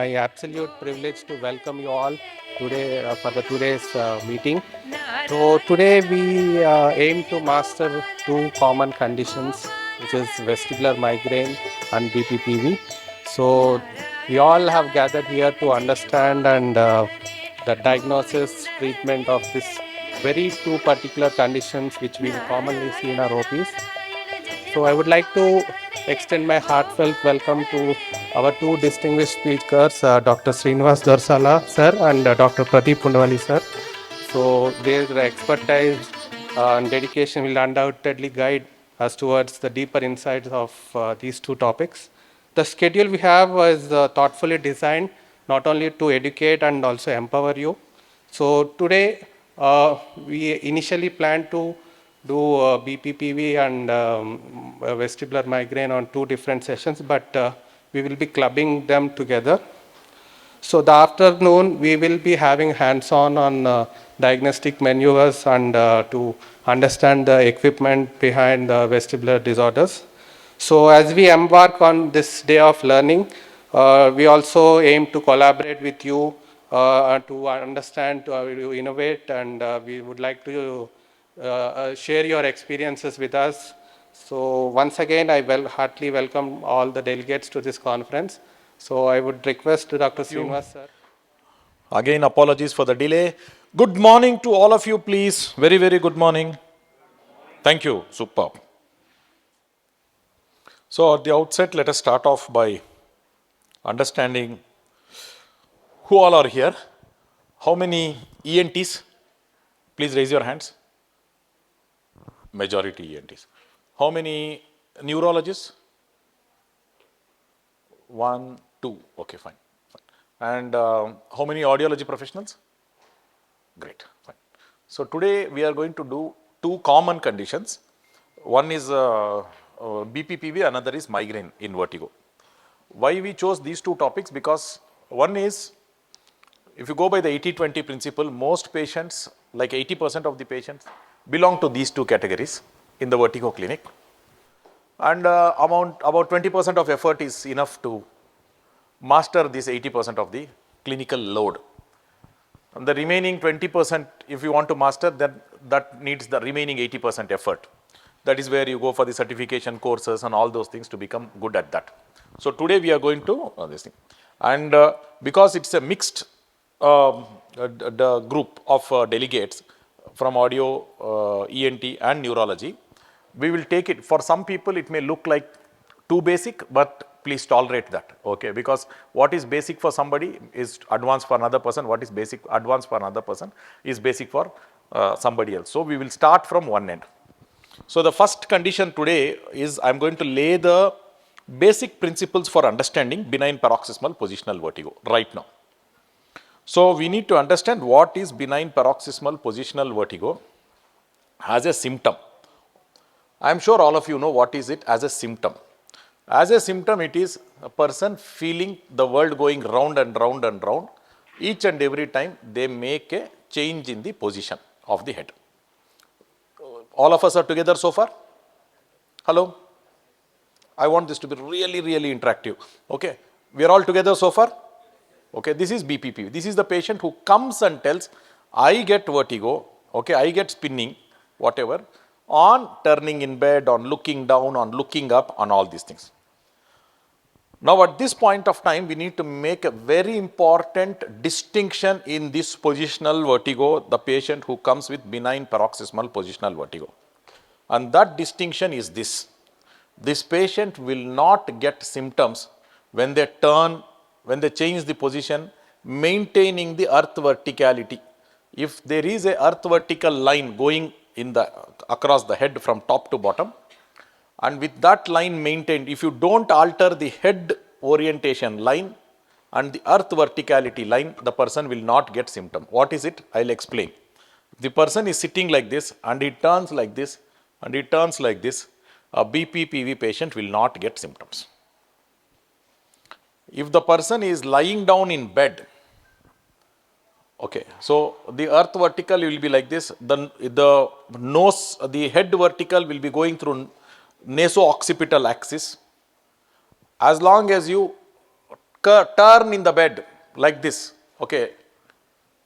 my absolute privilege to welcome you all today for today's meeting. So today we aim to master two common conditions, which is vestibular migraine and BPPV. So we all have gathered here to understand and the diagnosis, treatment of this very two particular conditions which we commonly see in our OPs. So I would like to extend my heartfelt welcome to our two distinguished speakers, Dr. Srinivas Darsala sir and Dr. Pradeep Pundavali sir. So their expertise and dedication will undoubtedly guide us towards the deeper insights of these two topics. The schedule we have was thoughtfully designed not only to educate and also empower you. So today we initially planned to do BPPV and vestibular migraine on two different sessions, but we will be clubbing them together. So the afternoon we will be having hands-on on diagnostic maneuvers and to understand the equipment behind the vestibular disorders. So as we embark on this day of learning, we also aim to collaborate with you to understand, to innovate, and we would like to share your experiences with us. So once again, I heartily welcome all the delegates to this conference. So I would request Dr. Srinivas sir. Again, apologies for the delay. Good morning to all of you, please. Very, very good morning. Thank you. Superb. So at the outset, let us start off by understanding who all are here. How many ENTs? Please raise your hands. Majority ENTs. How many neurologists? 1, 2. Okay, fine. And how many audiology professionals? Great, fine. So today we are going to do two common conditions. One is BPPV, another is migraine in vertigo. Why we chose these two topics? Because one is, if you go by the 80-20 principle, most patients, like 80% of the patients, belong to these two categories in the vertigo clinic. And about 20% of effort is enough to master this 80% of the clinical load. And the remaining 20%, if you want to master, then that needs the remaining 80% effort. That is where you go for the certification courses and all those things to become good at that. So today we are going to this thing. And because it's a mixed the group of delegates from audio, ENT and neurology, we will take it. For some people, it may look like too basic, but please tolerate that, okay? Because what is basic for somebody is advanced for another person. What is basic, advanced for another person is basic for somebody else. So we will start from one end. So the first condition today is I'm going to lay the basic principles for understanding benign paroxysmal positional vertigo right now. So we need to understand what is benign paroxysmal positional vertigo as a symptom. I'm sure all of you know what is it as a symptom. As a symptom, it is a person feeling the world going round and round and round. Each and every time they make a change in the position of the head. All of us are together so far? Hello? I want this to be really, really interactive. Okay. We are all together so far? Okay. This is BPP. This is the patient who comes and tells, I get vertigo, okay, I get spinning, whatever, on turning in bed, on looking down, on looking up, on all these things. Now at this point of time, we need to make a very important distinction in this positional vertigo, the patient who comes with benign paroxysmal positional vertigo. And that distinction is this. This patient will not get symptoms when they turn, when they change the position, maintaining the earth verticality. If there is a earth vertical line going in the across the head from top to bottom, and with that line maintained, if you don't alter the head orientation line and the earth verticality line, the person will not get symptom. What is it? I'll explain. The person is sitting like this and he turns like this and he turns like this, a BPPV patient will not get symptoms. If the person is lying down in bed, okay, so the earth vertical will be like this, the nose, the head vertical will be going through naso-occipital axis. As long as you turn in the bed like this, okay,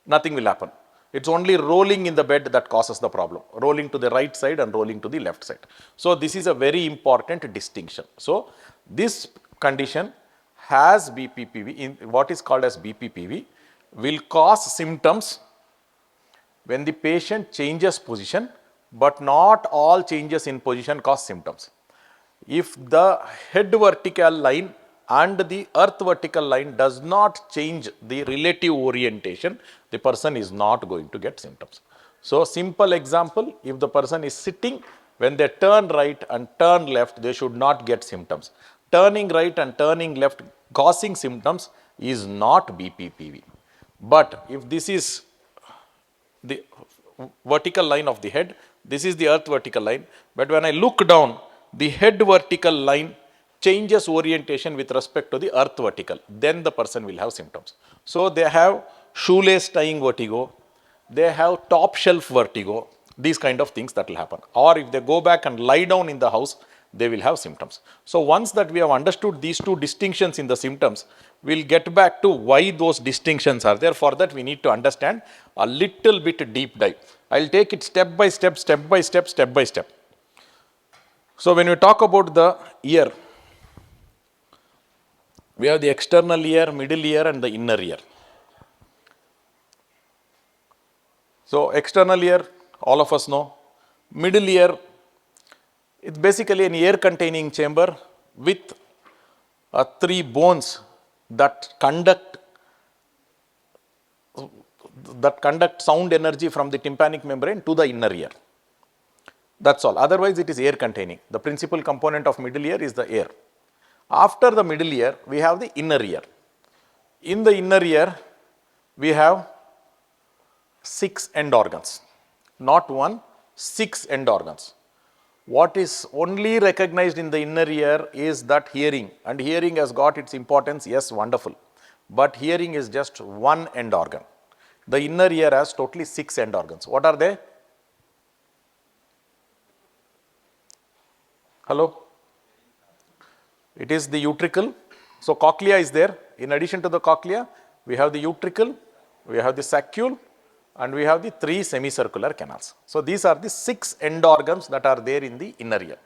nothing will happen. It's only rolling in the bed that causes the problem, rolling to the right side and rolling to the left side. So this is a very important distinction. So this condition has BPPV, in what is called as BPPV, will cause symptoms when the patient changes position, but not all changes in position cause symptoms. If the head vertical line and the earth vertical line does not change the relative orientation, the person is not going to get symptoms. So simple example, if the person is sitting, when they turn right and turn left, they should not get symptoms. Turning right and turning left causing symptoms is not BPPV. But if this is the vertical line of the head, this is the earth vertical line, but when I look down, the head vertical line changes orientation with respect to the earth vertical, then the person will have symptoms. So they have shoelace tying vertigo, they have top shelf vertigo, these kind of things that will happen. Or if they go back and lie down in the house, they will have symptoms. So once that we have understood these two distinctions in the symptoms, we'll get back to why those distinctions are there. For that we need to understand a little bit deep dive. I'll take it step by step, step by step, step by step. So when we talk about the ear, we have the external ear, middle ear and the inner ear. So external ear, all of us know. Middle ear, it's basically an air containing chamber with three bones that conduct sound energy from the tympanic membrane to the inner ear. That's all. Otherwise, it is air containing. The principal component of middle ear is the air. After the middle ear, we have the inner ear. In the inner ear, we have 6 end organs. Not 1, 6 end organs. What is only recognized in the inner ear is that hearing, and hearing has got its importance, yes, wonderful. But hearing is just one end organ. The inner ear has totally 6 end organs. What are they? Hello? It is the utricle. So cochlea is there. In addition to the cochlea, we have the utricle, we have the saccule, and we have the 3 semicircular canals. So these are the 6 end organs that are there in the inner ear.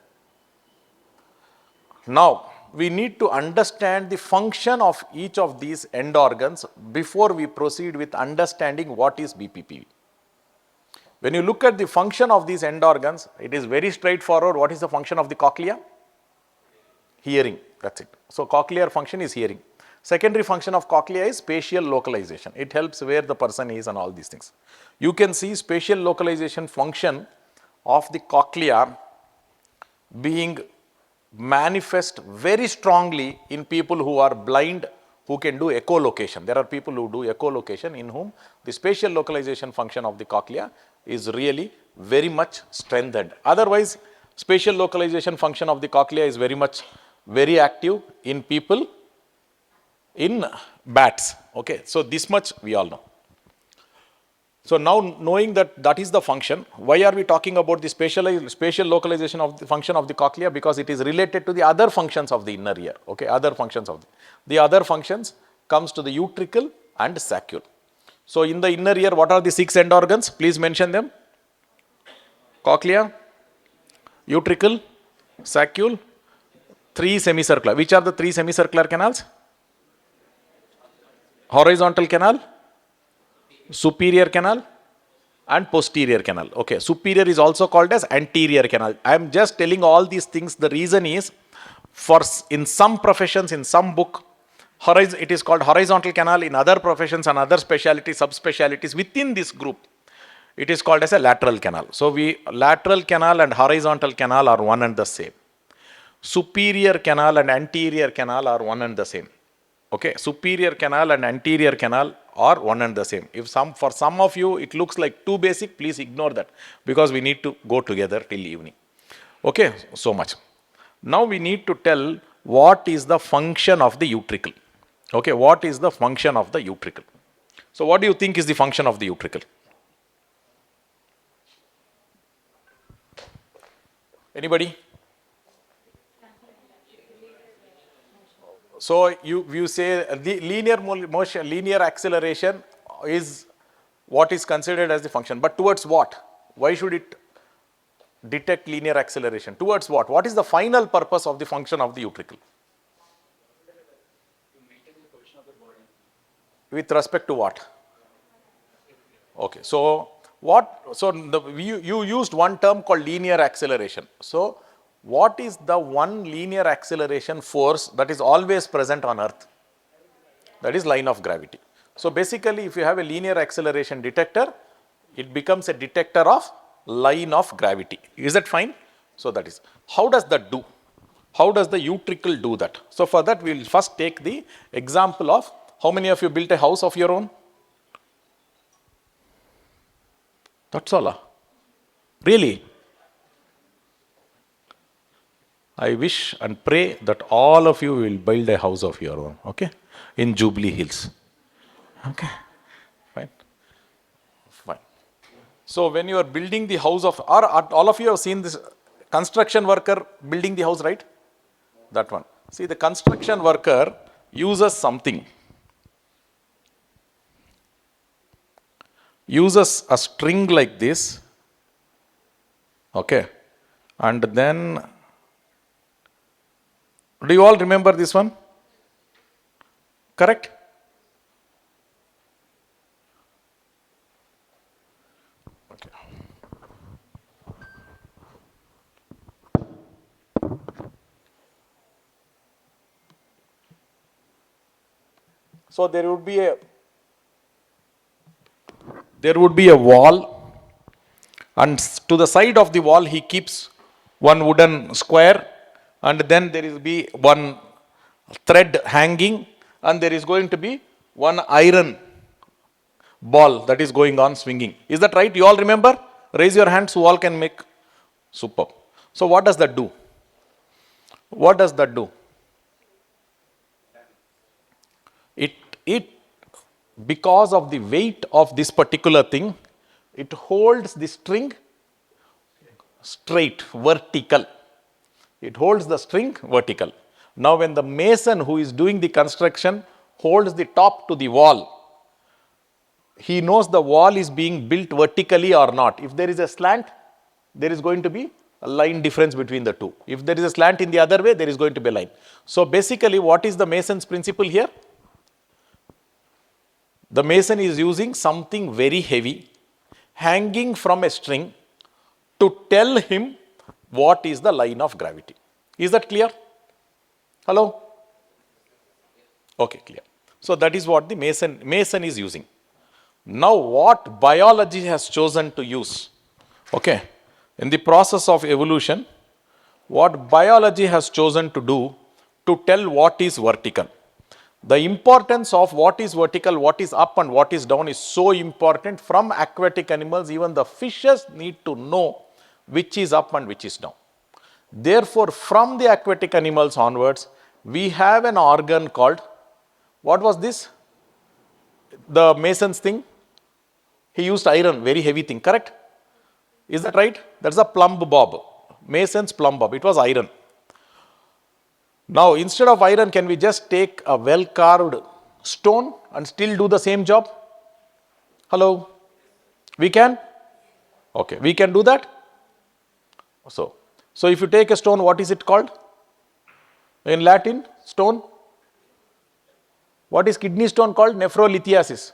Now, we need to understand the function of each of these end organs before we proceed with understanding what is BPPV. When you look at the function of these end organs, it is very straightforward. What is the function of the cochlea? Hearing, that's it. So cochlear function is hearing. Secondary function of cochlea is spatial localization. It helps where the person is and all these things. You can see spatial localization function of the cochlea being manifest very strongly in people who are blind, who can do echolocation. There are people who do echolocation in whom the spatial localization function of the cochlea is really very much strengthened. Otherwise, spatial localization function of the cochlea is very active in people, in bats. Okay, so this much we all know. So now knowing that that is the function, why are we talking about the spatial localization of the function of the cochlea? Because it is related to the other functions of the inner ear. Okay, other functions of the other functions comes to the utricle and saccule. So in the inner ear, what are the 6 end organs? Please mention them. Cochlea, utricle, saccule, 3 semicircular. Which are the 3 semicircular canals? Horizontal canal, superior canal and posterior canal. Okay, superior is also called as anterior canal. I am just telling all these things. The reason is, in some professions, in some book, it is called horizontal canal. In other professions and other specialties, subspecialties within this group, it is called as a lateral canal. So lateral canal and horizontal canal are one and the same. Superior canal and anterior canal are one and the same. Okay, superior canal and anterior canal are one and the same. For some of you it looks like too basic, please ignore that, because we need to go together till evening. Okay, so much. Now we need to tell what is the function of the utricle. Okay, what is the function of the utricle? So what do you think is the function of the utricle? Anybody? So you say the linear motion, linear acceleration is what is considered as the function. But towards what? Why should it detect linear acceleration? Towards what? What is the final purpose of the function of the utricle? With respect to what? Okay, so you used one term called linear acceleration. So what is the one linear acceleration force that is always present on Earth? That is line of gravity. So basically, if you have a linear acceleration detector, it becomes a detector of line of gravity. Is that fine? So that is, how does that do? How does the utricle do that? So for that, we will first take the example of, how many of you built a house of your own? That's all. Really? I wish and pray that all of you will build a house of your own, okay? In Jubilee Hills. Okay, fine. Fine. So when you are building the house of, or all of you have seen this construction worker building the house, right? That one. See, the construction worker uses something. Uses a string like this, okay? And then, do you all remember this one? Correct? Okay. So there would be a wall, and to the side of the wall he keeps one wooden square, and then there will be one thread hanging, and there is going to be one iron ball that is going on swinging. Is that right? You all remember? Raise your hands who all can make. Superb. So what does that do? What does that do? It because of the weight of this particular thing, it holds the string straight, vertical. It holds the string vertical. Now when the mason who is doing the construction holds the top to the wall, he knows the wall is being built vertically or not. If there is a slant, there is going to be a line difference between the two. If there is a slant in the other way, there is going to be a line. So basically, what is the mason's principle here? The mason is using something very heavy hanging from a string to tell him what is the line of gravity. Is that clear? Hello? Okay, clear. So that is what the mason is using. Now what biology has chosen to use, okay, in the process of evolution, what biology has chosen to do to tell what is vertical. The importance of what is vertical, what is up and what is down is so important. From aquatic animals, even the fishes need to know which is up and which is down. Therefore, from the aquatic animals onwards, we have an organ called, what was this? The mason's thing? He used iron, very heavy thing, correct? Is that right? That's a plumb bob. Mason's plumb bob. It was iron. Now, instead of iron, can we just take a well-carved stone and still do the same job? Hello? We can? Okay, we can do that? So if you take a stone, what is it called? In Latin, stone? What is kidney stone called? Nephrolithiasis.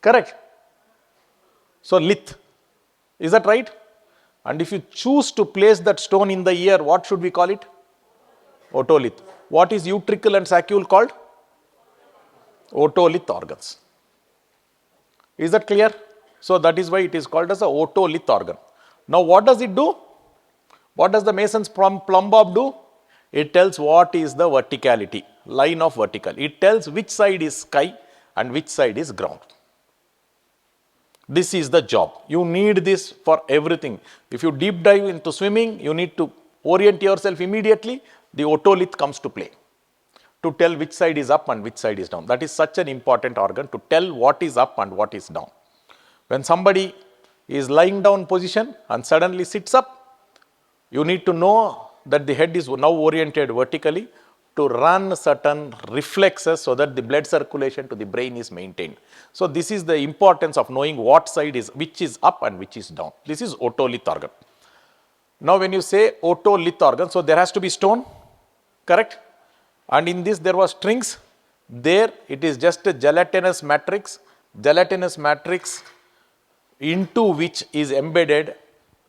Correct? So, lith. Is that right? And if you choose to place that stone in the ear, what should we call it? Otolith. What is utricle and saccule called? Otolith organs. Is that clear? So that is why it is called as a otolith organ. Now what does it do? What does the mason's plumb bob do? It tells what is the verticality, line of vertical. It tells which side is sky and which side is ground. This is the job. You need this for everything. If you deep dive into swimming, you need to orient yourself immediately. The otolith comes to play to tell which side is up and which side is down. That is such an important organ to tell what is up and what is down. When somebody is lying down position and suddenly sits up, you need to know that the head is now oriented vertically to run certain reflexes so that the blood circulation to the brain is maintained. So this is the importance of knowing what side is, which is up and which is down. This is otolith organ. Now when you say otolith organ, so there has to be stone, correct? And in this there was strings. There it is just a gelatinous matrix into which is embedded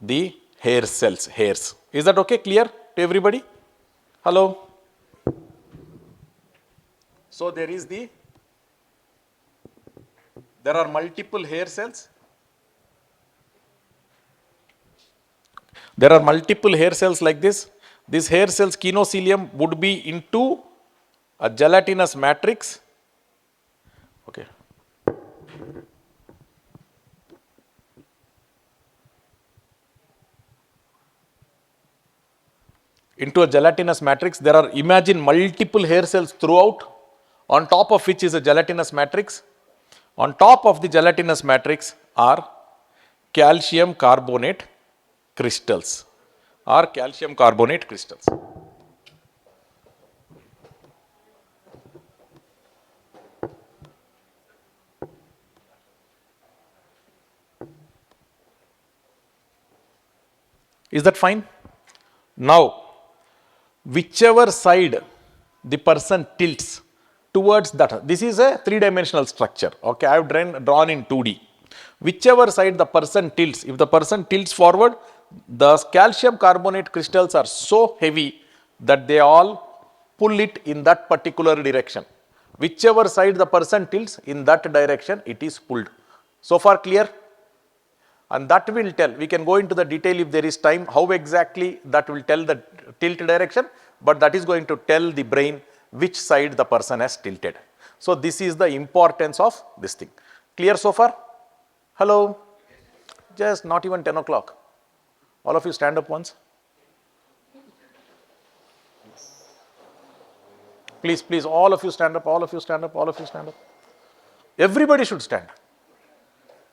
the hair cells, hairs. Is that okay, clear to everybody? Hello? So there are multiple hair cells. There are multiple hair cells like this. This hair cells kinocilium would be into a gelatinous matrix. Okay. Into a gelatinous matrix, there are, imagine, multiple hair cells throughout, on top of which is a gelatinous matrix. On top of the gelatinous matrix are calcium carbonate crystals. Is that fine? Now, whichever side the person tilts towards that, this is a three-dimensional structure. Okay, I have drawn in 2D. Whichever side the person tilts, if the person tilts forward, the calcium carbonate crystals are so heavy that they all pull it in that particular direction. Whichever side the person tilts, in that direction it is pulled. So far clear? And that will tell, we can go into the detail if there is time, how exactly that will tell the tilt direction, but that is going to tell the brain which side the person has tilted. So this is the importance of this thing. Clear so far? Hello? Just not even 10 o'clock. All of you stand up once. Please, please, all of you stand up, all of you stand up, all of you stand up. Everybody should stand.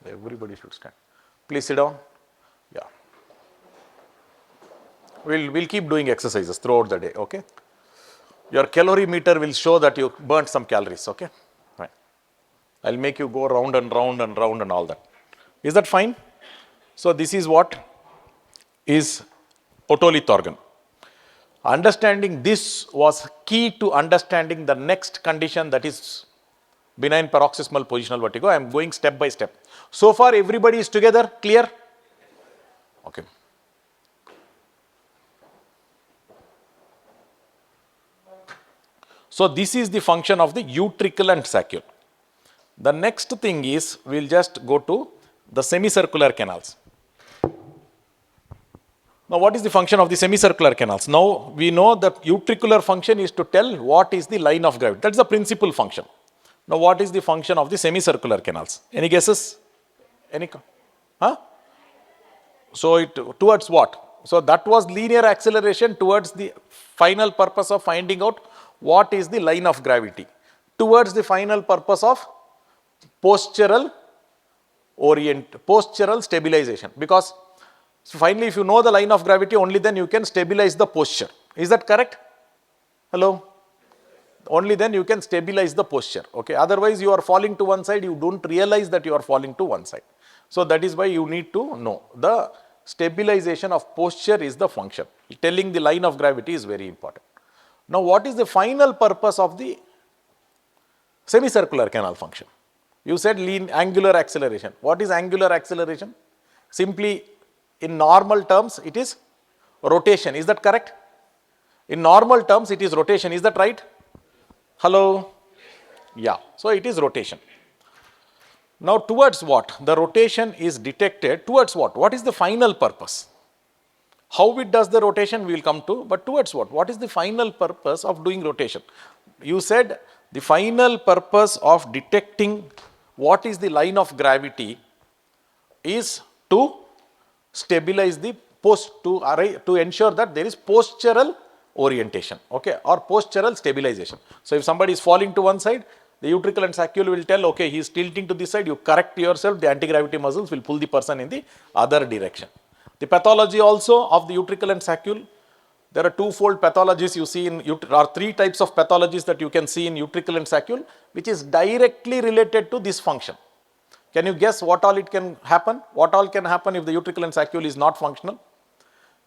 Everybody should stand. Please sit down. Yeah. We'll keep doing exercises throughout the day, okay? Your calorie meter will show that you burnt some calories, okay? Right. I'll make you go round and round and round and all that. Is that fine? So this is what is otolith organ. Understanding this was key to understanding the next condition, that is benign paroxysmal positional vertigo. I am going step by step. So far everybody is together, clear? Okay. So this is the function of the utricle and saccule. The next thing is, we will just go to the semicircular canals. Now what is the function of the semicircular canals? Now we know that utricular function is to tell what is the line of gravity. That is the principal function. Now what is the function of the semicircular canals? Any guesses? Any? Huh? So it towards what? So that was linear acceleration towards the final purpose of finding out what is the line of gravity, towards the final purpose of postural stabilization. Because finally, if you know the line of gravity, only then you can stabilize the posture. Is that correct? Hello? Only then you can stabilize the posture. Okay. Otherwise, you are falling to one side, you don't realize that you are falling to one side. So that is why you need to know the stabilization of posture is the function. Telling the line of gravity is very important. Now, what is the final purpose of the semicircular canal function? You said angular acceleration. What is angular acceleration? Simply, in normal terms, it is rotation. Is that correct? In normal terms, it is rotation. Is that right? Hello? Yeah. So it is rotation. Now, towards what? The rotation is detected towards what? What is the final purpose? How it does the rotation we will come to, but towards what? What is the final purpose of doing rotation? You said the final purpose of detecting what is the line of gravity is to stabilize the to ensure that there is postural orientation, okay, or postural stabilization. So if somebody is falling to one side, the utricle and saccule will tell, okay, he is tilting to this side, you correct yourself, the anti-gravity muscles will pull the person in the other direction. The pathology also of the utricle and saccule, There are twofold pathologies you see or three types of pathologies that you can see in utricle and saccule, which is directly related to this function. Can you guess what all it can happen? What all can happen if the utricle and saccule is not functional?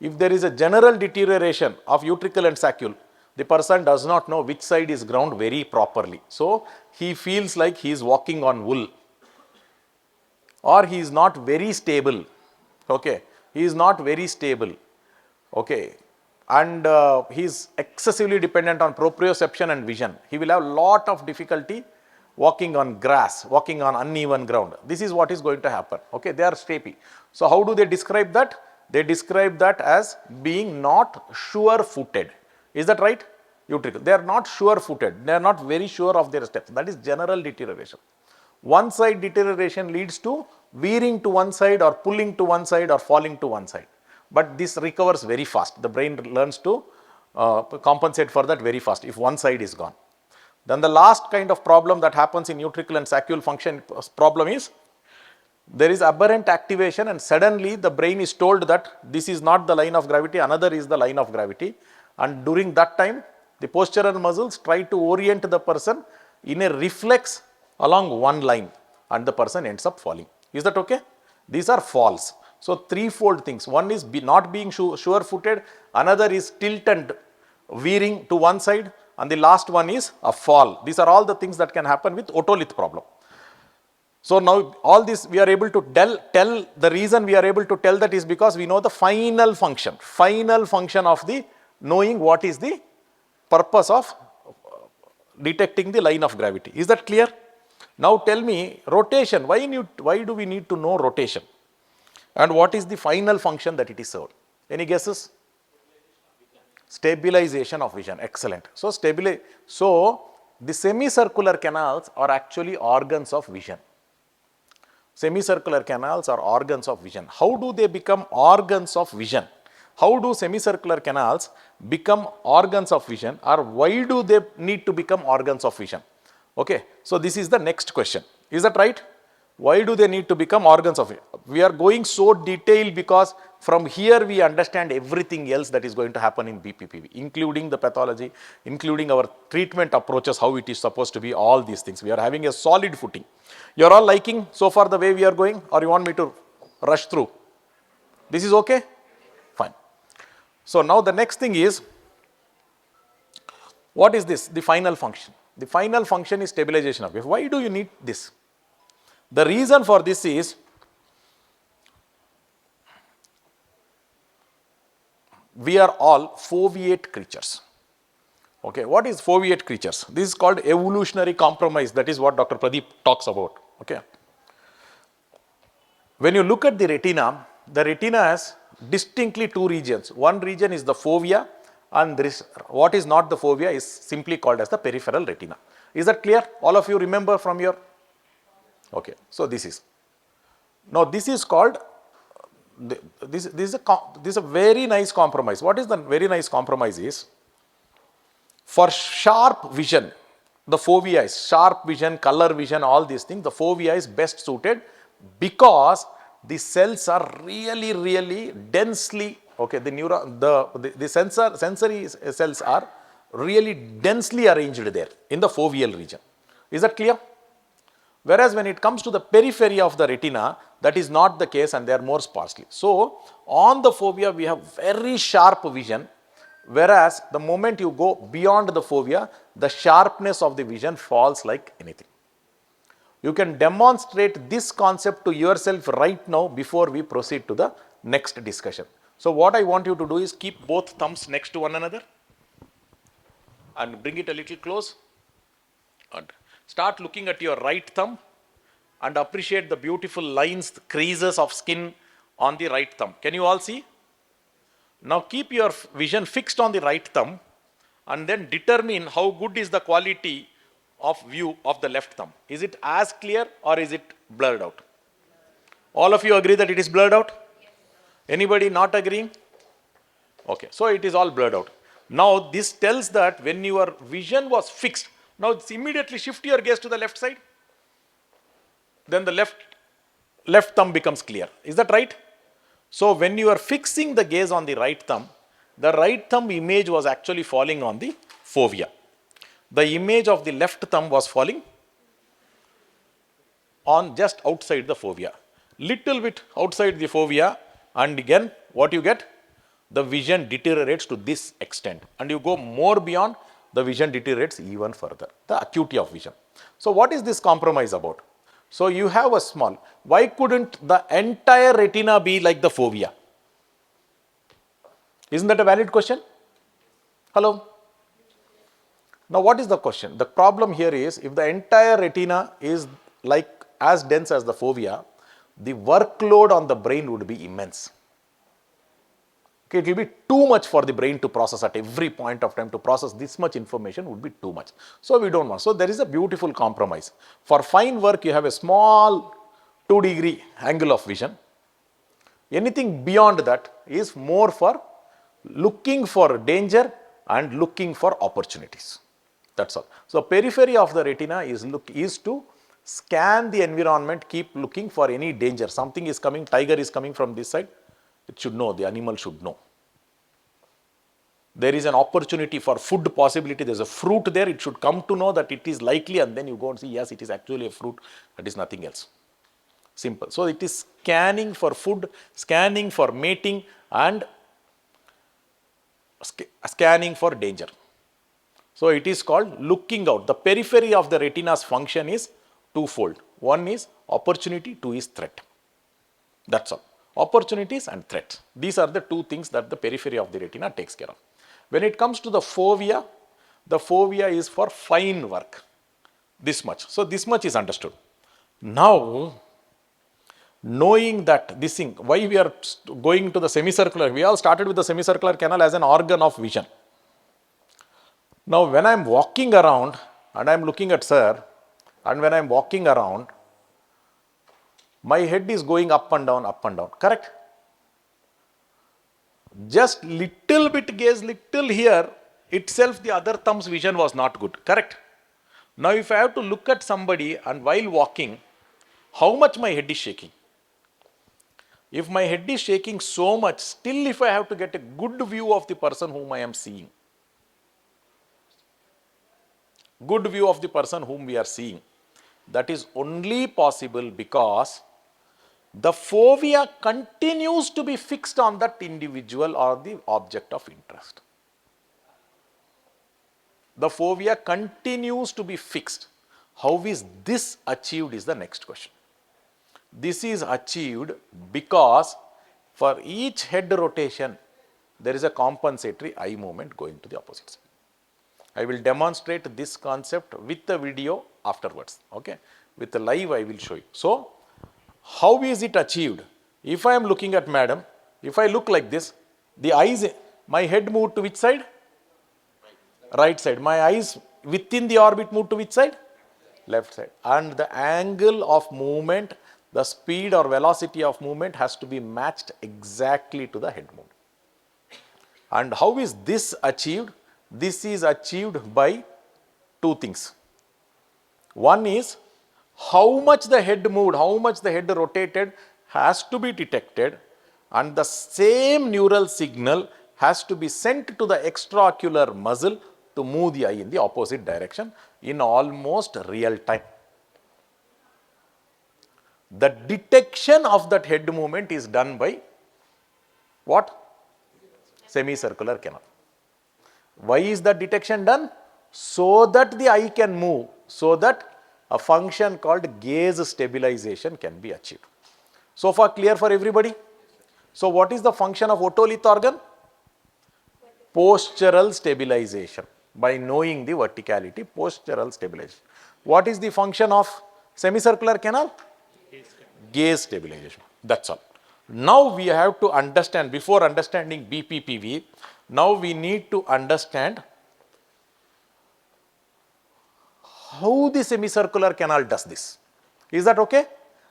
If there is a general deterioration of utricle and saccule, the person does not know which side is ground very properly. So he feels like he is walking on wool, or he is not very stable. Okay, he is not very stable. Okay, and he is excessively dependent on proprioception and vision. He will have lot of difficulty walking on grass, walking on uneven ground. This is what is going to happen. Okay, they are stapy. So how do they describe that? They describe that as being not sure-footed. Is that right? Utricle. They are not sure-footed. They are not very sure of their steps. That is general deterioration. One side deterioration leads to veering to one side or pulling to one side or falling to one side. But this recovers very fast. The brain learns to compensate for that very fast if one side is gone. Then the last kind of problem that happens in utricle and saccule function problem is there is aberrant activation and suddenly the brain is told that this is not the line of gravity, another is the line of gravity, and during that time the postural muscles try to orient the person in a reflex along one line and the person ends up falling. Is that okay? These are falls. So threefold things. One is not being sure-footed, another is tilt and veering to one side, and the last one is a fall. These are all the things that can happen with otolith problem. So now all this we are able to tell the reason we are able to tell that is because we know the final function of the knowing what is the purpose of detecting the line of gravity. Is that clear? Now tell me rotation. Why do we need to know rotation? And what is the final function that it is served? Any guesses? Stabilization of vision. Excellent. So the semicircular canals are actually organs of vision. Semicircular canals are organs of vision. How do they become organs of vision? How do semicircular canals become organs of vision, or why do they need to become organs of vision? Okay, so this is the next question. Is that right? Why do they need to become organs of vision? We are going so detailed because from here we understand everything else that is going to happen in BPPV, including the pathology, including our treatment approaches, how it is supposed to be, all these things. We are having a solid footing. You are all liking so far the way we are going, or you want me to rush through? This is okay? Fine. So now the next thing is, what is this? The final function. The final function is stabilization of wave. Why do you need this? The reason for this is, we are all foveate creatures. Okay, what is foveate creatures? This is called evolutionary compromise. That is what Dr. Pradeep talks about. Okay. When you look at the retina has distinctly two regions. One region is the fovea, and there is what is not the fovea is simply called as the peripheral retina. Is that clear? All of you remember from your... Okay, so this is. Now this is called, this is a very nice compromise. What is the very nice compromise is, for sharp vision, the fovea is sharp vision, color vision, all these things, the fovea is best suited because the cells are really densely, okay, the sensory cells are really densely arranged there in the foveal region. Is that clear? Whereas when it comes to the periphery of the retina, that is not the case and they are more sparsely. So on the fovea we have very sharp vision, whereas the moment you go beyond the fovea, the sharpness of the vision falls like anything. You can demonstrate this concept to yourself right now before we proceed to the next discussion. So what I want you to do is keep both thumbs next to one another and bring it a little close and start looking at your right thumb and appreciate the beautiful lines, creases of skin on the right thumb. Can you all see? Now keep your vision fixed on the right thumb and then determine how good is the quality of view of the left thumb. Is it as clear or is it blurred out? All of you agree that it is blurred out? Anybody not agreeing? Okay, so it is all blurred out. Now this tells that when your vision was fixed, now immediately shift your gaze to the left side. Then the left thumb becomes clear. Is that right? So when you are fixing the gaze on the right thumb, the right thumb image was actually falling on the fovea. The image of the left thumb was falling on just outside the fovea. Little bit outside the fovea, and again, what you get? The vision deteriorates to this extent, and you go more beyond, the vision deteriorates even further, the acuity of vision. So what is this compromise about? So you have a small, why couldn't the entire retina be like the fovea? Isn't that a valid question? Hello? Now what is the question? The problem here is, if the entire retina is like as dense as the fovea, the workload on the brain would be immense. Okay, it will be too much for the brain to process at every point of time. To process this much information would be too much. So we don't want. So there is a beautiful compromise. For fine work, you have a small 2-degree angle of vision. Anything beyond that is more for looking for danger and looking for opportunities. That's all. So periphery of the retina is to scan the environment, keep looking for any danger. Something is coming, tiger is coming from this side. It should know, the animal should know. There is an opportunity for food possibility, there is a fruit there, it should come to know that it is likely, and then you go and see, yes, it is actually a fruit, that is nothing else. Simple. So it is scanning for food, scanning for mating, and scanning for danger. So it is called looking out. The periphery of the retina's function is twofold. One is opportunity, two is threat. That's all. Opportunities and threats. These are the two things that the periphery of the retina takes care of. When it comes to the fovea is for fine work. This much. So this much is understood. Now, knowing that this thing, why we are going to the semicircular, we all started with the semicircular canal as an organ of vision. Now, when I am walking around and I am looking at sir, and when I am walking around, my head is going up and down, correct? Just little bit gaze, little here, itself the other thumb's vision was not good, correct? Now, if I have to look at somebody and while walking, how much my head is shaking? If my head is shaking so much, still if I have to get a good view of the person whom I am seeing, good view of the person whom we are seeing, that is only possible because the fovea continues to be fixed on that individual or the object of interest. The fovea continues to be fixed. How is this achieved is the next question. This is achieved because for each head rotation, there is a compensatory eye movement going to the opposite side. I will demonstrate this concept with the video afterwards. Okay, with the live I will show you. So, how is it achieved? If I am looking at madam, if I look like this, the eyes, my head moved to which side? Right side. My eyes within the orbit moved to which side? Left side. And the angle of movement, the speed or velocity of movement has to be matched exactly to the head movement. And how is this achieved? This is achieved by two things. One is how much the head moved, how much the head rotated has to be detected, and the same neural signal has to be sent to the extraocular muscle to move the eye in the opposite direction in almost real time. The detection of that head movement is done by what? Semicircular canal. Why is that detection done? So that the eye can move, so that a function called gaze stabilization can be achieved. So far clear for everybody? So what is the function of otolith organ? Postural stabilization. By knowing the verticality, postural stabilization. What is the function of semicircular canal? Gaze stabilization. That's all. Now we have to understand, before understanding BPPV, now we need to understand how the semicircular canal does this. Is that okay?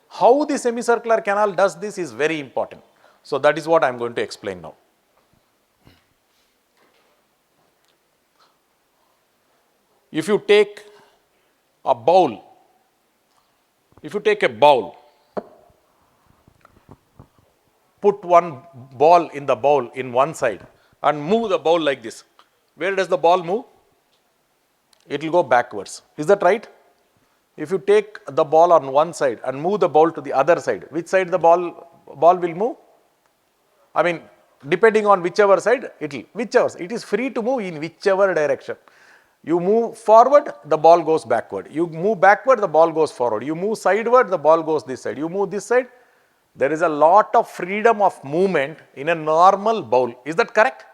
How the semicircular canal does this is very important. So that is what I am going to explain now. If you take a bowl, put one ball in the bowl in one side, and move the ball like this. Where does the ball move? It will go backwards. Is that right? If you take the ball on one side and move the ball to the other side, which side the ball will move? I mean, depending on whichever side it is free to move in whichever direction. You move forward, the ball goes backward. You move backward, the ball goes forward. You move sideward, the ball goes this side. You move this side. There is a lot of freedom of movement in a normal bowl. Is that correct?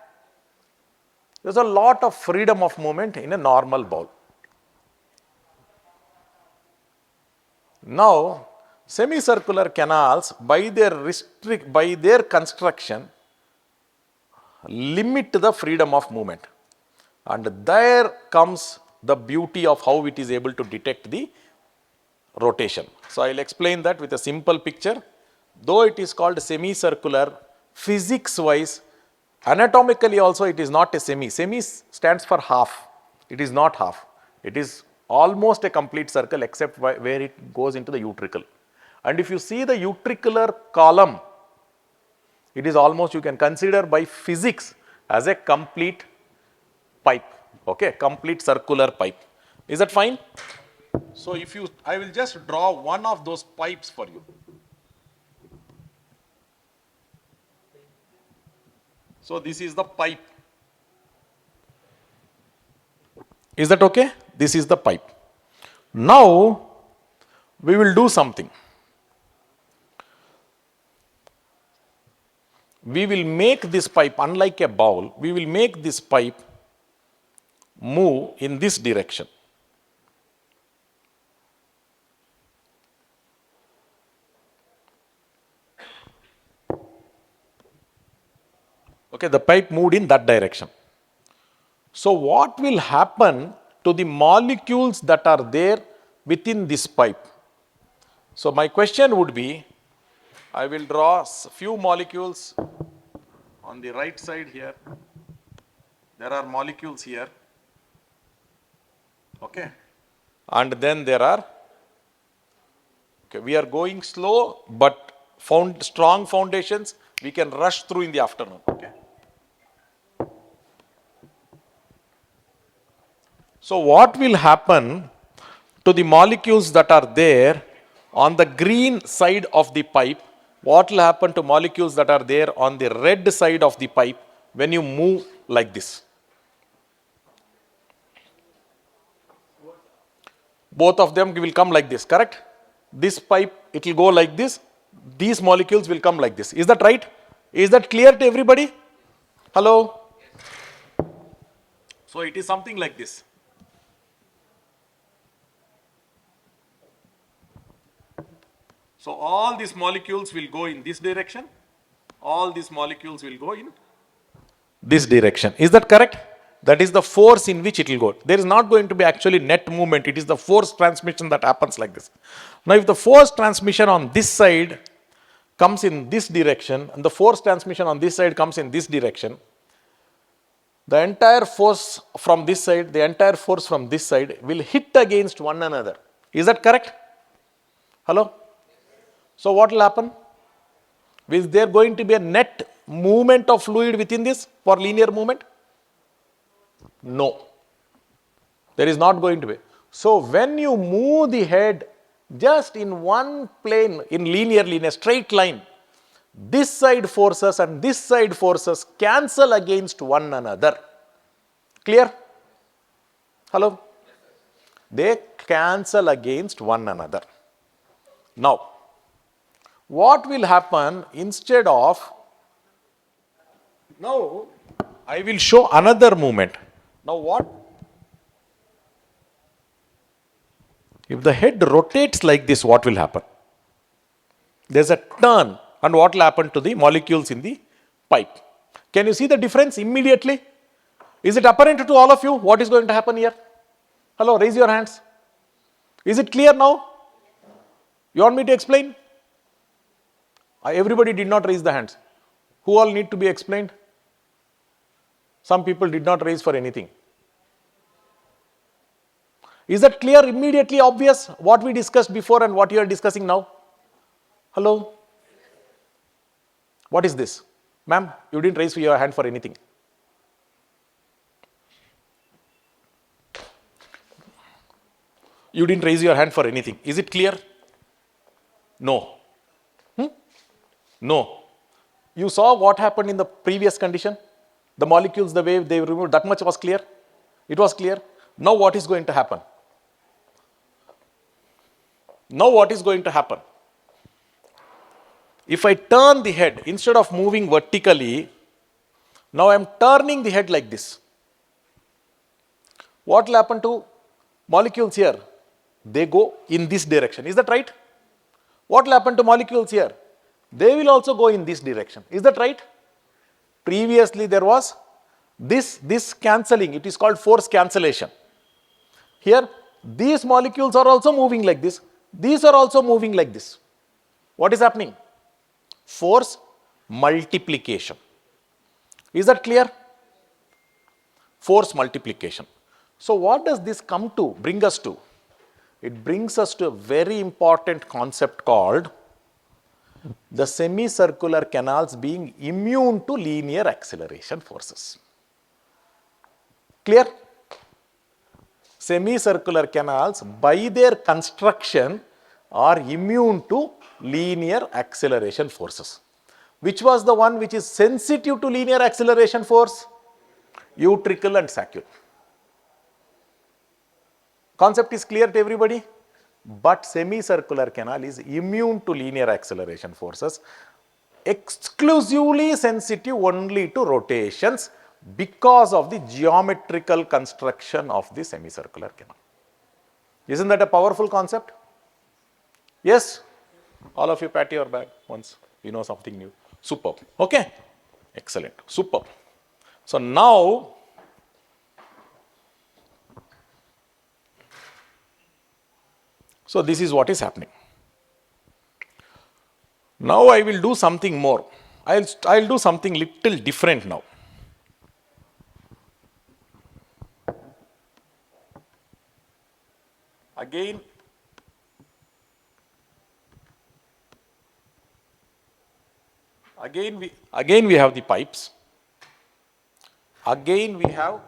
There's a lot of freedom of movement in a normal bowl. Now, semicircular canals, by their construction, limit the freedom of movement. And there comes the beauty of how it is able to detect the rotation. So, I will explain that with a simple picture. Though it is called semicircular, physics wise, anatomically also it is not a semi. Semi stands for half. It is not half. It is almost a complete circle except where it goes into the utricle. And if you see the utricular column, it is almost, you can consider by physics as a complete pipe, okay, complete circular pipe. Is that fine? So, I will just draw one of those pipes for you. So, this is the pipe. Is that okay? This is the pipe. Now, we will do something. We will make this pipe, unlike a bowl, we will make this pipe move in this direction. Okay, the pipe moved in that direction. So, what will happen to the molecules that are there within this pipe? So, my question would be, I will draw a few molecules on the right side here. There are molecules here. Okay. And then there are, okay, we are going slow, but found strong foundations we can rush through in the afternoon. Okay. So, what will happen to the molecules that are there on the green side of the pipe? What will happen to molecules that are there on the red side of the pipe when you move like this? Both of them will come like this, correct? This pipe, it will go like this. These molecules will come like this. Is that right? Is that clear to everybody? Hello? So, it is something like this. So, all these molecules will go in this direction, all these molecules will go in this direction. Is that correct? That is the force in which it will go. There is not going to be actually net movement, it is the force transmission that happens like this. Now, if the force transmission on this side comes in this direction and the force transmission on this side comes in this direction, the entire force from this side, the entire force from this side will hit against one another. Is that correct? Hello? So, what will happen? Is there going to be a net movement of fluid within this for linear movement? No. There is not going to be. So, when you move the head just in one plane, linearly, in a straight line, this side forces and this side forces cancel against one another. Clear? Hello? They cancel against one another. Now, what will happen instead of, now I will show another movement. Now what? If the head rotates like this, what will happen? There is a turn, and what will happen to the molecules in the pipe? Can you see the difference immediately? Is it apparent to all of you what is going to happen here? Hello, raise your hands. Is it clear now? You want me to explain? Everybody did not raise the hands. Who all need to be explained? Some people did not raise for anything. Is that clear, immediately obvious, what we discussed before and what you are discussing now? Hello? What is this? Ma'am, you didn't raise your hand for anything. You didn't raise your hand for anything. Is it clear? No. No. You saw what happened in the previous condition? The molecules, the way they removed, that much was clear? It was clear. Now what is going to happen? Now what is going to happen? If I turn the head, instead of moving vertically, now I am turning the head like this. What will happen to molecules here? They go in this direction. Is that right? What will happen to molecules here? They will also go in this direction. Is that right? Previously there was this cancelling. It is called force cancellation. Here, these molecules are also moving like this. These are also moving like this. What is happening? Force multiplication. Is that clear? Force multiplication. So what does this bring us to? It brings us to a very important concept called the semicircular canals being immune to linear acceleration forces. Clear? Semicircular canals, by their construction, are immune to linear acceleration forces. Which was the one which is sensitive to linear acceleration force? Utricle and saccule. Concept is clear to everybody? But semicircular canal is immune to linear acceleration forces, exclusively sensitive only to rotations because of the geometrical construction of the semicircular canal. Isn't that a powerful concept? Yes? All of you pat your back once. You know something new. Superb. Okay? Excellent. Superb. So now, so this is what is happening. Now I will do something more. I'll do something little different now. Again, we have the pipes. Again we have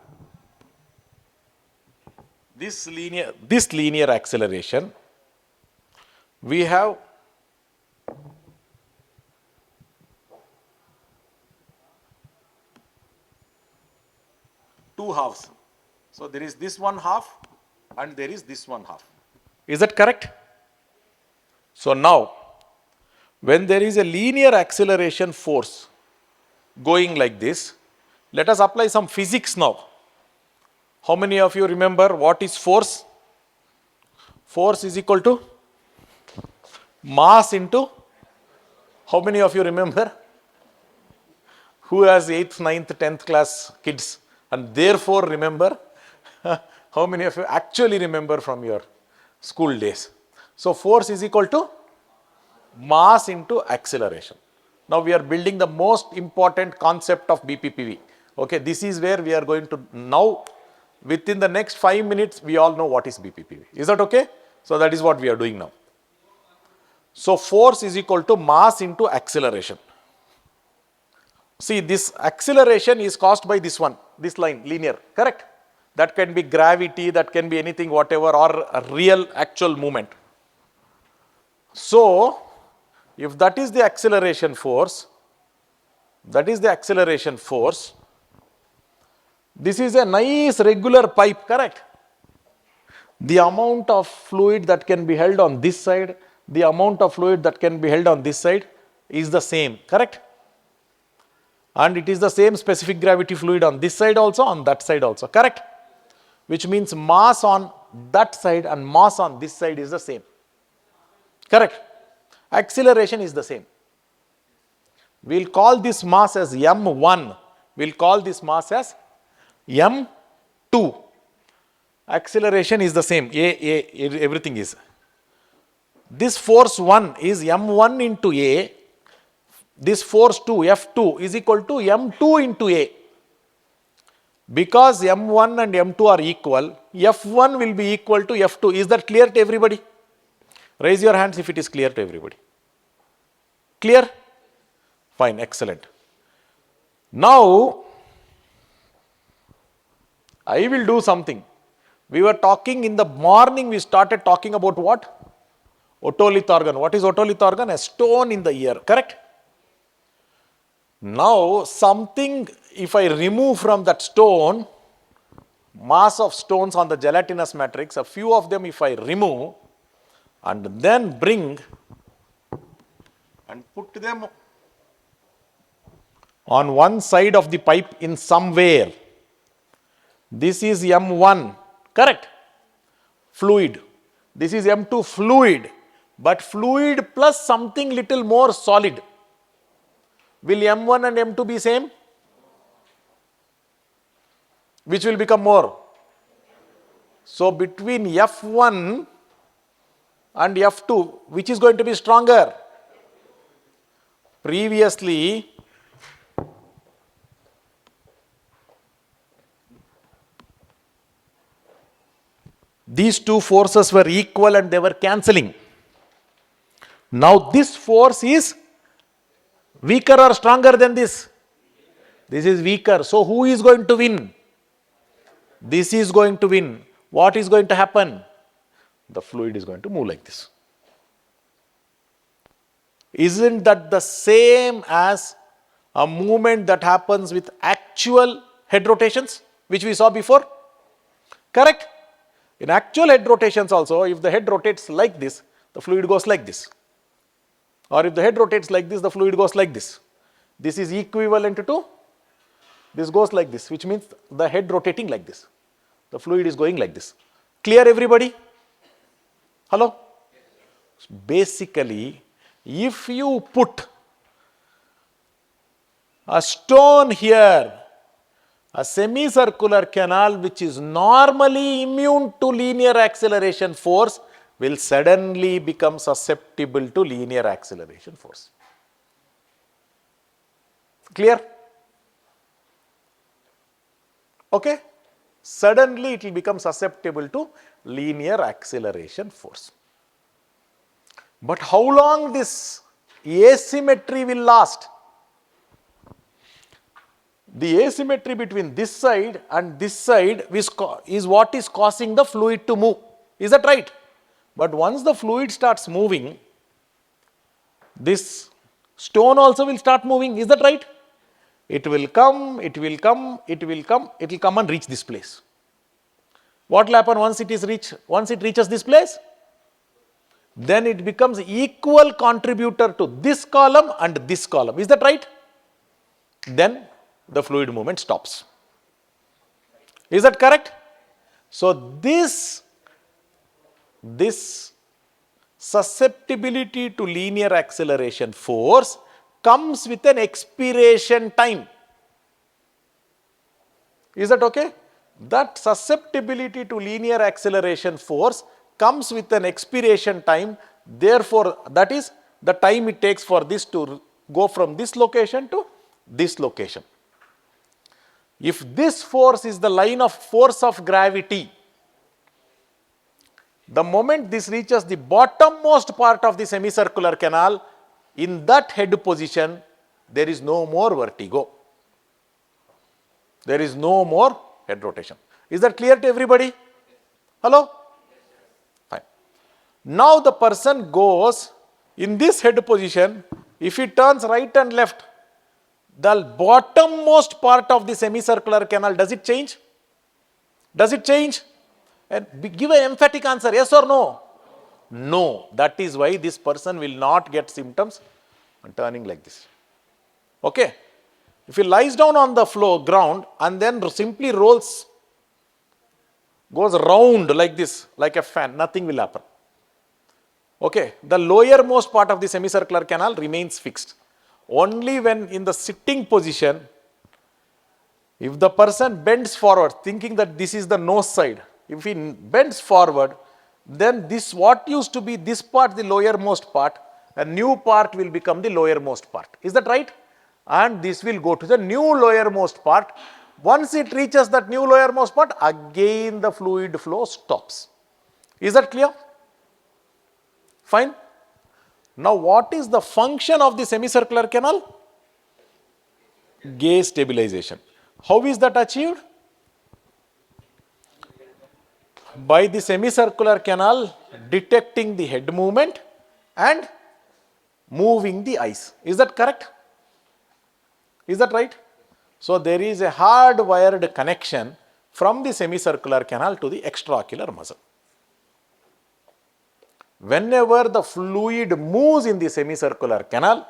this linear acceleration. We have two halves. So there is this one half and there is this one half. Is that correct? So now, when there is a linear acceleration force going like this, let us apply some physics now. How many of you remember what is force? Force is equal to mass into, how many of you remember? Who has 8th, 9th, 10th class kids and therefore remember? How many of you actually remember from your school days? So force is equal to mass into acceleration. Now we are building the most important concept of BPPV. Okay, this is where we are going to now, within the next 5 minutes, we all know what is BPPV. Is that okay? So that is what we are doing now. So force is equal to mass into acceleration. See, this acceleration is caused by this one, this line, linear, correct? That can be gravity, that can be anything, whatever, or a real actual movement. So, if that is the acceleration force, this is a nice regular pipe, correct? The amount of fluid that can be held on this side, the amount of fluid that can be held on this side is the same, correct? And it is the same specific gravity fluid on this side also, on that side also, correct? Which means mass on that side and mass on this side is the same, correct? Acceleration is the same. We will call this mass as m1, we will call this mass as m2. Acceleration is the same, everything is. This force 1 is m1 into a, this force 2, F2 is equal to m2 into a. Because m1 and m2 are equal, F1 will be equal to F2. Is that clear to everybody? Raise your hands if it is clear to everybody. Clear? Fine, excellent. Now, I will do something. We were talking in the morning, we started talking about what? Otolith organ. What is otolith organ? A stone in the ear, correct? Now, something, if I remove from that stone, mass of stones on the gelatinous matrix, a few of them if I remove and then bring and put them on one side of the pipe in somewhere. This is M1, correct? Fluid. This is M2 fluid, but fluid plus something little more solid. Will M1 and M2 be same? Which will become more? So between F1 and F2, which is going to be stronger? Previously, these two forces were equal and they were cancelling. Now this force is weaker or stronger than this? This is weaker. So who is going to win? This is going to win. What is going to happen? The fluid is going to move like this. Isn't that the same as a movement that happens with actual head rotations, which we saw before? Correct? In actual head rotations also, if the head rotates like this, the fluid goes like this. Or if the head rotates like this, the fluid goes like this. This is equivalent to this goes like this, which means the head rotating like this. The fluid is going like this. Clear, everybody? Hello? Basically, if you put a stone here, a semicircular canal which is normally immune to linear acceleration force will suddenly become susceptible to linear acceleration force. Clear? Okay? Suddenly it will become susceptible to linear acceleration force. But how long this asymmetry will last? The asymmetry between this side and this side is what is causing the fluid to move. Is that right? But once the fluid starts moving, this stone also will start moving. Is that right? It will come, it will come, it will come, it will come and reach this place. What will happen once it reaches this place? Then it becomes equal contributor to this column and this column. Is that right? Then the fluid movement stops. Is that correct? So this susceptibility to linear acceleration force comes with an expiration time. Is that okay? That susceptibility to linear acceleration force comes with an expiration time. Therefore, that is the time it takes for this to go from this location to this location. If this force is the line of force of gravity, the moment this reaches the bottommost part of the semicircular canal, in that head position, there is no more vertigo. There is no more head rotation. Is that clear to everybody? Hello? Fine. Now the person goes in this head position. If he turns right and left, the bottommost part of the semicircular canal, does it change? Does it change? And give an emphatic answer, yes or no? No. That is why this person will not get symptoms and turning like this. Okay? If he lies down on the floor, ground, and then simply rolls, goes round like this, like a fan, nothing will happen. Okay? The lowermost part of the semicircular canal remains fixed. Only when in the sitting position, if the person bends forward, thinking that this is the nose side, if he bends forward, then this, what used to be this part, the lowermost part, a new part will become the lowermost part. Is that right? And this will go to the new lowermost part. Once it reaches that new lowermost part, again the fluid flow stops. Is that clear? Fine. Now, what is the function of the semicircular canal? Gaze stabilization. How is that achieved? by the semicircular canal detecting the head movement and moving the eyes. Is that correct? Is that right? So there is a hard-wired connection from the semicircular canal to the extraocular muscle. Whenever the fluid moves in the semicircular canal,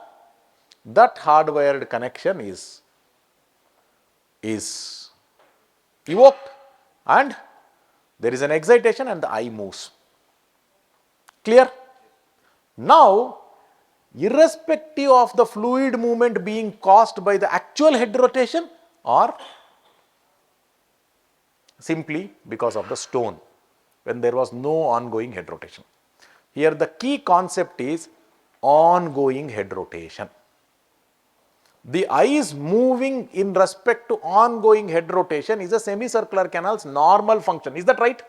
that hardwired connection is evoked and there is an excitation and the eye moves. Clear? Now, irrespective of the fluid movement being caused by the actual head rotation or simply because of the stone, when there was no ongoing head rotation. Here the key concept is ongoing head rotation. The eyes moving in respect to ongoing head rotation is a semicircular canal's normal function. Is that right?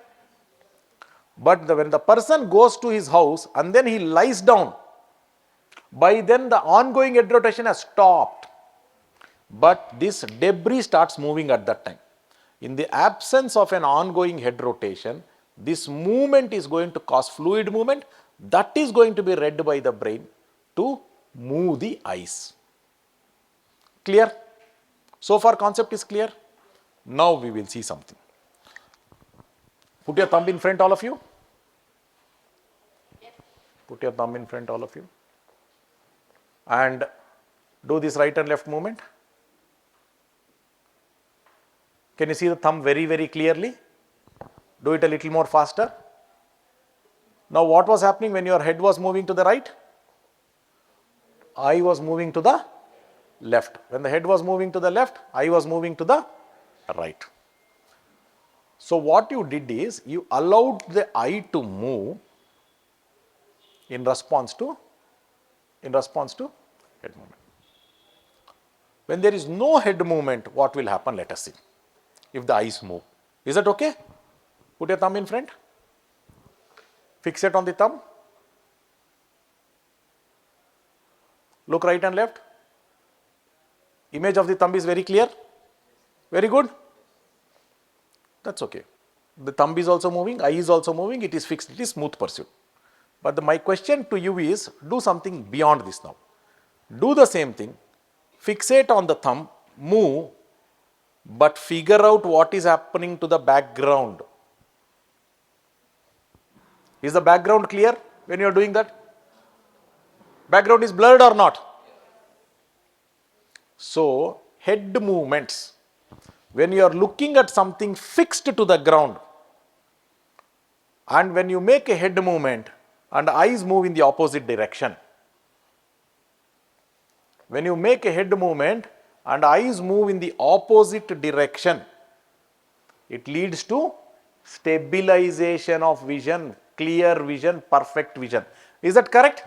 But when the person goes to his house and then he lies down, by then the ongoing head rotation has stopped. But this debris starts moving at that time. In the absence of an ongoing head rotation, this movement is going to cause fluid movement that is going to be read by the brain to move the eyes. Clear? So far concept is clear. Now we will see something. Put your thumb in front, all of you. Put your thumb in front, all of you. And do this right and left movement. Can you see the thumb very, very clearly? Do it a little more faster. Now what was happening when your head was moving to the right? Eye was moving to the left. When the head was moving to the left, eye was moving to the right. So what you did is you allowed the eye to move in response to head movement. When there is no head movement, what will happen? Let us see. If the eyes move. Is that okay? Put your thumb in front. Fix it on the thumb. Look right and left. Image of the thumb is very clear. Very good. That's okay. The thumb is also moving, eye is also moving, it is fixed, it is smooth pursuit. But my question to you is, do something beyond this now. Do the same thing, fixate on the thumb, move, but figure out what is happening to the background. Is the background clear when you are doing that? Background is blurred or not? So, head movements, when you are looking at something fixed to the ground and when you make a head movement and eyes move in the opposite direction, when you make a head movement and eyes move in the opposite direction, it leads to stabilization of vision, clear vision, perfect vision. Is that correct?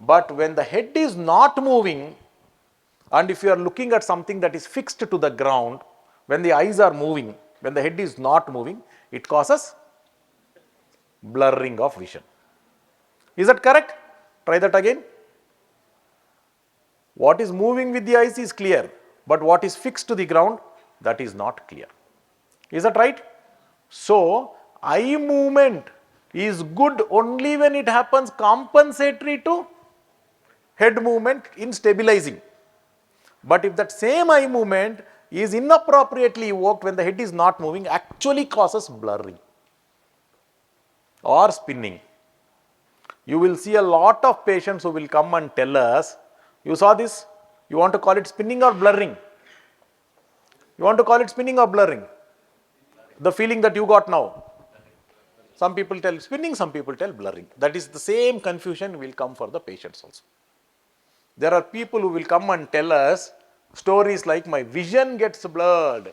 But when the head is not moving and if you are looking at something that is fixed to the ground, when the eyes are moving, when the head is not moving, it causes blurring of vision. Is that correct? Try that again. What is moving with the eyes is clear, but what is fixed to the ground, that is not clear. Is that right? So, eye movement is good only when it happens compensatory to head movement in stabilizing. But if that same eye movement is inappropriately evoked when the head is not moving, actually causes blurring or spinning. You will see a lot of patients who will come and tell us, you saw this, you want to call it spinning or blurring? You want to call it spinning or blurring? The feeling that you got now. Some people tell spinning, some people tell blurring. That is the same confusion will come for the patients also. There are people who will come and tell us stories like my vision gets blurred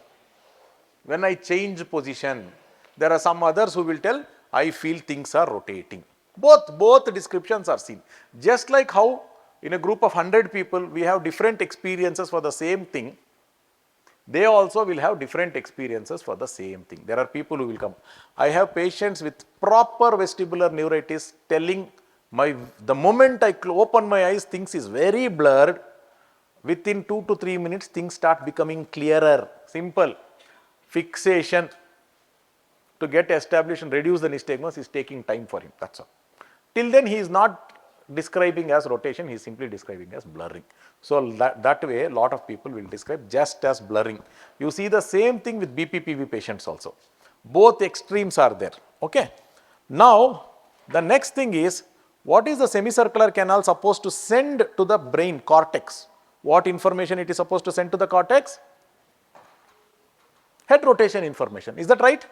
when I change position. There are some others who will tell I feel things are rotating. Both descriptions are seen. Just like how in a group of 100 people we have different experiences for the same thing, they also will have different experiences for the same thing. There are people who will come. I have patients with proper vestibular neuritis telling the moment I open my eyes, things is very blurred. Within 2 to 3 minutes, things start becoming clearer. Simple. Fixation. to get established and reduce the nystagmus is taking time for him. That's all. Till then, he is not describing as rotation, he is simply describing as blurring. So that way, a lot of people will describe just as blurring. You see the same thing with BPPV patients also. Both extremes are there. Okay. Now, the next thing is, what is the semicircular canal supposed to send to the brain cortex? What information it is supposed to send to the cortex? Head rotation information. Is that right?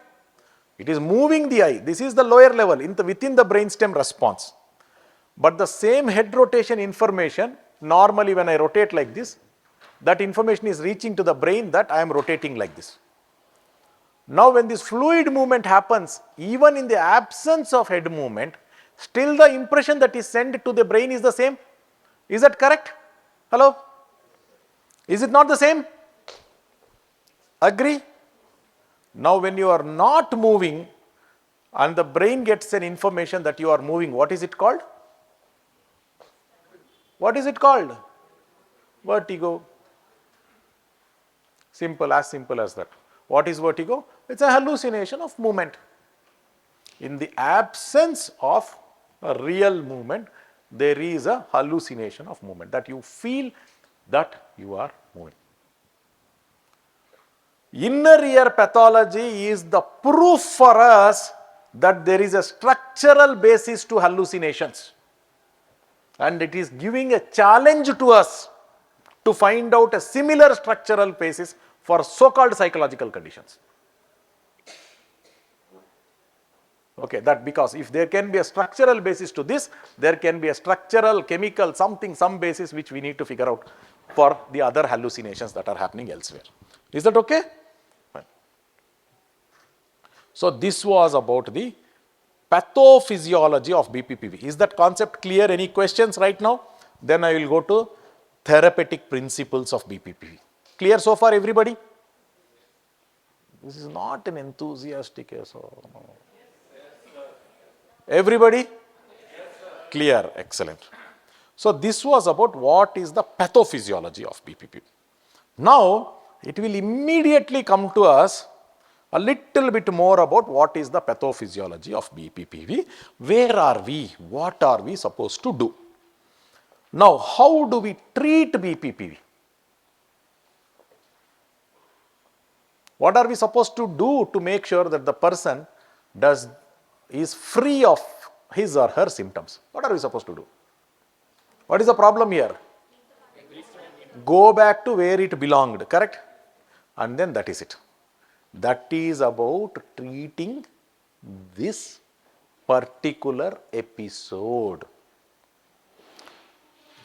It is moving the eye. This is the lower level within the brainstem response. But the same head rotation information, normally when I rotate like this, that information is reaching to the brain that I am rotating like this. Now when this fluid movement happens, even in the absence of head movement, still the impression that is sent to the brain is the same. Is that correct? Hello? Is it not the same? Agree? Now when you are not moving and the brain gets an information that you are moving, what is it called? What is it called? Vertigo. Simple, as simple as that. What is vertigo? It's a hallucination of movement. In the absence of a real movement, there is a hallucination of movement that you feel that you are moving. Inner ear pathology is the proof for us that there is a structural basis to hallucinations. And it is giving a challenge to us to find out a similar structural basis for so-called psychological conditions. Okay, that because if there can be a structural basis to this, there can be a structural, chemical, something, some basis which we need to figure out for the other hallucinations that are happening elsewhere. Is that okay? Fine. So this was about the pathophysiology of BPPV. Is that concept clear? Any questions right now? Then I will go to therapeutic principles of BPPV. Clear so far, everybody? This is not an enthusiastic so. Everybody? Yes, clear, excellent. So this was about what is the pathophysiology of BPPV. Now it will immediately come to us a little bit more about what is the pathophysiology of BPPV. Where are we? What are we supposed to do? Now, how do we treat BPPV? What are we supposed to do to make sure that the person is free of his or her symptoms? What are we supposed to do? What is the problem here? Go back to where it belonged, correct? And then that is it. That is about treating this particular episode.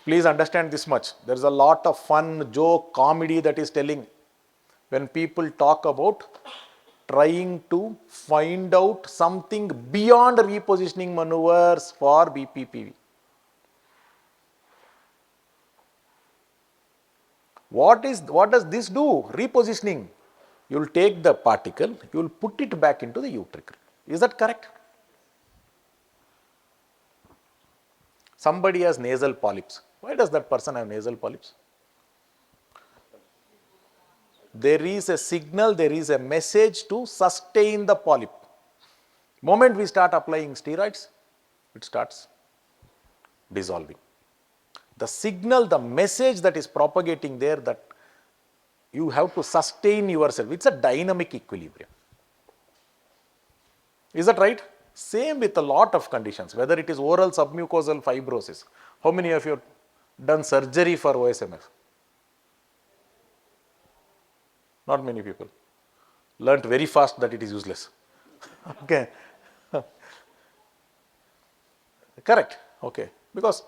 Please understand this much. There is a lot of fun, joke, comedy that is telling when people talk about trying to find out something beyond repositioning maneuvers for BPPV. What does this do? Repositioning. You will take the particle, you will put it back into the utricle. Is that correct? Somebody has nasal polyps. Why does that person have nasal polyps? There is a signal, there is a message to sustain the polyp. Moment we start applying steroids, it starts dissolving. The signal, the message that is propagating there, that you have to sustain yourself. It's a dynamic equilibrium. Is that right? Same with a lot of conditions, whether it is oral submucosal fibrosis. How many of you have done surgery for OSMF? Not many people. Learnt very fast that it is useless. Okay. Correct. Okay. Because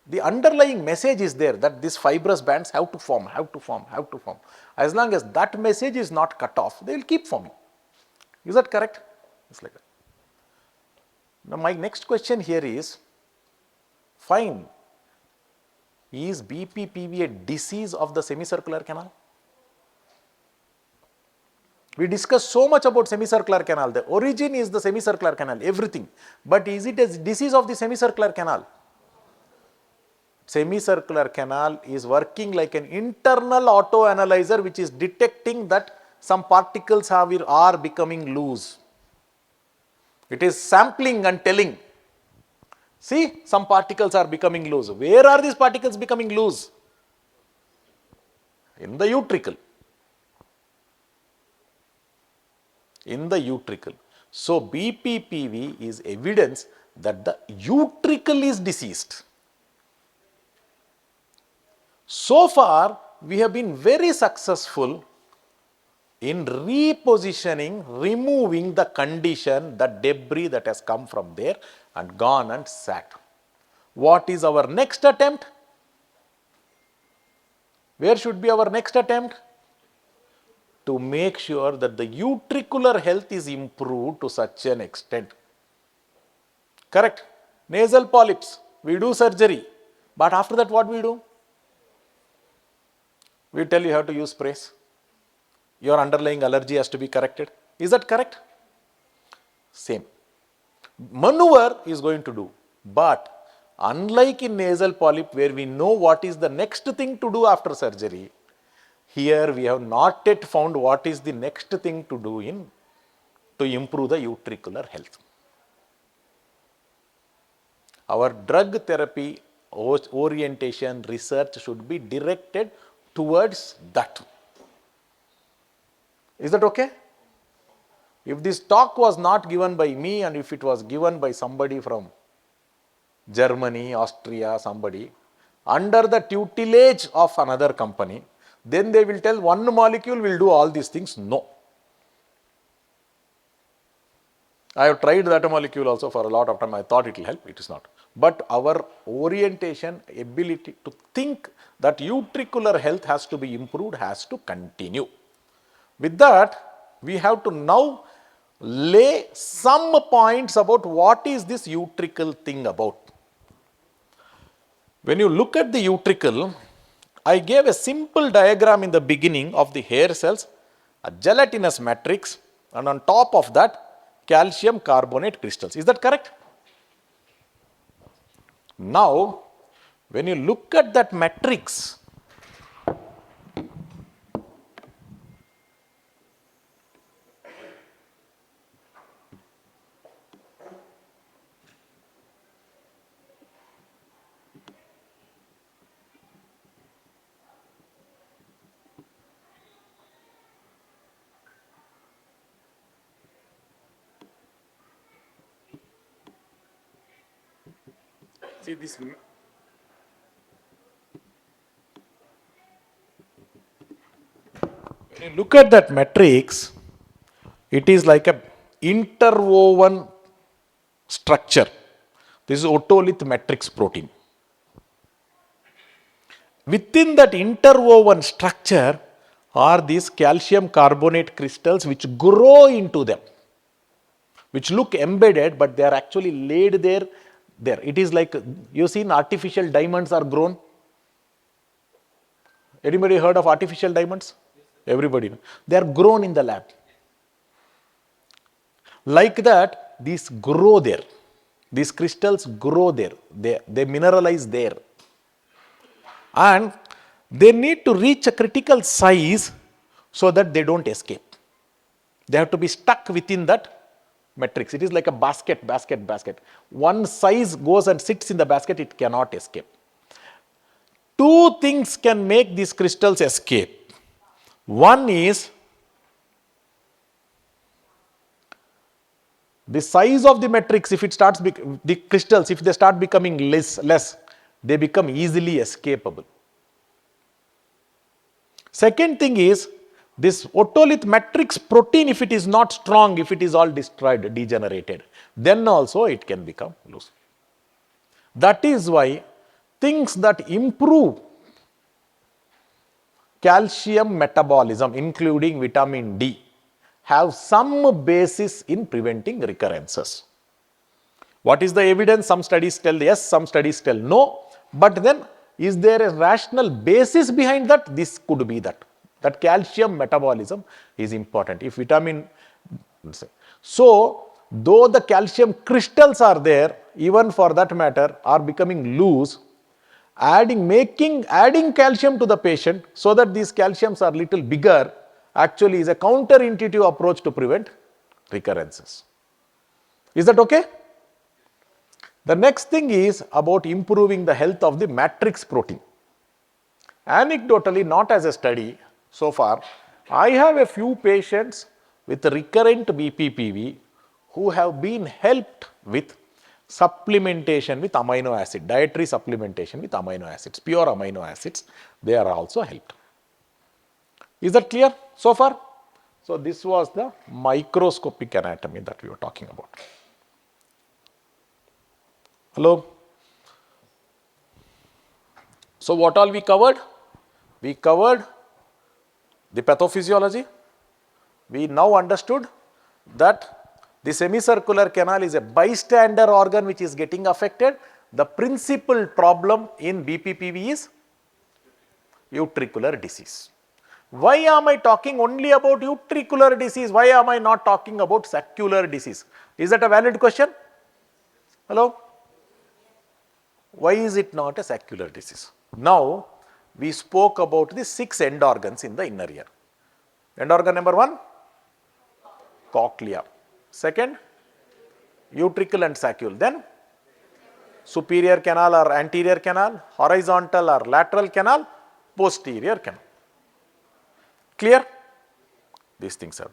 the underlying message is there that these fibrous bands have to form, have to form, have to form. As long as that message is not cut off, they will keep forming. Is that correct? It's like that. Now my next question here is, fine, is BPPV a disease of the semicircular canal? We discussed so much about semicircular canal. The origin is the semicircular canal, everything. But is it a disease of the semicircular canal? Semicircular canal is working like an internal auto-analyzer which is detecting that some particles are becoming loose. It is sampling and telling. See, some particles are becoming loose. Where are these particles becoming loose? In the utricle. In the utricle. So, BPPV is evidence that the utricle is diseased. So far, we have been very successful in repositioning, removing the condition, the debris that has come from there and gone and sat. What is our next attempt? Where should be our next attempt? To make sure that the utricular health is improved to such an extent. Correct? Nasal polyps, we do surgery. But after that, what we do? We tell you have to use sprays. Your underlying allergy has to be corrected. Is that correct? Same. Maneuver is going to do. But unlike in nasal polyp where we know what is the next thing to do after surgery, here we have not yet found what is the next thing to do to improve the utricular health. Our drug therapy orientation research should be directed towards that. Is that okay? If this talk was not given by me and if it was given by somebody from Germany, Austria, somebody, under the tutelage of another company, then they will tell one molecule will do all these things. No. I have tried that molecule also for a lot of time. I thought it will help. It is not. But our orientation, ability to think that utricular health has to be improved has to continue. With that, we have to now lay some points about what is this utricle thing about. When you look at the utricle, I gave a simple diagram in the beginning of the hair cells, a gelatinous matrix, and on top of that, calcium carbonate crystals. Is that correct? Now, when you look at that matrix, see this. When you look at that matrix, it is like a interwoven structure. This is otolith matrix protein. Within that interwoven structure are these calcium carbonate crystals which grow into them, which look embedded, but they are actually laid there. It is like, you seen artificial diamonds are grown. Anybody heard of artificial diamonds? Everybody. They are grown in the lab. Like that, these grow there. These crystals grow there. They mineralize there. And they need to reach a critical size so that they don't escape. They have to be stuck within that matrix. It is like a basket. One size goes and sits in the basket, it cannot escape. Two things can make these crystals escape. One is the size of the matrix. If it starts, the crystals, if they start becoming less, they become easily escapable. Second thing is, this otolith matrix protein, if it is not strong, if it is all destroyed, degenerated, then also it can become loose. That is why things that improve calcium metabolism, including vitamin D, have some basis in preventing recurrences. What is the evidence? Some studies tell yes, some studies tell no. But then, is there a rational basis behind that? This could be that. That calcium metabolism is important. If vitamin, so though the calcium crystals are there, even for that matter, are becoming loose, adding calcium to the patient so that these calciums are little bigger actually is a counterintuitive approach to prevent recurrences. Is that okay? The next thing is about improving the health of the matrix protein. Anecdotally, not as a study so far, I have a few patients with recurrent BPPV who have been helped with supplementation with amino acid, dietary supplementation with amino acids, pure amino acids, they are also helped. Is that clear so far? So this was the microscopic anatomy that we were talking about. Hello? So what all we covered? We covered the pathophysiology. We now understood that the semicircular canal is a bystander organ which is getting affected. The principal problem in BPPV is utricular disease. Why am I talking only about utricular disease? Why am I not talking about saccular disease? Is that a valid question? Hello? Why is it not a saccular disease? Now, we spoke about the 6 end organs in the inner ear. End organ number 1, cochlea. Second, utricle and saccule. Then, superior canal or anterior canal, horizontal or lateral canal, posterior canal. Clear? These things are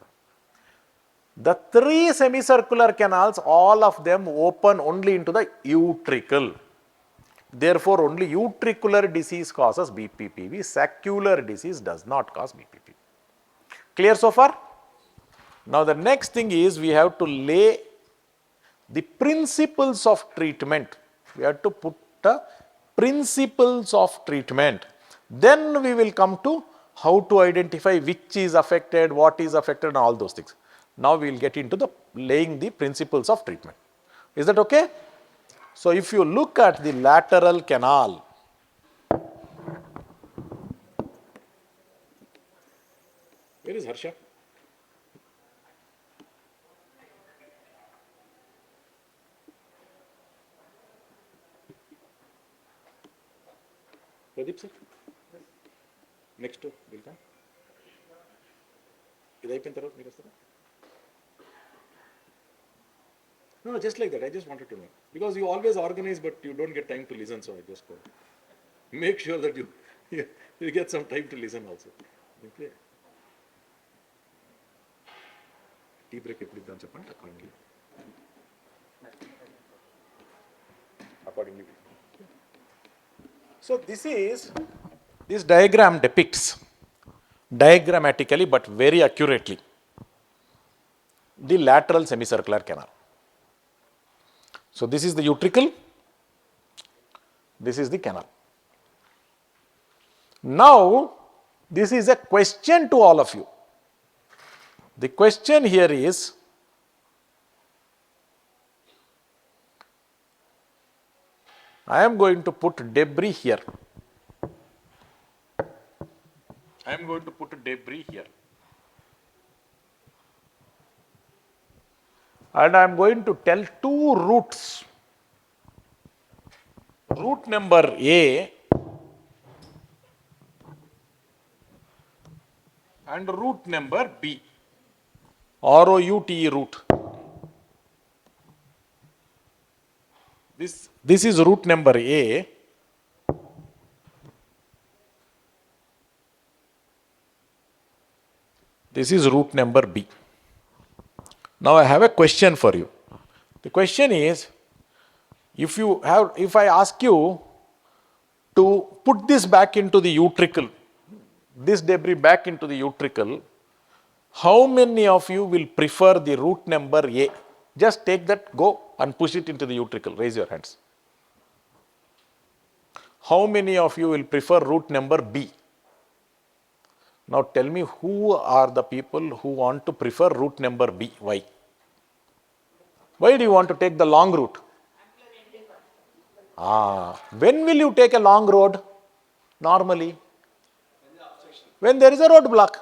there. The 3 semicircular canals, all of them open only into the utricle. Therefore, only utricular disease causes BPPV. Saccular disease does not cause BPPV. Clear so far? Now, the next thing is we have to lay the principles of treatment. We have to put the principles of treatment. Then we will come to how to identify which is affected, what is affected, and all those things. Now we will get into the laying the principles of treatment. Is that okay? So if you look at the lateral canal, where is Harsha? Pradeep sir? Next will come. ఇది అయిపోయిన తర్వాత మీరు వస్తారా? No, just like that. I just wanted to know. Because you always organize, but you don't get time to listen, so I just go. Make sure that you get some time to listen also. Okay. Tea break ఎప్పుడు ఇద్దాం చెప్పండి accordingly. So this diagram depicts diagrammatically but very accurately the lateral semicircular canal. So this is the utricle, this is the canal. Now this is a question to all of you. The question here is, I am going to put debris here. I am going to put debris here. And I am going to tell 2 roots. Root number A and root number B. ROUTE root. This is root number A. This is root number B. Now I have a question for you. The question is, if I ask you to put this back into the utricle, this debris back into the utricle, how many of you will prefer the root number A? Just take that, go and push it into the utricle. Raise your hands. How many of you will prefer root number B? Now tell me, who are the people who want to prefer root number B? Why? Why do you want to take the long route? When will you take a long road? Normally, when there is a roadblock.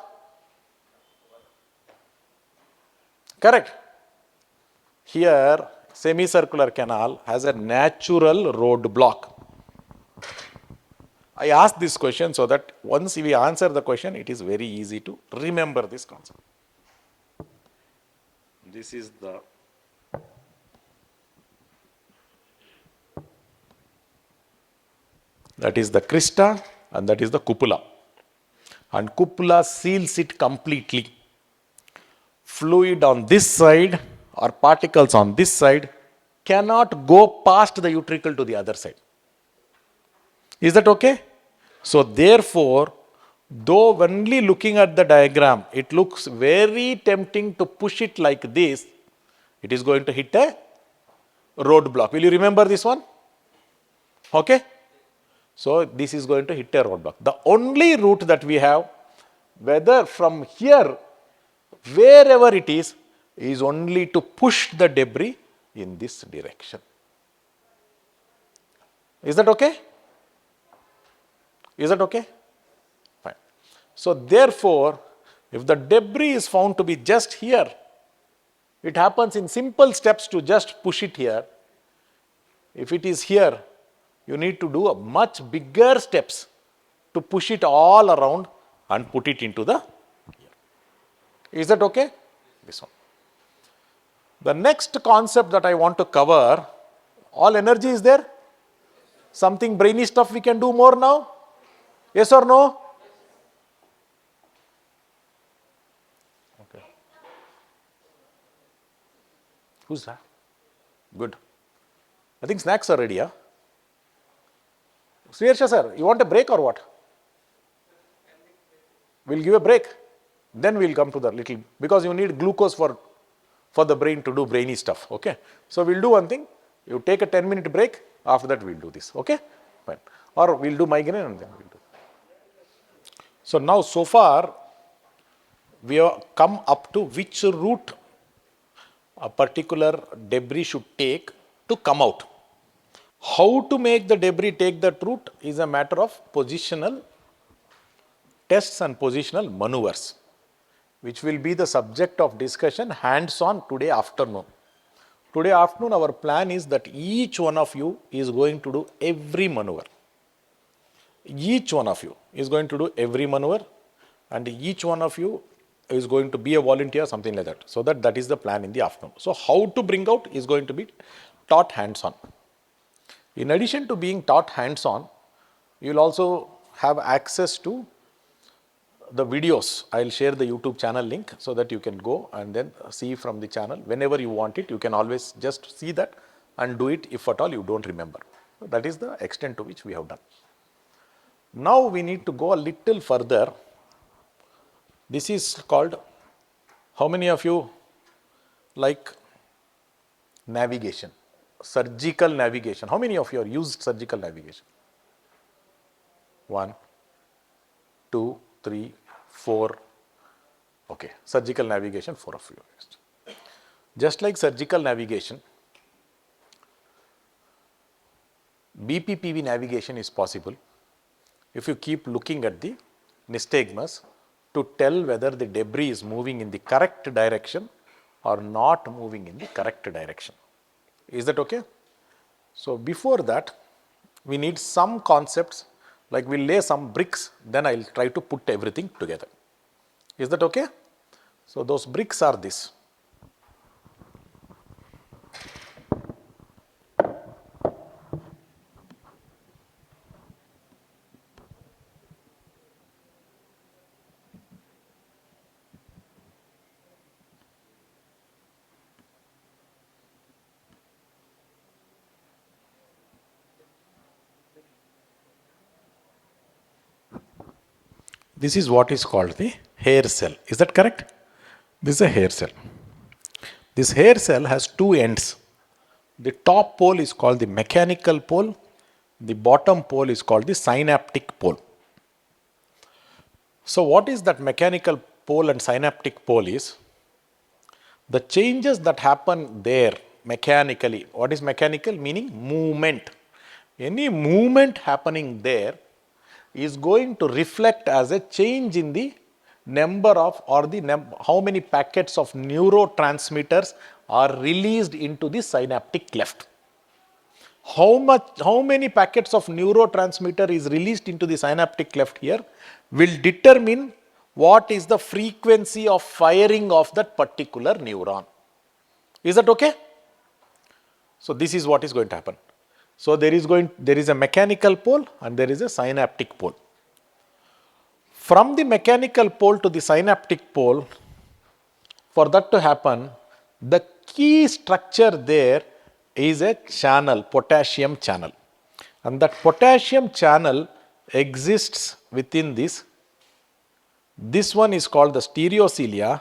Correct. Here, semicircular canal has a natural roadblock. I asked this question so that once we answer the question, it is very easy to remember this concept. This is the that is the crista and that is the cupula, and cupula seals it completely. Fluid on this side or particles on this side cannot go past the utricle to the other side. Is that okay? So therefore, though only looking at the diagram, it looks very tempting to push it like this, it is going to hit a roadblock. Will you remember this one? Okay? So this is going to hit a roadblock. The only route that we have, whether from here, wherever it is only to push the debris in this direction. Is that okay? Is that okay? Fine. So therefore, if the debris is found to be just here, it happens in simple steps to just push it here. If it is here, you need to do a much bigger steps to push it all around and put it into the here. Is that okay? This one. The next concept that I want to cover, all energy is there? Something brainy stuff we can do more now? Yes or no? Okay. Who's that? Good. I think snacks are ready, huh? Sriharsha sir, you want a break or what? We'll give a break. Then we'll come to the little, because you need glucose for the brain to do brainy stuff, okay? So we'll do one thing. You take a 10-minute break. After that, we'll do this, okay? Fine. Or we'll do migraine and then we'll do. So now, so far, we have come up to which route a particular debris should take to come out. How to make the debris take that route is a matter of positional tests and positional maneuvers, which will be the subject of discussion hands-on today afternoon. Today afternoon, our plan is that each one of you is going to do every maneuver. Each one of you is going to do every maneuver, and each one of you is going to be a volunteer, something like that. So that is the plan in the afternoon. So how to bring out is going to be taught hands-on. In addition to being taught hands-on, you will also have access to the videos. I will share the YouTube channel link so that you can go and then see from the channel. Whenever you want it, you can always just see that and do it if at all you don't remember. So that is the extent to which we have done. Now we need to go a little further. This is called, how many of you like navigation, surgical navigation? How many of you are used surgical navigation? 1, 2, 3, 4. Okay, surgical navigation, 4 of you. Just like surgical navigation, BPPV navigation is possible if you keep looking at the nystagmus to tell whether the debris is moving in the correct direction or not moving in the correct direction. Is that okay? So before that, we need some concepts, like we'll lay some bricks, then I'll try to put everything together. Is that okay? So those bricks are this. This is what is called the hair cell. Is that correct? This is a hair cell. This hair cell has two ends. The top pole is called the mechanical pole. The bottom pole is called the synaptic pole. So what is that mechanical pole and synaptic pole is? The changes that happen there mechanically. What is mechanical? Meaning movement. Any movement happening there is going to reflect as a change in the number of, or how many packets of neurotransmitters are released into the synaptic cleft. How many packets of neurotransmitter is released into the synaptic cleft here will determine what is the frequency of firing of that particular neuron. Is that okay? So this is what is going to happen. So there is a mechanical pole and there is a synaptic pole. From the mechanical pole to the synaptic pole, for that to happen, the key structure there is a channel, potassium channel. And that potassium channel exists within this. This one is called the stereocilia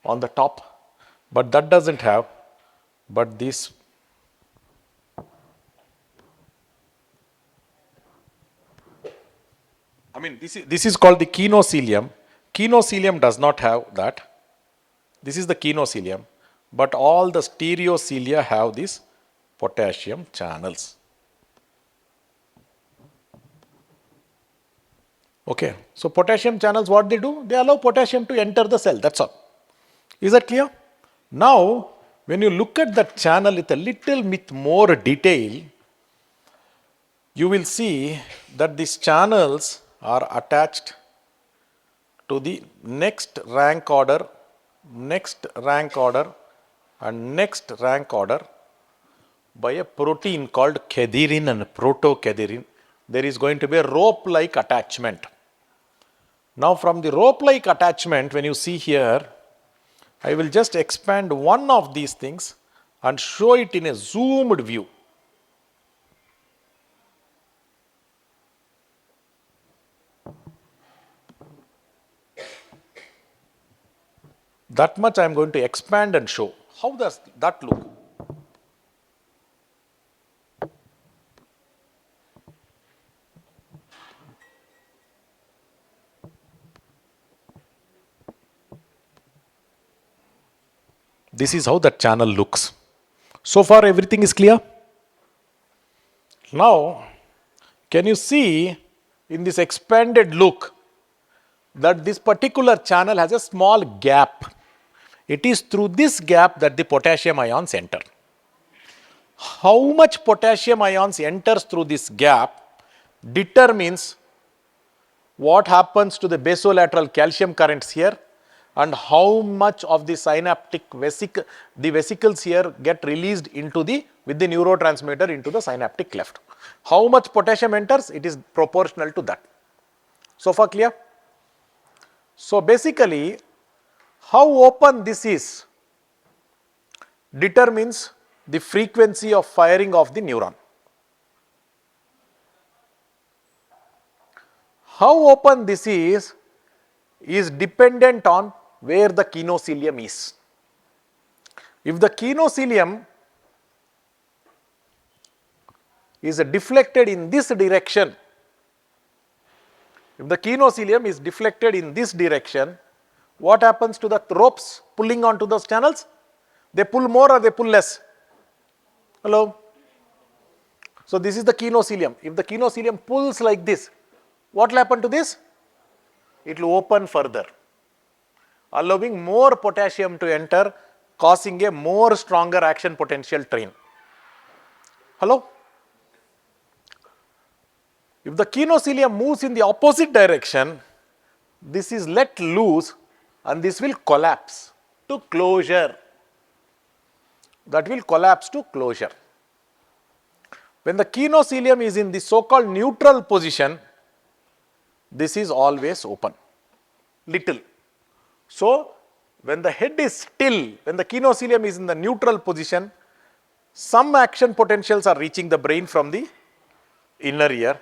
on the top, but that doesn't have, but this. I mean, this is called the kinocilium. Kinocilium does not have that. This is the kinocilium, but all the stereocilia have these potassium channels. Okay, so potassium channels, what they do? They allow potassium to enter the cell, that's all. Is that clear? Now, when you look at that channel with a little bit more detail, you will see that these channels are attached to the next rank order, and next rank order by a protein called cadherin and protocadherin. There is going to be a rope-like attachment. Now from the rope-like attachment, when you see here, I will just expand one of these things and show it in a zoomed view. That much I am going to expand and show. How does that look? This is how that channel looks. So far everything is clear? Now, can you see in this expanded look that this particular channel has a small gap? It is through this gap that the potassium ions enter. How much potassium ions enters through this gap determines what happens to the basolateral calcium currents here and how much of the synaptic vesicles here get released into with the neurotransmitter into the synaptic cleft. How much potassium enters? It is proportional to that. So far clear? So basically, how open this is determines the frequency of firing of the neuron. How open this is dependent on where the kinocilium is. If the kinocilium is deflected in this direction, if the kinocilium is deflected in this direction, what happens to the ropes pulling onto those channels? They pull more or they pull less? Hello? So this is the kinocilium. If the kinocilium pulls like this, what will happen to this? It will open further, allowing more potassium to enter, causing a more stronger action potential train. Hello? If the kinocilium moves in the opposite direction, this is let loose and this will collapse to closure. That will collapse to closure. When the kinocilium is in the so-called neutral position, this is always open, little. So, when the head is still, when the kinocilium is in the neutral position, some action potentials are reaching the brain from the inner ear.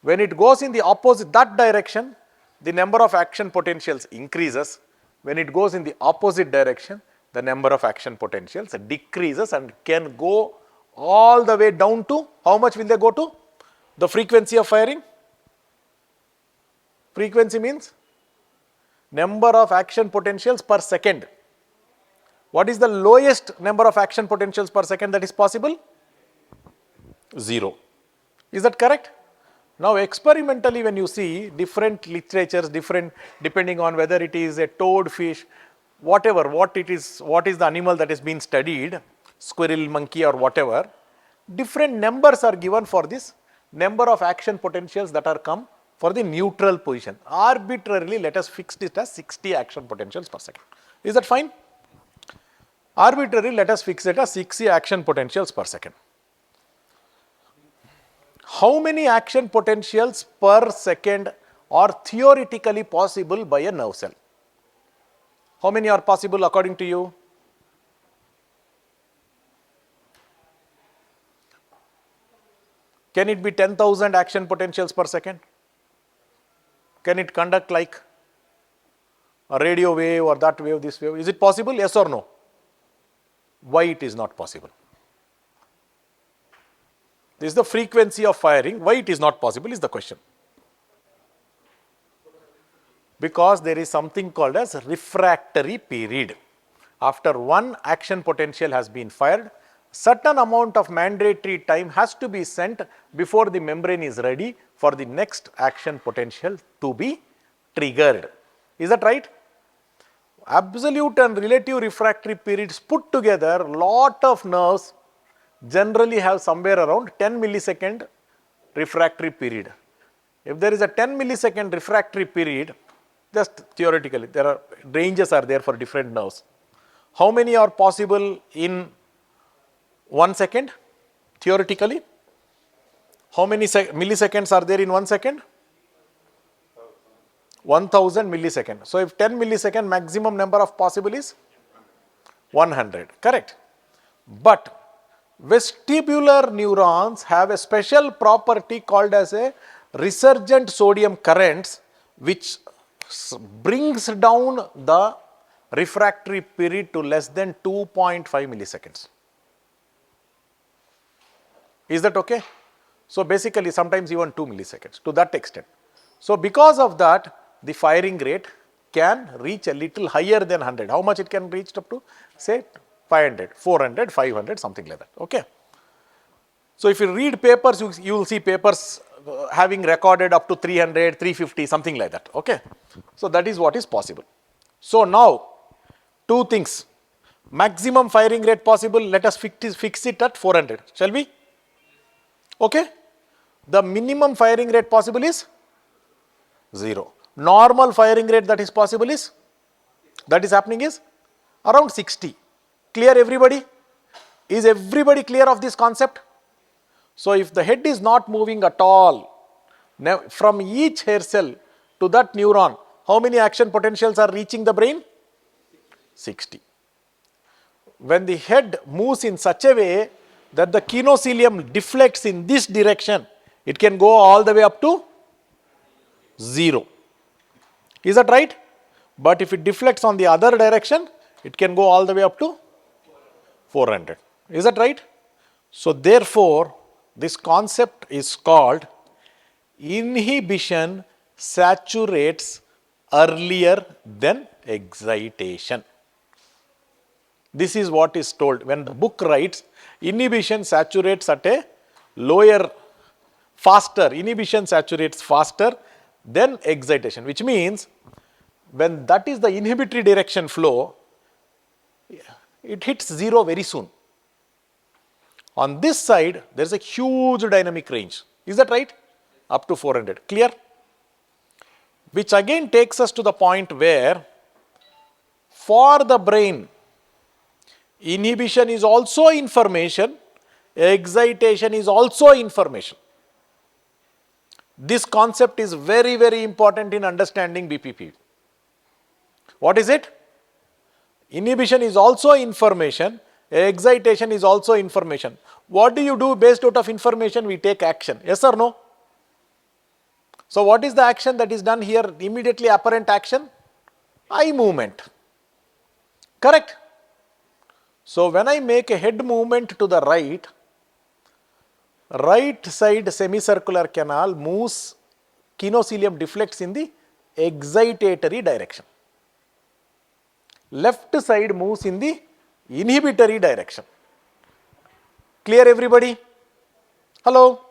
When it goes in the opposite, that direction, the number of action potentials increases. When it goes in the opposite direction, the number of action potentials decreases and can go all the way down to, how much will they go to? The frequency of firing? Frequency means number of action potentials per second. What is the lowest number of action potentials per second that is possible? 0. Is that correct? Now experimentally when you see different literatures, depending on whether it is a toad fish, whatever, what is the animal that is being studied, squirrel, monkey or whatever, different numbers are given for this number of action potentials that are come for the neutral position. Arbitrarily let us fix it as 60 action potentials per second. Is that fine? Arbitrarily let us fix it as 60 action potentials per second. how many action potentials per second are theoretically possible by a nerve cell? How many are possible according to you? Can it be 10,000 action potentials per second? Can it conduct like a radio wave or that wave, this wave? Is it possible? Yes or no? Why it is not possible? This is the frequency of firing. Why it is not possible is the question. Because there is something called as refractory period. After one action potential has been fired, certain amount of mandatory time has to be sent before the membrane is ready for the next action potential to be triggered. Is that right? Absolute and relative refractory periods put together, lot of nerves generally have somewhere around 10 millisecond refractory period. If there is a 10 millisecond refractory period, just theoretically, there are ranges are there for different nerves. How many are possible in 1 second? Theoretically, how many milliseconds are there in 1 second? 1000 milliseconds. So if 10 millisecond, maximum number of possible is 100, correct? But vestibular neurons have a special property called as a resurgent sodium currents, which brings down the refractory period to less than 2.5 milliseconds. Is that okay? So basically sometimes even 2 milliseconds to that extent. So because of that, the firing rate can reach a little higher than 100. How much it can reach up to? Say 500, 400, 500, something like that. Okay. So if you read papers, you will see papers having recorded up to 300, 350, something like that. Okay. So that is what is possible. So now, two things. Maximum firing rate possible, let us fix it at 400. Shall we? Okay. The minimum firing rate possible is 0. Normal firing rate that is possible is, that is happening is around 60. Clear everybody? Is everybody clear of this concept? So if the head is not moving at all, now from each hair cell to that neuron, how many action potentials are reaching the brain? 60. When the head moves in such a way that the kinocilium deflects in this direction, it can go all the way up to 0. Is that right? But if it deflects on the other direction, it can go all the way up to 400. Is that right? So therefore, this concept is called inhibition saturates earlier than excitation. This is what is told when the book writes inhibition saturates at a lower, faster, inhibition saturates faster than excitation, which means when that is the inhibitory direction flow, it hits 0 very soon. On this side, there is a huge dynamic range. Is that right? Up to 400. Clear? Which again takes us to the point where for the brain, inhibition is also information, excitation is also information. This concept is very, very important in understanding BPPV. What is it? Inhibition is also information, excitation is also information. What do you do based out of information? We take action. Yes or no? So what is the action that is done here? Immediately apparent action? Eye movement. Correct? So when I make a head movement to the right, right side semicircular canal moves, kinocilium deflects in the excitatory direction. Left side moves in the inhibitory direction. Clear everybody? Hello?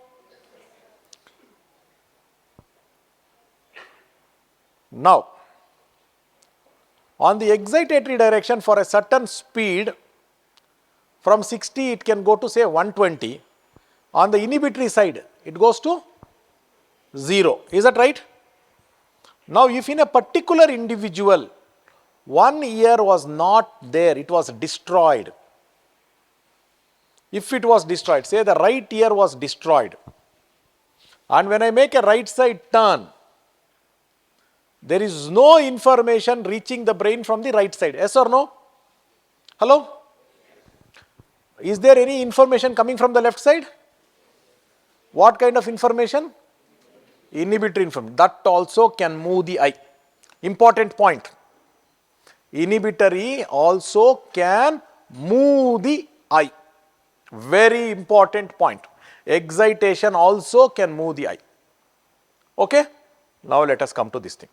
Now, on the excitatory direction for a certain speed, from 60 it can go to say 120. On the inhibitory side, it goes to 0. Is that right? Now, if in a particular individual, one ear was not there, it was destroyed. If it was destroyed, say the right ear was destroyed, And when I make a right side turn, there is no information reaching the brain from the right side. Yes or no? Hello? Is there any information coming from the left side? What kind of information? Inhibitory information. That also can move the eye. Important point. Inhibitory also can move the eye. Very important point. Excitation also can move the eye. Okay? Now let us come to this thing.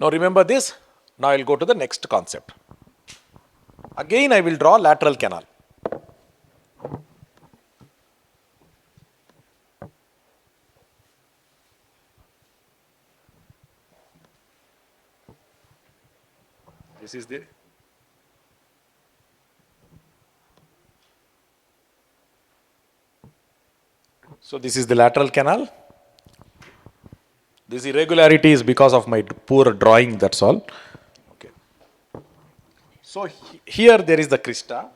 Now remember this. Now I will go to the next concept. Again I will draw lateral canal. This is the So this is the lateral canal. This irregularity is because of my poor drawing, that's all. Okay. So here there is the crista.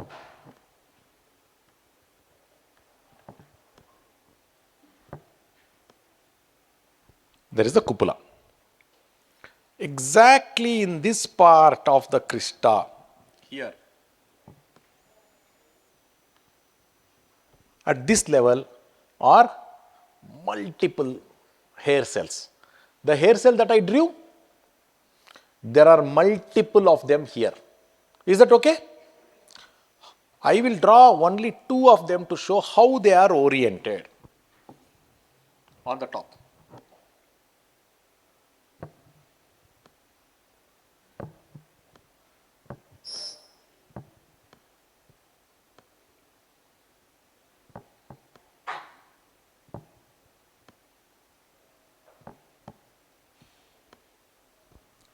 There is the cupola. Exactly in this part of the crista, here, at this level are multiple hair cells. The hair cell that I drew, there are multiple of them here. Is that okay? I will draw only two of them to show how they are oriented on the top.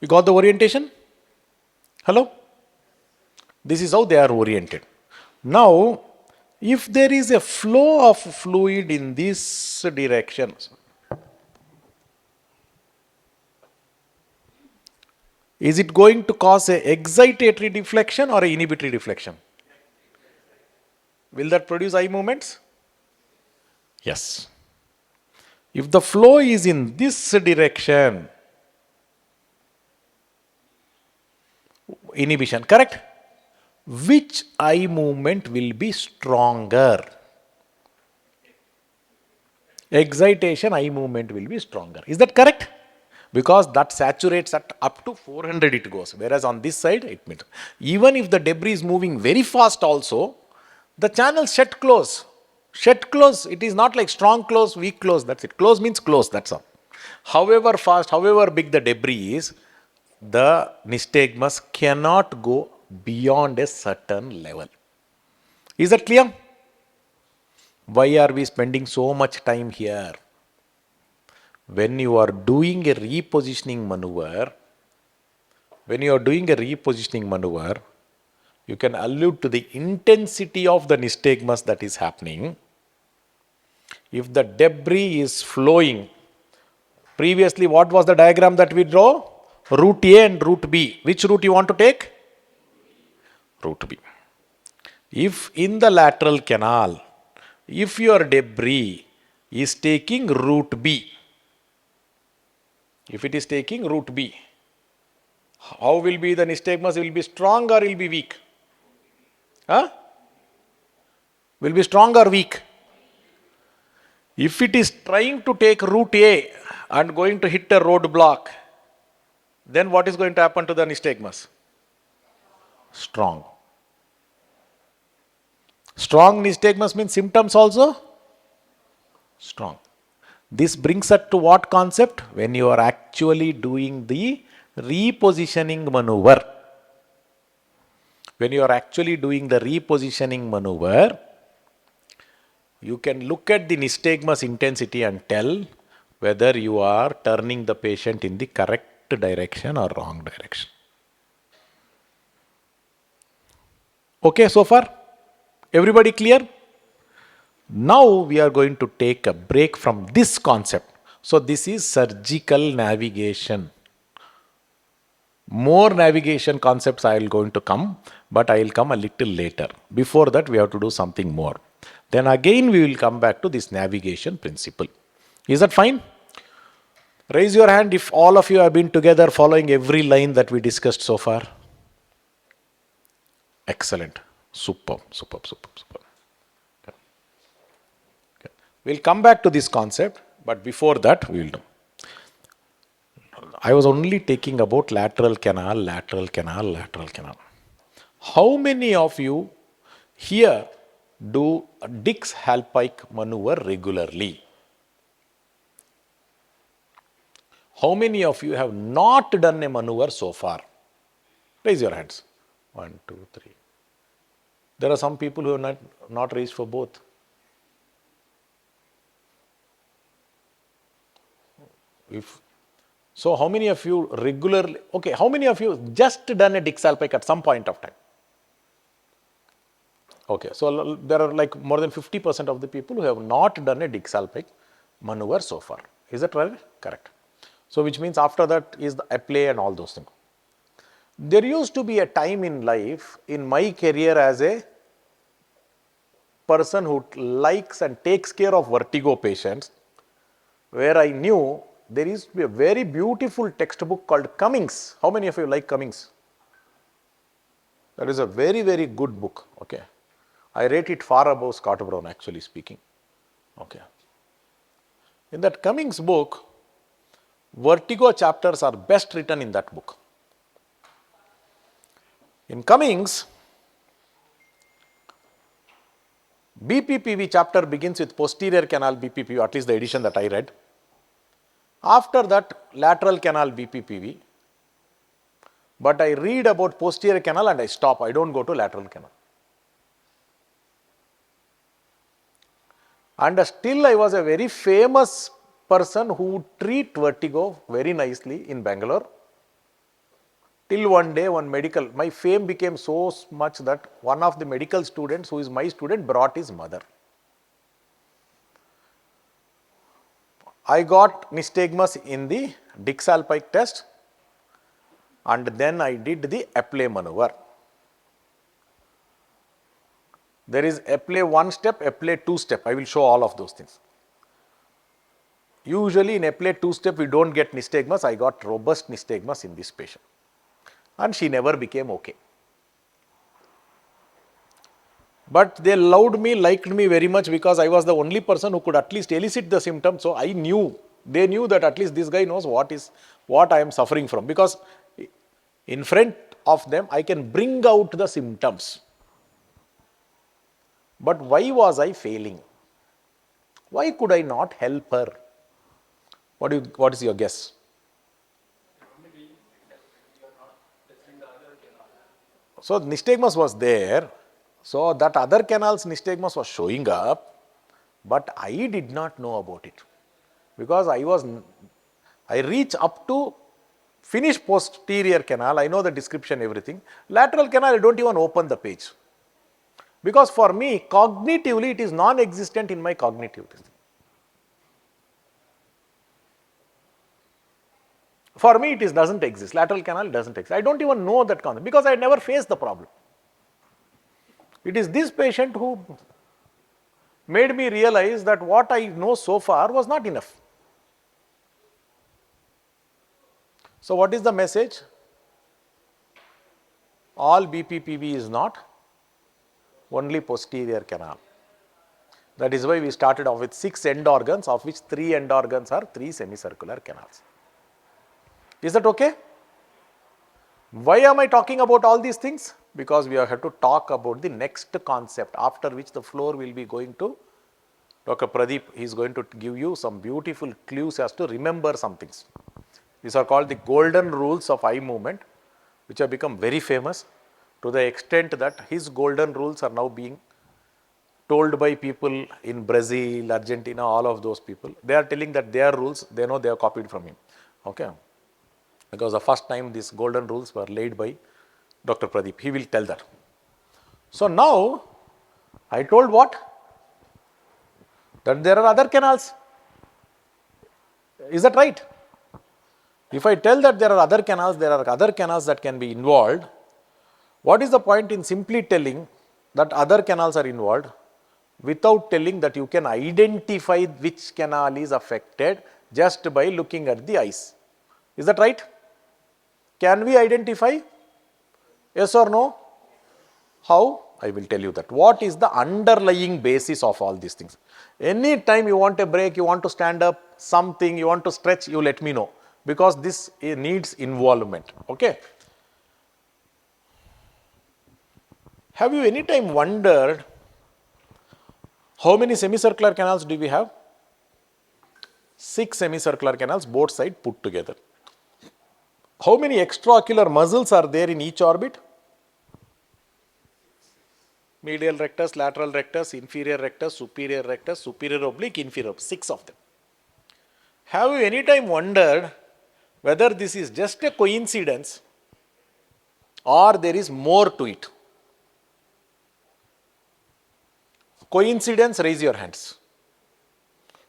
You got the orientation? Hello? This is how they are oriented. Now, if there is a flow of fluid in this direction, is it going to cause an excitatory deflection or an inhibitory deflection? Will that produce eye movements? Yes. If the flow is in this direction, inhibition, correct? Which eye movement will be stronger? Excitation eye movement will be stronger. Is that correct? Because that saturates at up to 400 it goes. Whereas on this side, it means even if the debris is moving very fast also, the channels shut close. Shut close, it is not like strong close, weak close, that's it. Close means close, that's all. However fast, however big the debris is, the nystagmus cannot go beyond a certain level. Is that clear? Why are we spending so much time here? When you are doing a repositioning maneuver, you can allude to the intensity of the nystagmus that is happening. If the debris is flowing, previously what was the diagram that we draw? Route A and route B. Which route you want to take? Route B. If in the lateral canal, if your debris is taking route B, if it is taking route B, how will be the nystagmus? Will be strong or will be weak? Huh? Will be strong or weak? If it is trying to take route A and going to hit a roadblock, then what is going to happen to the nystagmus? Strong. Strong nystagmus means symptoms also strong. This brings us to what concept? When you are actually doing the repositioning maneuver. When you are actually doing the repositioning maneuver, you can look at the nystagmus intensity and tell whether you are turning the patient in the correct direction or wrong direction. Okay, so far? Everybody clear? Now we are going to take a break from this concept. So this is surgical navigation. More navigation concepts I will going to come, but I will come a little later. Before that, we have to do something more. Then again, we will come back to this navigation principle. Is that fine? Raise your hand if all of you have been together following every line that we discussed so far. Excellent. Superb, superb, superb, superb. Okay. We'll come back to this concept, but before that, we will do. I was only taking about lateral canal, lateral canal, lateral canal. How many of you here do a Dick's Halpike maneuver regularly? How many of you have not done a maneuver so far? Raise your hands. 1, 2, 3. There are some people who have not raised for both. So how many of you regularly, okay, how many of you just done a Dick's Halpike at some point of time? Okay, so there are like more than 50% of the people who have not done a Dick's Halpike maneuver so far. Is that right? Correct. So which means after that is the play and all those things. There used to be a time in life, in my career as a person who likes and takes care of vertigo patients, where I knew there used to be a very beautiful textbook called Cummings. How many of you like Cummings? That is a very, very good book. Okay. I rate it far above Scott Brown, actually speaking. Okay. In that Cummings book, vertigo chapters are best written in that book. In Cummings, BPPV chapter begins with posterior canal BPPV, at least the edition that I read. After that, lateral canal BPPV. But I read about posterior canal and I stop. I don't go to lateral canal. And still I was a very famous person who would treat vertigo very nicely in Bangalore. Till one day, my fame became so much that one of the medical students, who is my student, brought his mother. I got Nystagmus in the Dick's Halpike test, and then I did the apply maneuver. There is apply 1 step, apply 2 step. I will show all of those things. Usually in apply 2 step, we don't get Nystagmus. I got robust Nystagmus in this patient. And she never became okay. But they loved me, liked me very much because I was the only person who could at least elicit the symptoms. So I knew, they knew that at least this guy knows what I am suffering from. Because in front of them, I can bring out the symptoms. But why was I failing? Why could I not help her? What is your guess? So Nystagmus was there. So that other canal's Nystagmus was showing up, but I did not know about it. Because I reach up to finish posterior canal, I know the description, everything. Lateral canal, I don't even open the page. Because for me, cognitively, it is non-existent in my cognitive system. For me, it doesn't exist. Lateral canal doesn't exist. I don't even know that concept because I never faced the problem. It is this patient who made me realize that what I know so far was not enough. So what is the message? All BPPV is not only posterior canal. That is why we started off with 6 end organs, of which 3 end organs are 3 semicircular canals. Is that okay? Why am I talking about all these things? Because we have to talk about the next concept, after which the floor will be going to Dr. Pradeep. He is going to give you some beautiful clues as to remember some things. These are called the golden rules of eye movement, which have become very famous to the extent that his golden rules are now being told by people in Brazil, Argentina, all of those people. They are telling that their rules, they know they are copied from him. Okay. Because the first time these golden rules were laid by Dr. Pradeep. He will tell that. So now, I told what? That there are other canals. Is that right? If I tell that there are other canals that can be involved, what is the point in simply telling that other canals are involved without telling that you can identify which canal is affected just by looking at the eyes? Is that right? Can we identify? Yes or no? How? I will tell you that. What is the underlying basis of all these things? Anytime you want a break, you want to stand up, something, you want to stretch, you let me know. Because this needs involvement. Okay? Have you any time wondered how many semicircular canals do we have? 6 semicircular canals, both sides put together. How many extraocular muscles are there in each orbit? Medial rectus, lateral rectus, inferior rectus, superior oblique, inferior, 6 of them. Have you any time wondered whether this is just a coincidence or there is more to it? Coincidence, raise your hands.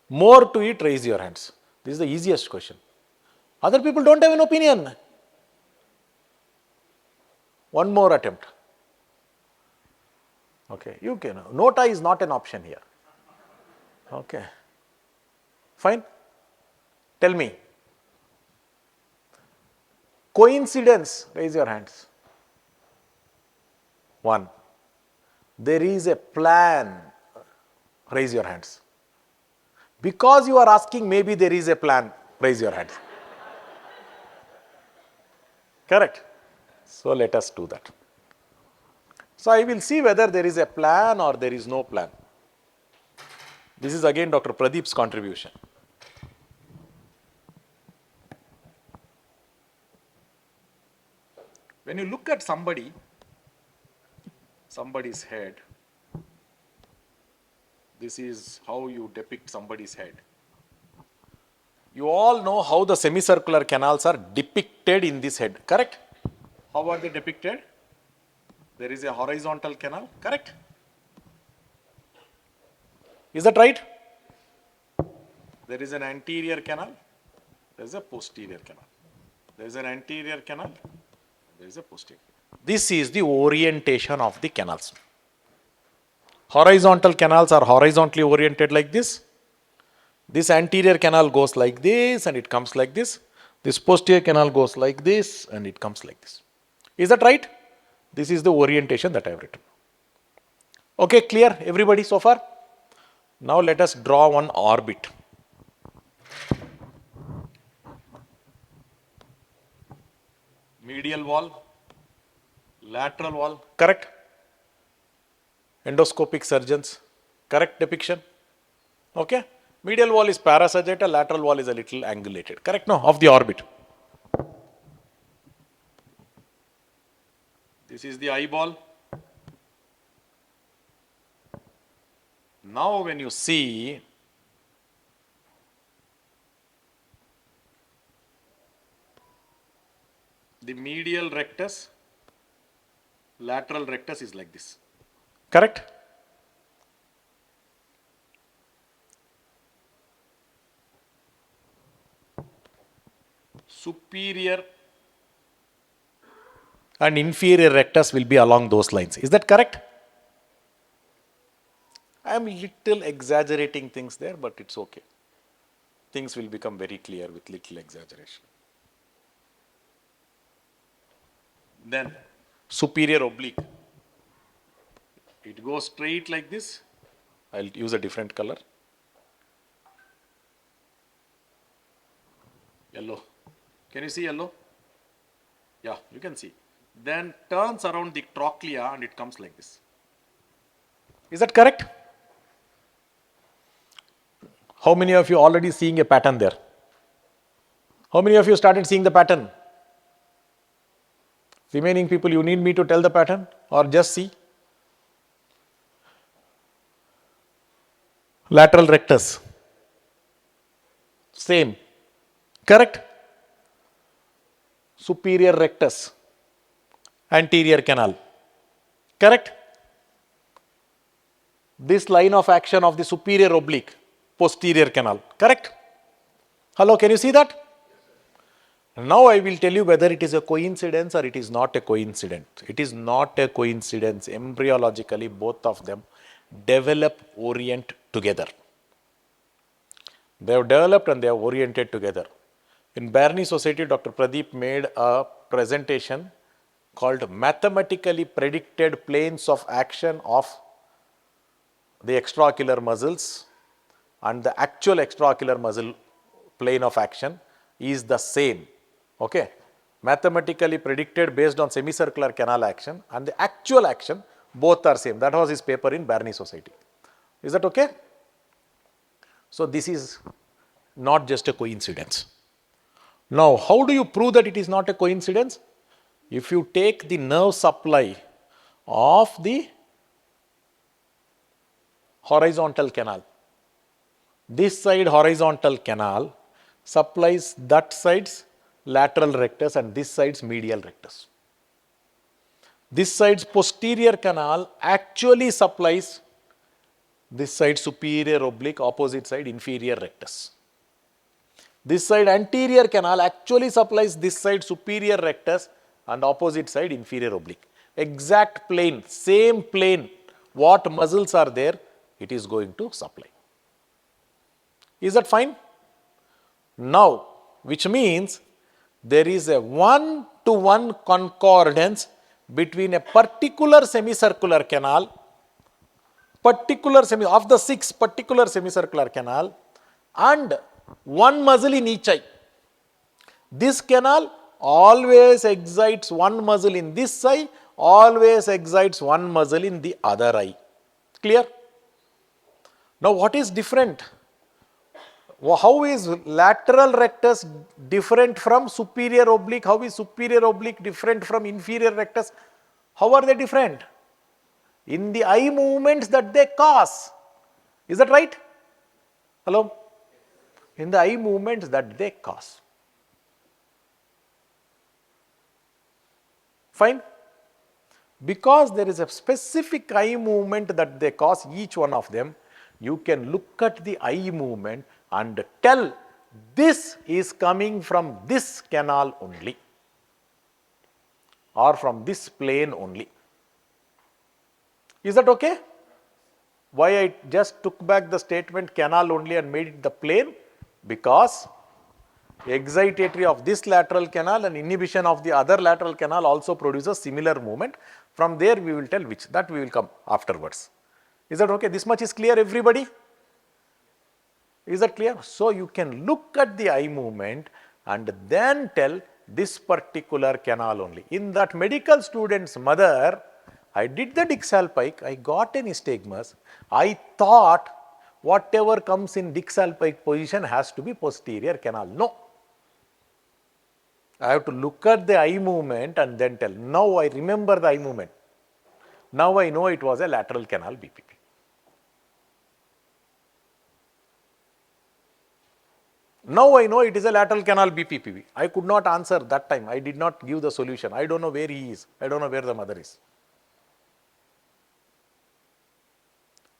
More to it, raise your hands. This is the easiest question. Other people don't have an opinion. One more attempt. Okay, you can. Nota is not an option here. Okay. Fine. Tell me. Coincidence, raise your hands. 1. There is a plan, raise your hands. Because you are asking, maybe there is a plan, raise your hands. Correct? So let us do that. So I will see whether there is a plan or there is no plan. This is again Dr. Pradeep's contribution. When you look at somebody's head, this is how you depict somebody's head. You all know how the semicircular canals are depicted in this head, correct? How are they depicted? There is a horizontal canal, correct? Is that right? There is an anterior canal, there is a posterior canal. There is an anterior canal, there is a posterior. This is the orientation of the canals. Horizontal canals are horizontally oriented like this. This anterior canal goes like this and it comes like this. This posterior canal goes like this and it comes like this. Is that right? This is the orientation that I have written. Okay, clear everybody so far? Now let us draw one orbit. Medial wall, lateral wall, correct? Endoscopic surgeons, correct depiction? Okay? Medial wall is parasagittal, lateral wall is a little angulated, correct? No, of the orbit. This is the eyeball. Now when you see the medial rectus, lateral rectus is like this. Correct? Superior and inferior rectus will be along those lines. Is that correct? I am little exaggerating things there, but it's okay. Things will become very clear with little exaggeration. Then superior oblique. It goes straight like this. I'll use a different color. Yellow. Can you see yellow? Yeah, you can see. Then turns around the trochlea and it comes like this. Is that correct? How many of you already seeing a pattern there? How many of you started seeing the pattern? Remaining people, you need me to tell the pattern or just see? Lateral rectus. Same. Correct? Superior rectus. Anterior canal. Correct? This line of action of the superior oblique. Posterior canal. Correct? Hello, can you see that? Now I will tell you whether it is a coincidence or it is not a coincidence. It is not a coincidence. Embryologically, both of them develop, orient together. They have developed and they have oriented together. In Barney Society, Dr. Pradeep made a presentation called Mathematically Predicted Planes of Action of the Extraocular Muscles, and the actual extraocular muscle plane of action is the same. Okay? Mathematically predicted based on semicircular canal action and the actual action, both are same. That was his paper in Barney Society. Is that okay? So this is not just a coincidence. Now, how do you prove that it is not a coincidence? If you take the nerve supply of the horizontal canal, this side horizontal canal supplies that side's lateral rectus and this side's medial rectus. This side's posterior canal actually supplies this side superior oblique, opposite side inferior rectus. This side anterior canal actually supplies this side superior rectus and opposite side inferior oblique. Exact plane, same plane, what muscles are there, it is going to supply. Is that fine? Now, which means there is a one-to-one concordance between a particular semicircular canal, of the 6 particular semicircular canal, and one muscle in each eye. This canal always excites one muscle in this eye, always excites one muscle in the other eye. Clear? Now, what is different? How is lateral rectus different from superior oblique? How is superior oblique different from inferior rectus? How are they different? In the eye movements that they cause. Is that right? Hello? In the eye movements that they cause. Fine? Because there is a specific eye movement that they cause, each one of them, you can look at the eye movement and tell this is coming from this canal only or from this plane only. Is that okay? Why I just took back the statement canal only and made it the plane? Because excitatory of this lateral canal and inhibition of the other lateral canal also produces similar movement. From there we will tell which, that we will come afterwards. Is that okay? This much is clear, everybody? Is that clear? So you can look at the eye movement and then tell this particular canal only. In that medical student's mother, I did the Dixalpike, I got a Nystagmus. I thought whatever comes in Dixalpike position has to be posterior canal. No. I have to look at the eye movement and then tell. Now I remember the eye movement. Now I know it was a lateral canal BPP. Now I know it is a lateral canal BPPV. I could not answer that time. I did not give the solution. I don't know where he is. I don't know where the mother is.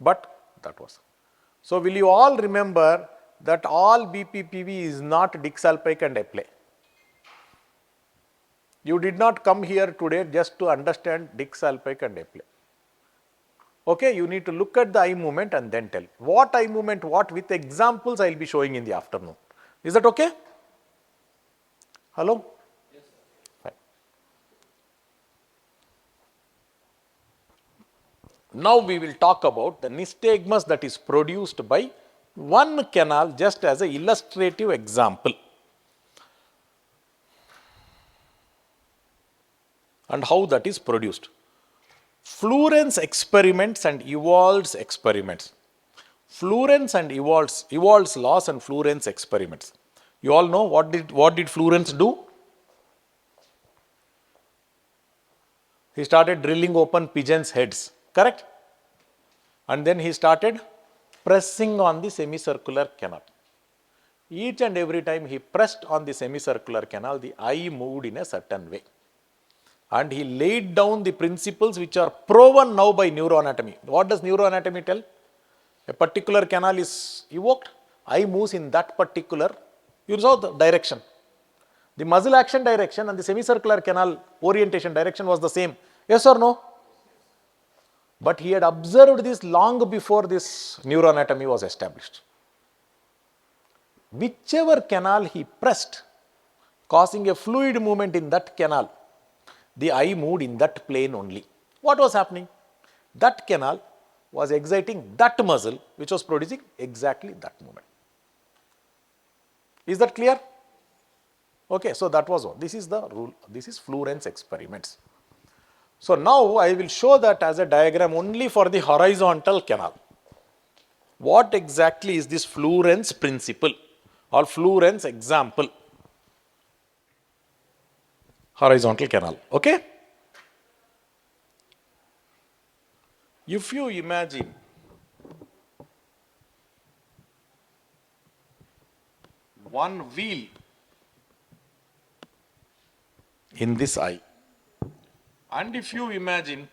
But that was. So will you all remember that all BPPV is not Dixalpike and Epley? You did not come here today just to understand Dixalpike and Epley. Okay, you need to look at the eye movement and then tell. What eye movement, what, with examples I will be showing in the afternoon. Is that okay? Hello? Yes, sir. Fine. Now we will talk about the nystagmus that is produced by one canal, just as an illustrative example. And how that is produced. Fluorence experiments and Ewald's experiments. Fluorence and Ewald's laws and Fluorence experiments. You all know what did Fluorence do? He started drilling open pigeons' heads, correct? And then he started pressing on the semicircular canal. Each and every time he pressed on the semicircular canal, the eye moved in a certain way. And he laid down the principles which are proven now by neuroanatomy. What does neuroanatomy tell? A particular canal is evoked, eye moves in that particular, you saw the direction. The muscle action direction and the semicircular canal orientation direction was the same. Yes or no? But he had observed this long before this neuroanatomy was established. Whichever canal he pressed, causing a fluid movement in that canal, the eye moved in that plane only. What was happening? That canal was exciting that muscle which was producing exactly that movement. Is that clear? Okay, so that was all. This is the rule. This is Fluorens experiments. So now I will show that as a diagram only for the horizontal canal. What exactly is this Fluorens principle or Fluorens example? Horizontal canal. Okay? If you imagine one wheel in this eye, and if you imagine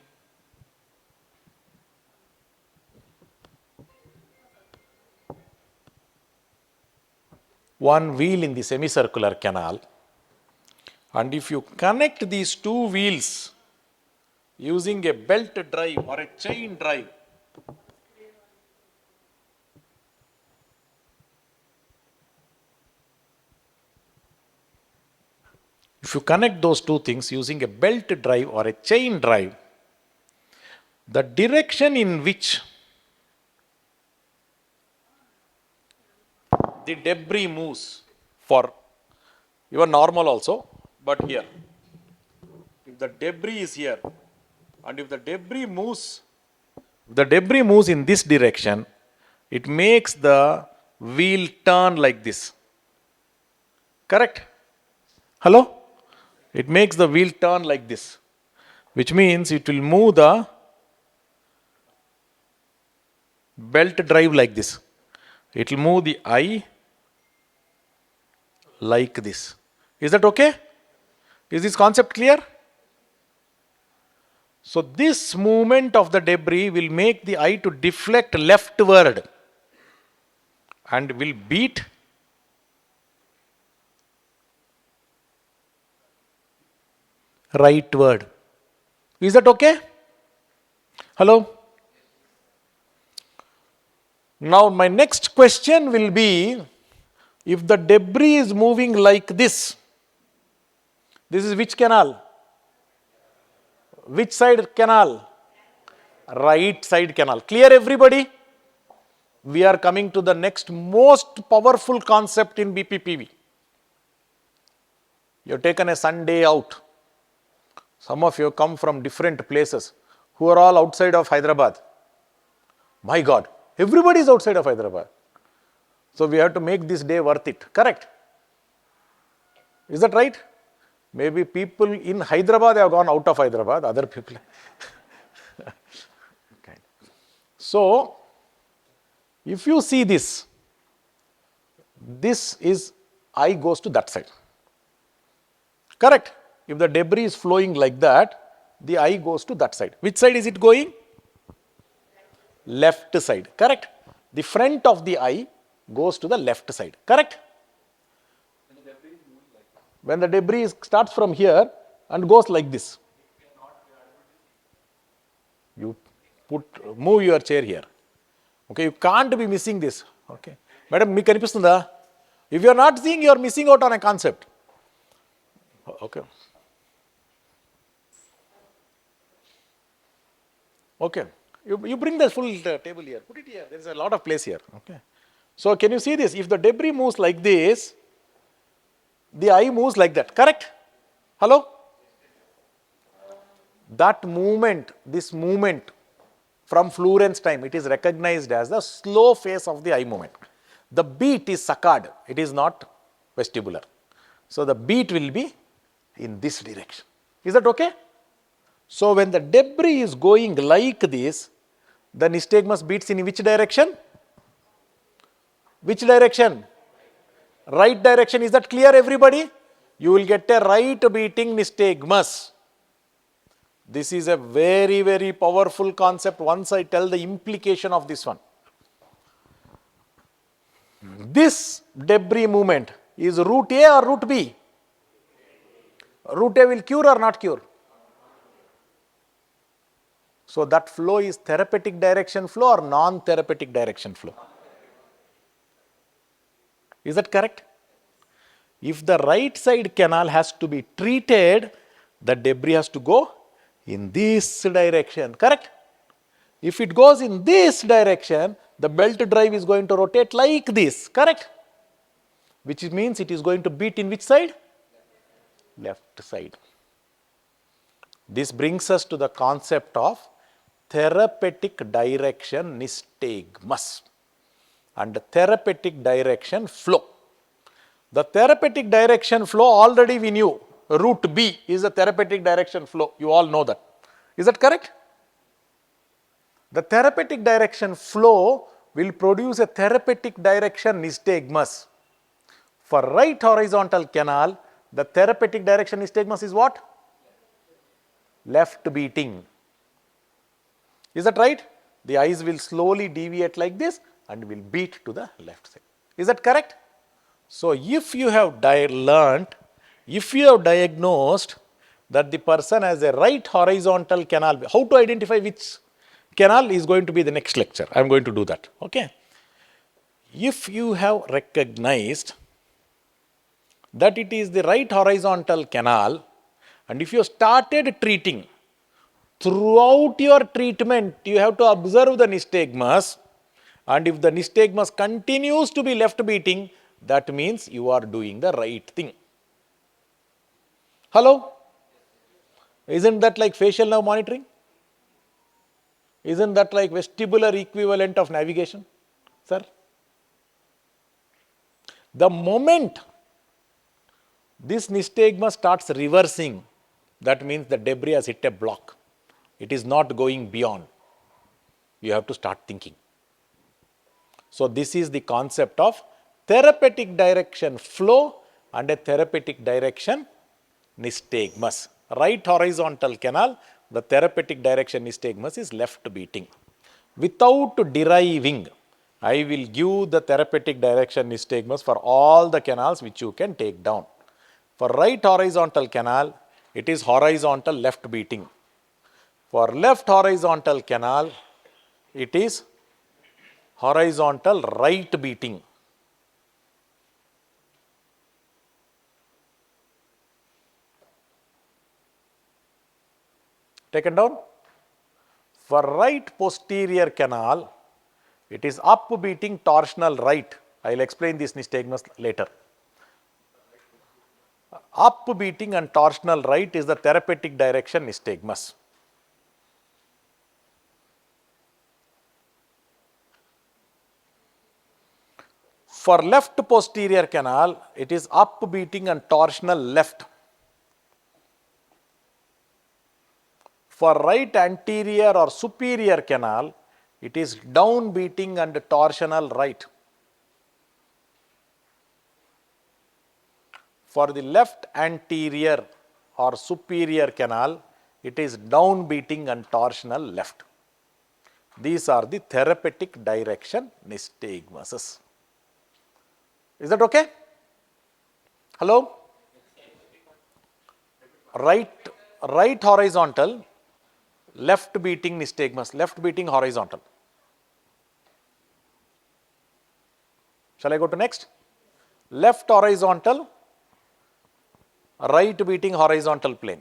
one wheel in the semicircular canal, and if you connect these two wheels using a belt drive or a chain drive, if you connect those two things using a belt drive or a chain drive, the direction in which the debris moves for your normal also, but here, if the debris is here and if the debris moves in this direction, it makes the wheel turn like this. Correct? Hello? It makes the wheel turn like this, which means it will move the belt drive like this. It will move the eye like this. Is that okay? Is this concept clear? So this movement of the debris will make the eye to deflect leftward and will beat rightward. Is that okay? Hello? Now my next question will be, if the debris is moving like this is which canal? Which side canal? Right side canal. Clear everybody? We are coming to the next most powerful concept in BPPV. You have taken a Sunday out. Some of you come from different places who are all outside of Hyderabad. My God, everybody is outside of Hyderabad. So we have to make this day worth it. Correct? Is that right? Maybe people in Hyderabad have gone out of Hyderabad, other people. Okay. So, if you see this is eye goes to that side. Correct? If the debris is flowing like that, the eye goes to that side. Which side is it going? Left side. Correct? The front of the eye goes to the left side. Correct? When the debris starts from here and goes like this. You move your chair here. Okay, you can't be missing this. Okay. Madam, meeku kanipistunda? If you are not seeing, you are missing out on a concept. Okay. Okay. You bring the full table here. Put it here. There is a lot of place here. Okay. So can you see this? If the debris moves like this, the eye moves like that. Correct? Hello? That movement, this movement from Fluorens time, it is recognized as the slow phase of the eye movement. The beat is saccade. It is not vestibular. So the beat will be in this direction. Is that okay? So when the debris is going like this, the nystagmus beats in which direction? Which direction? Right direction. Is that clear, everybody? You will get a right beating nystagmus. This is a very, very powerful concept once I tell the implication of this one. This debris movement is route A or route B? Root A will cure or not cure? So that flow is therapeutic direction flow or non-therapeutic direction flow? Is that correct? If the right side canal has to be treated, the debris has to go in this direction, correct? If it goes in this direction, the belt drive is going to rotate like this, correct? Which means it is going to beat in which side? Left side. This brings us to the concept of therapeutic direction nystagmus and therapeutic direction flow. The therapeutic direction flow already we knew. Root B is the therapeutic direction flow. You all know that. Is that correct? The therapeutic direction flow will produce a therapeutic direction nystagmus. For right horizontal canal, the therapeutic direction nystagmus is what? Left beating. Is that right? The eyes will slowly deviate like this and will beat to the left side. Is that correct? So, if you have if you have diagnosed that the person has a right horizontal canal, how to identify which canal is going to be the next lecture. I am going to do that. Okay. If you have recognized that it is the right horizontal canal, and if you started treating, throughout your treatment, you have to observe the nystagmus, and if the nystagmus continues to be left beating, that means you are doing the right thing. Hello? Isn't that like facial nerve monitoring? Isn't that like vestibular equivalent of navigation, sir? The moment this nystagmus starts reversing, that means the debris has hit a block. It is not going beyond. You have to start thinking. So, this is the concept of therapeutic direction flow and a therapeutic direction nystagmus. Right horizontal canal, the therapeutic direction nystagmus is left beating. Without deriving, I will give the therapeutic direction nystagmus for all the canals which you can take down. For right horizontal canal, it is horizontal left beating. For left horizontal canal, it is horizontal right beating. Taken down? For right posterior canal, it is up beating torsional right. I will explain this nystagmus later. Up beating and torsional right is the therapeutic direction nystagmus. For left posterior canal, it is up beating and torsional left. For right anterior or superior canal, it is down beating and torsional right. For the left anterior or superior canal, it is down beating and torsional left. These are the therapeutic direction nystagmuses. Is that okay? Hello? Right horizontal, left beating nystagmus, left beating horizontal. Shall I go to next? Left horizontal, right beating horizontal plane.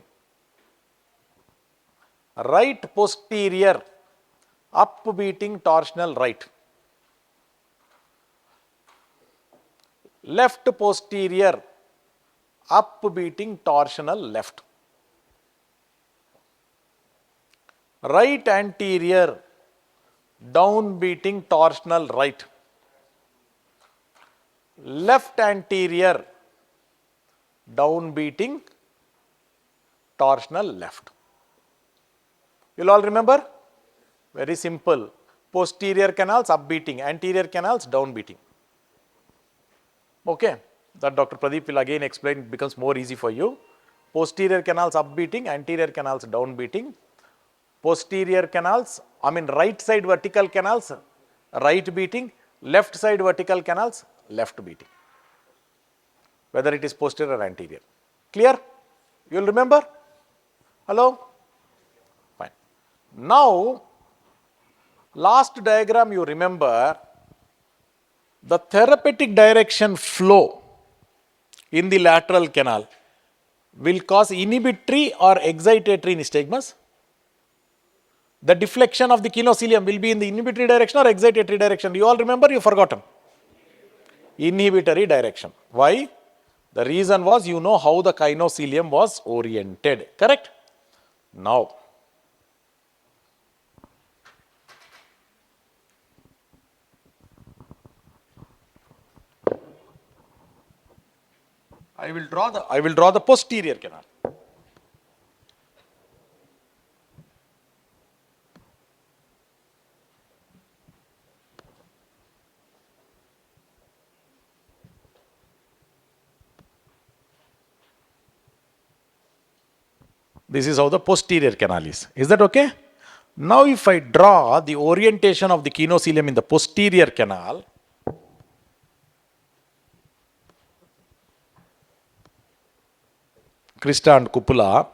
Right posterior, up beating torsional right. Left posterior, up beating torsional left. Right anterior, down beating torsional right. Left anterior, down beating torsional left. You will all remember? Very simple. Posterior canals up beating, anterior canals down beating. Okay. That Dr. Pradeep will again explain, it becomes more easy for you. Posterior canals up beating, anterior canals down beating. Posterior canals, right side vertical canals, right beating, left side vertical canals, left beating. Whether it is posterior or anterior. Clear? You will remember? Hello? Fine. Now, last diagram you remember, the therapeutic direction flow in the lateral canal will cause inhibitory or excitatory nystagmus. The deflection of the kinocilium will be in the inhibitory direction or excitatory direction. You all remember? You forgotten. Inhibitory direction. Why? The reason was you know how the kinocilium was oriented. Correct? Now, I will draw the posterior canal. This is how the posterior canal is. Is that okay? Now, if I draw the orientation of the kinocilium in the posterior canal, crista and cupula,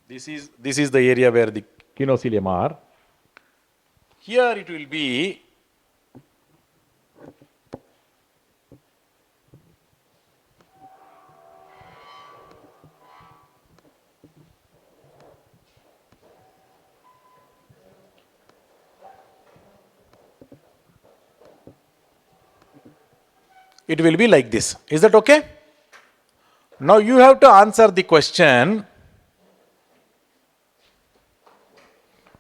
this is the area where the kinocilium are. Here it will be like this. Is that okay? Now you have to answer the question,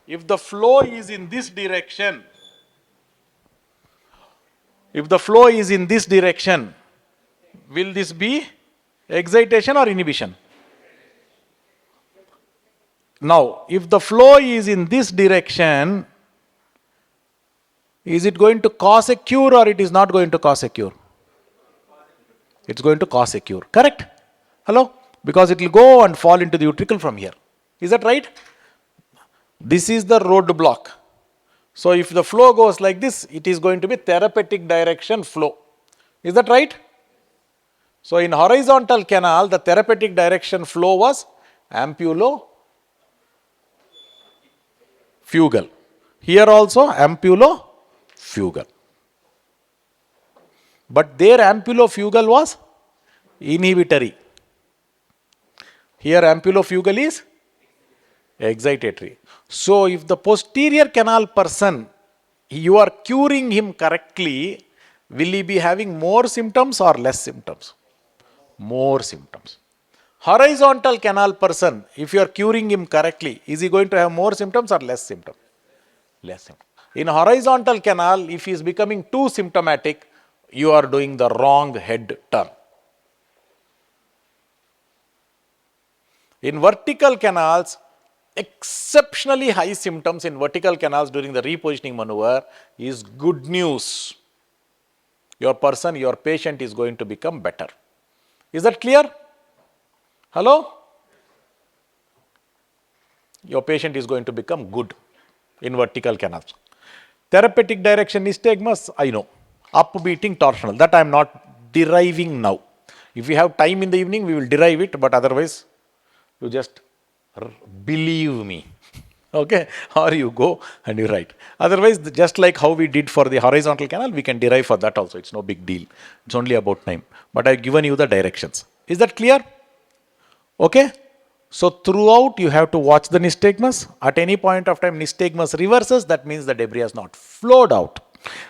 if the flow is in this direction, will this be excitation or inhibition? Now, if the flow is in this direction, is it going to cause a cure or it is not going to cause a cure? It's going to cause a cure. Correct? Hello? Because it will go and fall into the utricle from here. Is that right? This is the roadblock. So, if the flow goes like this, it is going to be therapeutic direction flow. Is that right? So, in horizontal canal, the therapeutic direction flow was ampulofugal. Here also ampulofugal. But there ampulofugal was inhibitory. Here ampulofugal is excitatory. So, if the posterior canal person, you are curing him correctly, will he be having more symptoms or less symptoms? More symptoms. Horizontal canal person, if you are curing him correctly, is he going to have more symptoms or less symptoms? Less symptoms. In horizontal canal, if he is becoming too symptomatic, you are doing the wrong head turn. In vertical canals, exceptionally high symptoms in vertical canals during the repositioning maneuver is good news. Your patient is going to become better. Is that clear? Hello? Your patient is going to become good in vertical canals. Therapeutic direction nystagmus, I know. Upbeating torsional, that I am not deriving now. If we have time in the evening, we will derive it, but otherwise, you just believe me. Okay? Or you go and you write. Otherwise, just like how we did for the horizontal canal, we can derive for that also. It's no big deal. It's only about time. But I've given you the directions. Is that clear? Okay? So, throughout you have to watch the nystagmus. At any point of time, nystagmus reverses. That means the debris has not flowed out.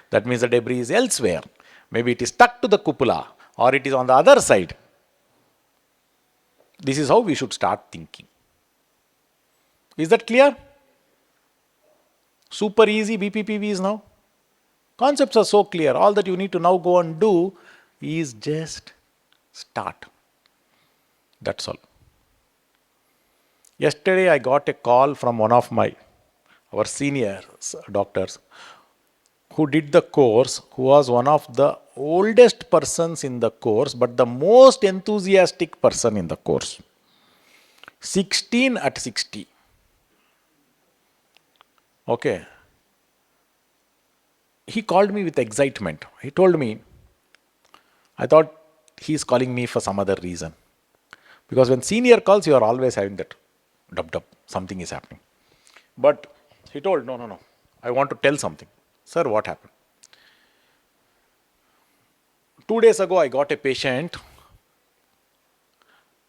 That means the debris is elsewhere. Maybe it is stuck to the cupula or it is on the other side. This is how we should start thinking. Is that clear? Super easy BPPV is now. Concepts are so clear. All that you need to now go and do is just start. That's all. Yesterday I got a call from one of our senior doctors who did the course, who was one of the oldest persons in the course, but the most enthusiastic person in the course. 16 at 60. Okay. He called me with excitement. He told me, I thought he's calling me for some other reason. Because when senior calls, you are always having that dub dub, something is happening. But he told, no, no, no, I want to tell something. Sir, what happened? 2 days ago, I got a patient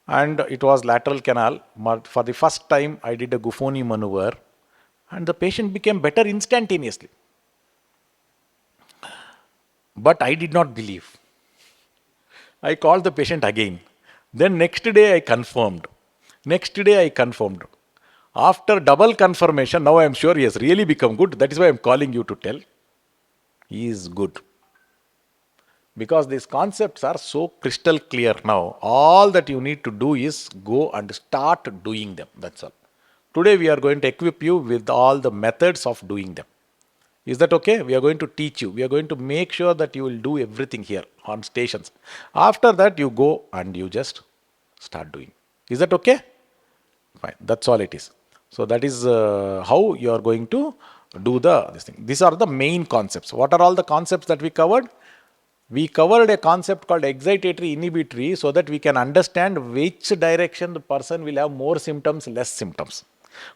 and it was lateral canal. For the first time, I did a Guffoni maneuver and the patient became better instantaneously. But I did not believe. I called the patient again. Then next day I confirmed. Next day I confirmed. After double confirmation, now I am sure he has really become good. That is why I am calling you to tell. He is good. Because these concepts are so crystal clear now. All that you need to do is go and start doing them. That's all. Today we are going to equip you with all the methods of doing them. Is that okay? We are going to teach you. We are going to make sure that you will do everything here on stations. After that, you go and you just start doing. Is that okay? Fine. That's all it is. So that is how you are going to do this thing. These are the main concepts. What are all the concepts that we covered? We covered a concept called excitatory inhibitory so that we can understand which direction the person will have more symptoms, less symptoms.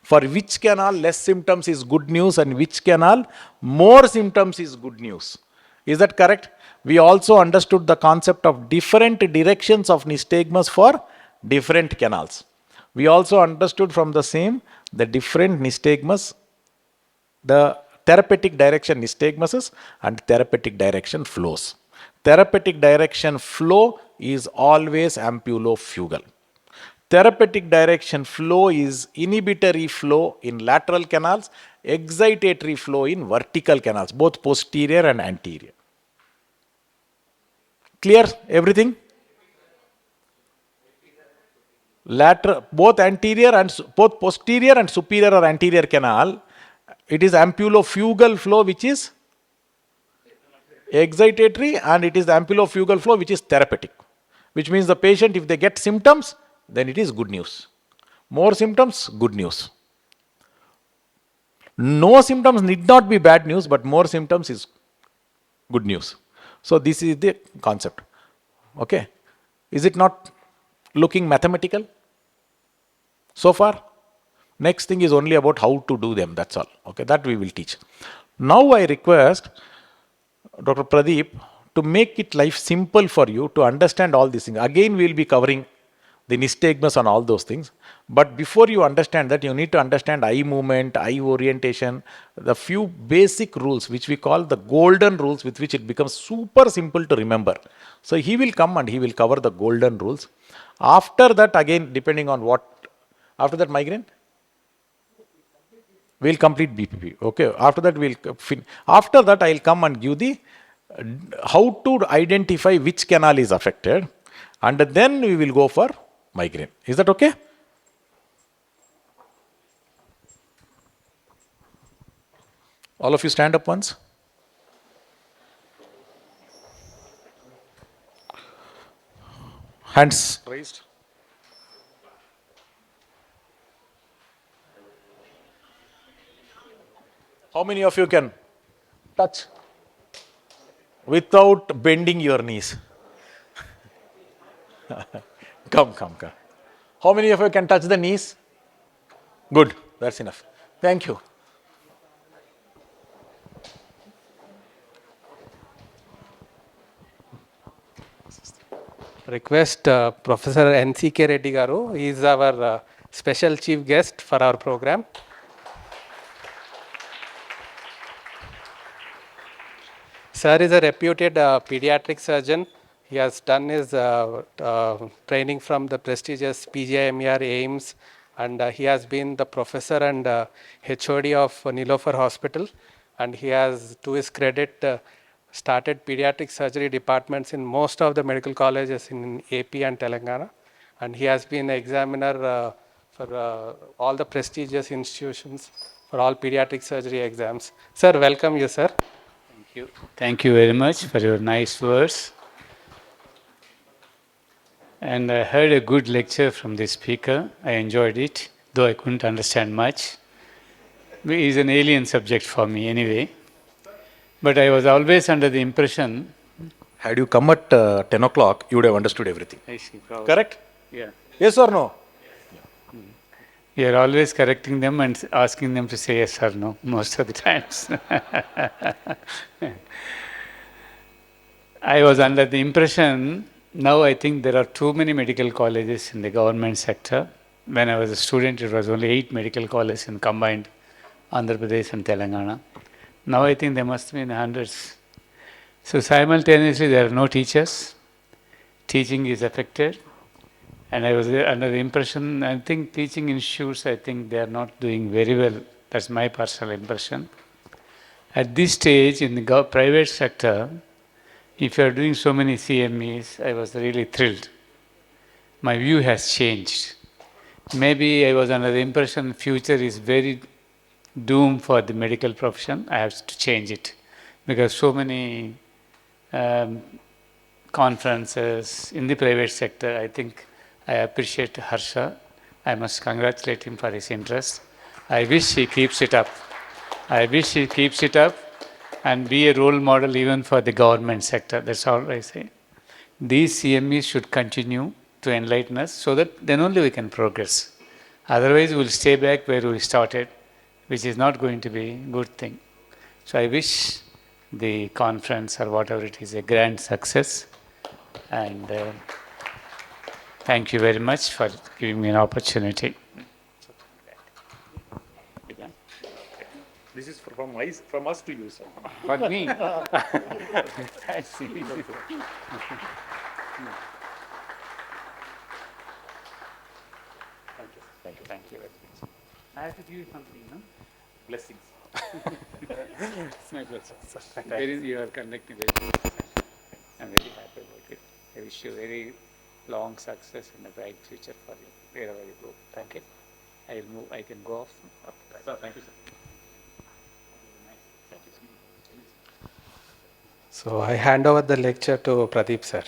For which canal less symptoms is good news and which canal more symptoms is good news. Is that correct? We also understood the concept of different directions of nystagmus for different canals. We also understood from the same the different nystagmus, the therapeutic direction nystagmuses and therapeutic direction flows. Therapeutic direction flow is always ampulofugal. Therapeutic direction flow is inhibitory flow in lateral canals, excitatory flow in vertical canals, both posterior and anterior. Clear everything? Lateral, both anterior and both posterior and superior or anterior canal, it is ampulofugal flow which is excitatory and it is the ampulofugal flow which is therapeutic. Which means the patient, if they get symptoms, then it is good news. More symptoms, good news. No symptoms need not be bad news, but more symptoms is good news. So this is the concept. Okay. Is it not looking mathematical so far? Next thing is only about how to do them. That's all. Okay. That we will teach. Now I request Dr. Pradeep to make it life simple for you to understand all these things. Again, we will be covering the nystagmus and all those things. But before you understand that, you need to understand eye movement, eye orientation, the few basic rules which we call the golden rules with which it becomes super simple to remember. So he will come and he will cover the golden rules. After that, again, depending on what, after that migraine? We'll complete BPP. Okay. After that, after that, I'll come and give the how to identify which canal is affected, and then we will go for migraine. Is that okay? All of you stand up once. Hands raised. How many of you can touch without bending your knees? Come. How many of you can touch the knees? Good, that's enough. Thank you. Request Professor N.C.K. Reddy Garu. He is our special chief guest for our program. Sir is a reputed pediatric surgeon. He has done his training from the prestigious PGIMER AIMS, and he has been the professor and HOD of Nilofer Hospital, and he has, to his credit, started pediatric surgery departments in most of the medical colleges in AP and Telangana, and he has been examiner for all the prestigious institutions for all pediatric surgery exams. Sir, welcome you, sir. Thank you. Thank you very much for your nice words. And I heard a good lecture from the speaker. I enjoyed it, though I couldn't understand much. It is an alien subject for me anyway. But I was always under the impression Had you come at 10 o'clock, you would have understood everything. I see. Probably. Correct? Yeah. Yes or no? You're always correcting them and asking them to say yes or no most of the times. I was under the impression, now I think there are too many medical colleges in the government sector. When I was a student, it was only 8 medical colleges in combined Andhra Pradesh and Telangana. Now I think there must be in hundreds. So simultaneously, there are no teachers. Teaching is affected. And I was under the impression, I think teaching institutes, I think they are not doing very well. That's my personal impression. At this stage, in the private sector, if you are doing so many CMEs, I was really thrilled. My view has changed. Maybe I was under the impression future is very doomed for the medical profession. I have to change it because so many conferences in the private sector, I think I appreciate Harsha. I must congratulate him for his interest. I wish he keeps it up. I wish he keeps it up and be a role model even for the government sector. That's all I say. These CMEs should continue to enlighten us so that then only we can progress. Otherwise, we'll stay back where we started, which is not going to be a good thing. So I wish the conference or whatever it is a grand success. And thank you very much for giving me an opportunity. This is from us to you, sir. For me. I see. Thank you very much. I have to give you something, no? Blessings. It's my blessing. You are conducting very well. I'm very happy about it. I wish you very long success and a bright future for you, wherever you go. Thank you. I will move. I can go off. Sir, thank you, sir. So I hand over the lecture to Pradeep sir.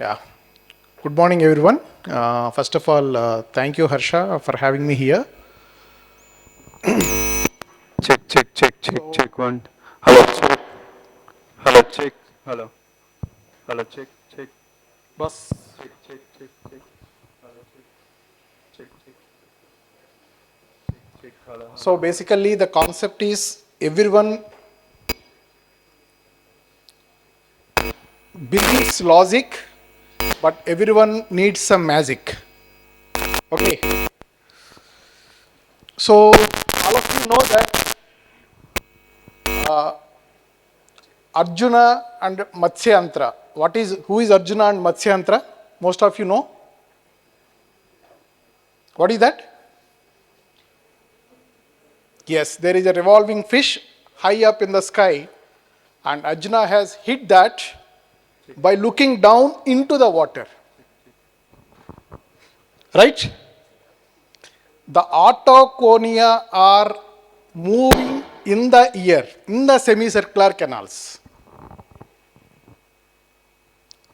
Yeah. Good morning, everyone. First of all, thank you, Harsha, for having me here. Check. One. Hello, check. Hello, check. Hello. Hello, check. Boss. Check. Hello, check. Hello. So basically, the concept is everyone believes logic, but everyone needs some magic. Okay. So all of you know that Arjuna and Matsyantra. Who is Arjuna and Matsyantra? Most of you know. What is that? Yes, there is a revolving fish high up in the sky, and Arjuna has hit that by looking down into the water. Right? The autoconia are moving in the ear, in the semicircular canals.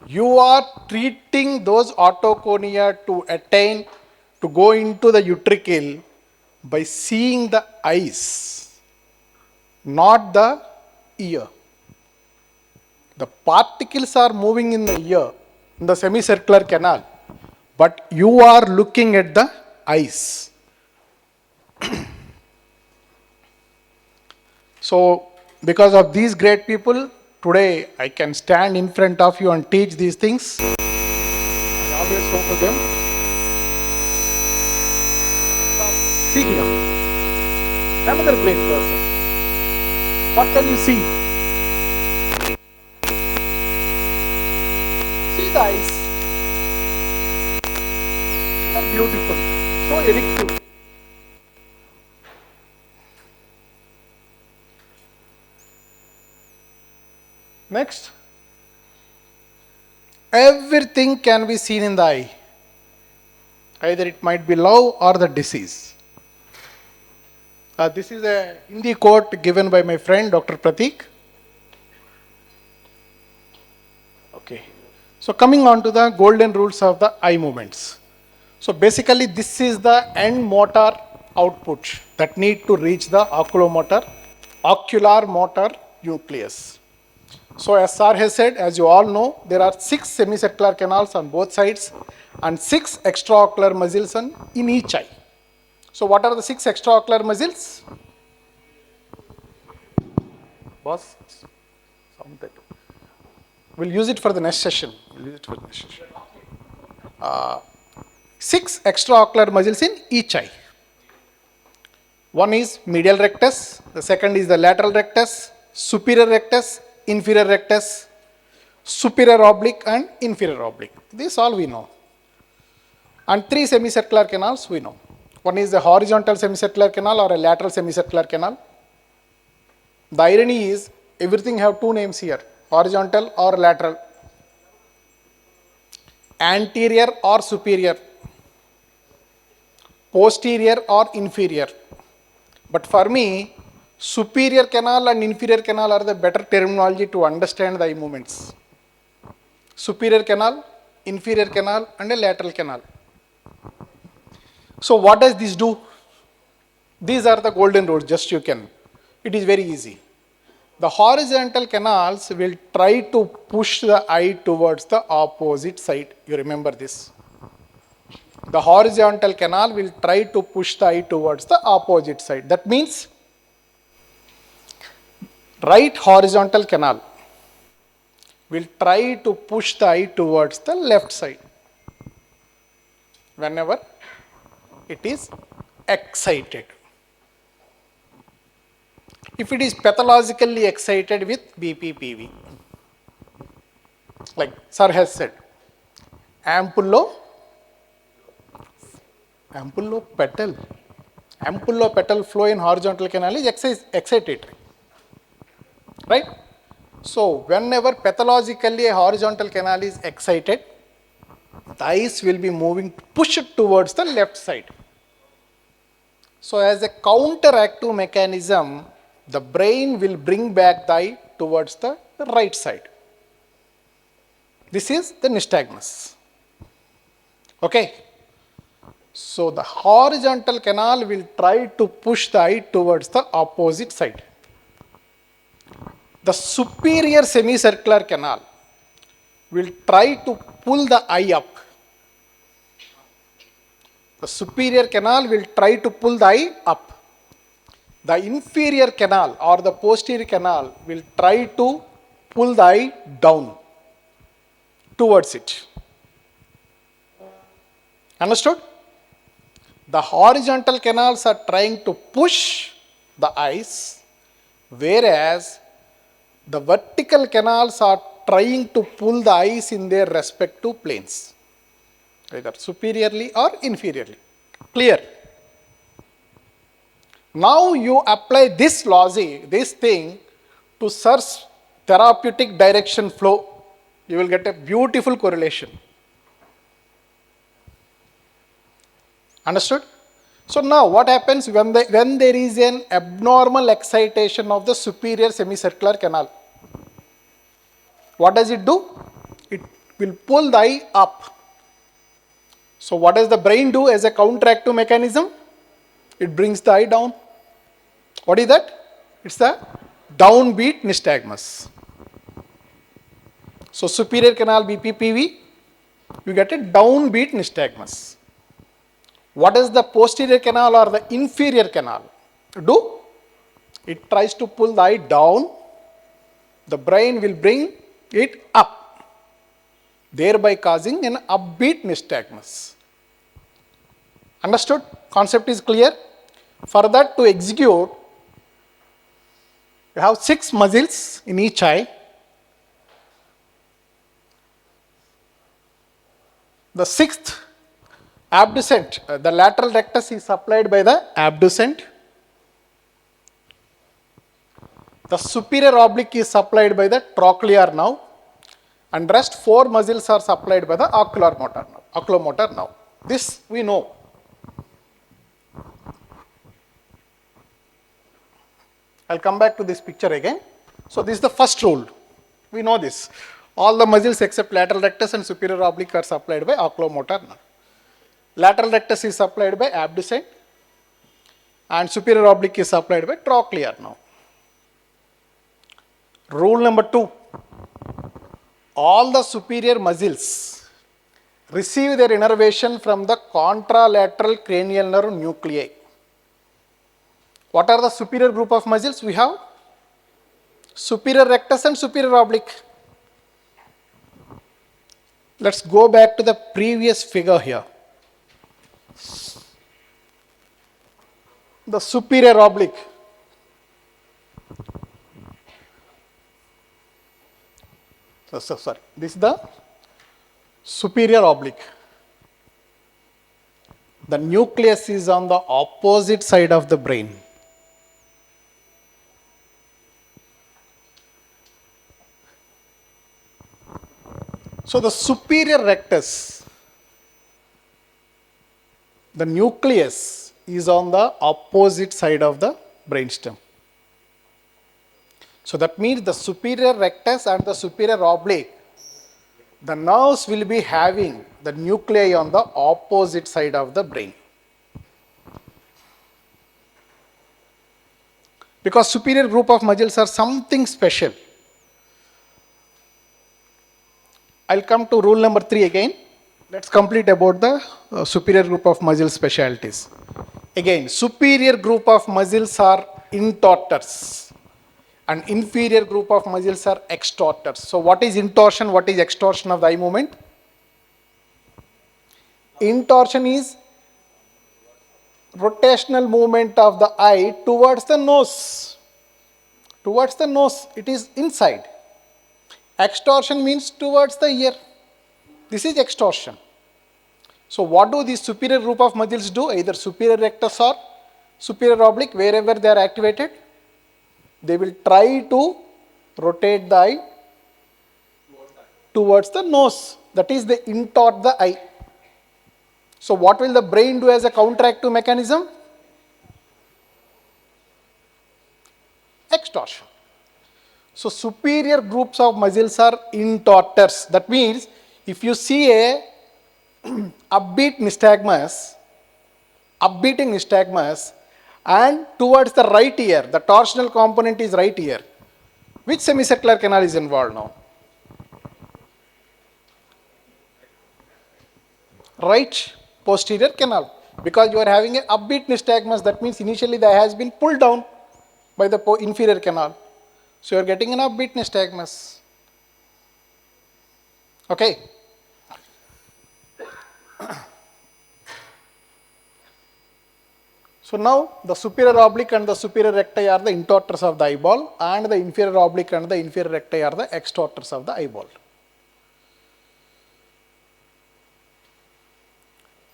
You are treating those autoconia to go into the utricle by seeing the eyes, not the ear. The particles are moving in the ear, in the semicircular canal, but you are looking at the eyes. So, because of these great people, today I can stand in front of you and teach these things. I always hope for them. See here. Another great person. What can you see? See the eyes. So beautiful. So addictive. Next. Everything can be seen in the eye. Either it might be love or the disease. This is a Hindi quote given by my friend Dr. Pratik. Okay. So coming on to the golden rules of the eye movements. So basically this is the end motor output that need to reach the ocular motor nucleus. So as Sir has said, as you all know, there are 6 semicircular canals on both sides and 6 extraocular muscles in each eye. So what are the 6 extraocular muscles? Boss, sound that. We'll use it for the next session. 6 extraocular muscles in each eye. One is medial rectus, the second is the lateral rectus, superior rectus, inferior rectus, superior oblique and inferior oblique. This all we know. And 3 semicircular canals we know. One is the horizontal semicircular canal or a lateral semicircular canal. The irony is everything have 2 names here, horizontal or lateral, anterior or superior, posterior or inferior. But for me, superior canal and inferior canal are the better terminology to understand the eye movements. Superior canal, inferior canal and a lateral canal. So what does this do? These are the golden rules, just you can. It is very easy. The horizontal canals will try to push the eye towards the opposite side. You remember this. The horizontal canal will try to push the eye towards the opposite side. That means right horizontal canal will try to push the eye towards the left side whenever it is excited. If it is pathologically excited with BPPV, like Sir has said, ampullopetal, ampullopetal flow in horizontal canal is excitatory, right? So whenever pathologically a horizontal canal is excited, the eyes will be moving, push it towards the left side. So as a counteractive mechanism, the brain will bring back the eye towards the right side. This is the nystagmus. Okay. So the horizontal canal will try to push the eye towards the opposite side. The superior semicircular canal will try to pull the eye up. The superior canal will try to pull the eye up. The inferior canal or the posterior canal will try to pull the eye down towards it. Understood? The horizontal canals are trying to push the eyes, whereas the vertical canals are trying to pull the eyes in their respective planes, either superiorly or inferiorly. Clear? Now you apply this logic, this thing to Sir's therapeutic direction flow, you will get a beautiful correlation. Understood? So now what happens when there is an abnormal excitation of the superior semicircular canal? What does it do? It will pull the eye up. So what does the brain do as a counteractive mechanism? It brings the eye down. What is that? It's the downbeat nystagmus. So superior canal BPPV, you get a downbeat nystagmus. What does the posterior canal or the inferior canal do? It tries to pull the eye down. The brain will bring it up, thereby causing an upbeat nystagmus. Understood? Concept is clear? For that to execute, you have 6 muscles in each eye. The 6th abducent, the lateral rectus is supplied by the abducent. The superior oblique is supplied by the trochlear now, and rest 4 muscles are supplied by the oculomotor now. This we know. I'll come back to this picture again. So this is the first rule. We know this. All the muscles except lateral rectus and superior oblique are supplied by oculomotor now. Lateral rectus is supplied by abducent and superior oblique is supplied by trochlear now. Rule number 2. All the superior muscles receive their innervation from the contralateral cranial nerve nuclei. What are the superior group of muscles? We have superior rectus and superior oblique. Let's go back to the previous figure here. The superior oblique. Sorry, this is the superior oblique. The nucleus is on the opposite side of the brain. So the superior rectus, the nucleus is on the opposite side of the brainstem. So that means the superior rectus and the superior oblique, the nerves will be having the nuclei on the opposite side of the brain. Because superior group of muscles are something special. I'll come to rule number 3 again. Let's complete about the superior group of muscle specialties. Again, superior group of muscles are intortors and inferior group of muscles are extortors. So what is intorsion? What is extortion of the eye movement? Intorsion is rotational movement of the eye towards the nose. Towards the nose, it is inside. Extorsion means towards the ear. This is extorsion. So what do these superior group of muscles do? Either superior rectus or superior oblique, wherever they are activated, they will try to rotate the eye towards the nose. That is, they intort the eye. So what will the brain do as a counteractive mechanism? Extorsion. So superior groups of muscles are intortors. That means if you see a upbeating nystagmus, and towards the right ear, the torsional component is right ear. Which semicircular canal is involved now? Right posterior canal. Because you are having a upbeat nystagmus, that means initially the eye has been pulled down by the inferior canal. So you are getting an upbeat nystagmus. Okay. So now the superior oblique and the superior recti are the intortors of the eyeball, and the inferior oblique and the inferior recti are the extortors of the eyeball.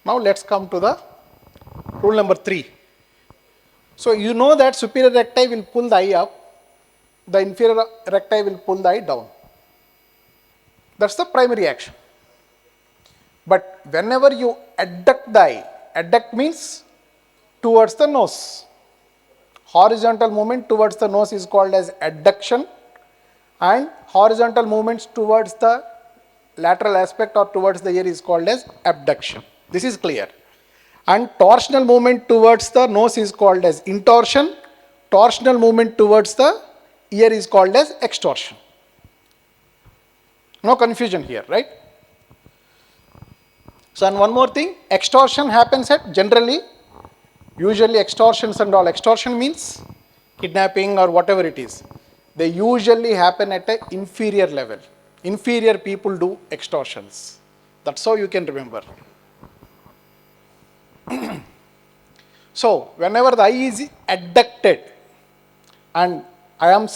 Now let's come to the rule number 3. So you know that superior recti will pull the eye up, the inferior recti will pull the eye down. That's the primary action. But whenever you adduct the eye, adduct means towards the nose. Horizontal movement towards the nose is called as adduction, and horizontal movements towards the lateral aspect or towards the ear is called as abduction. This is clear. And torsional movement towards the nose is called as intorsion. Torsional movement towards the ear is called as extorsion. No confusion here, right? So, and one more thing, extorsion happens at generally, usually extortions and all, extortion means kidnapping or whatever it is. They usually happen at an inferior level. Inferior people do extortions. That's how you can remember. So, whenever the eye is adducted and I am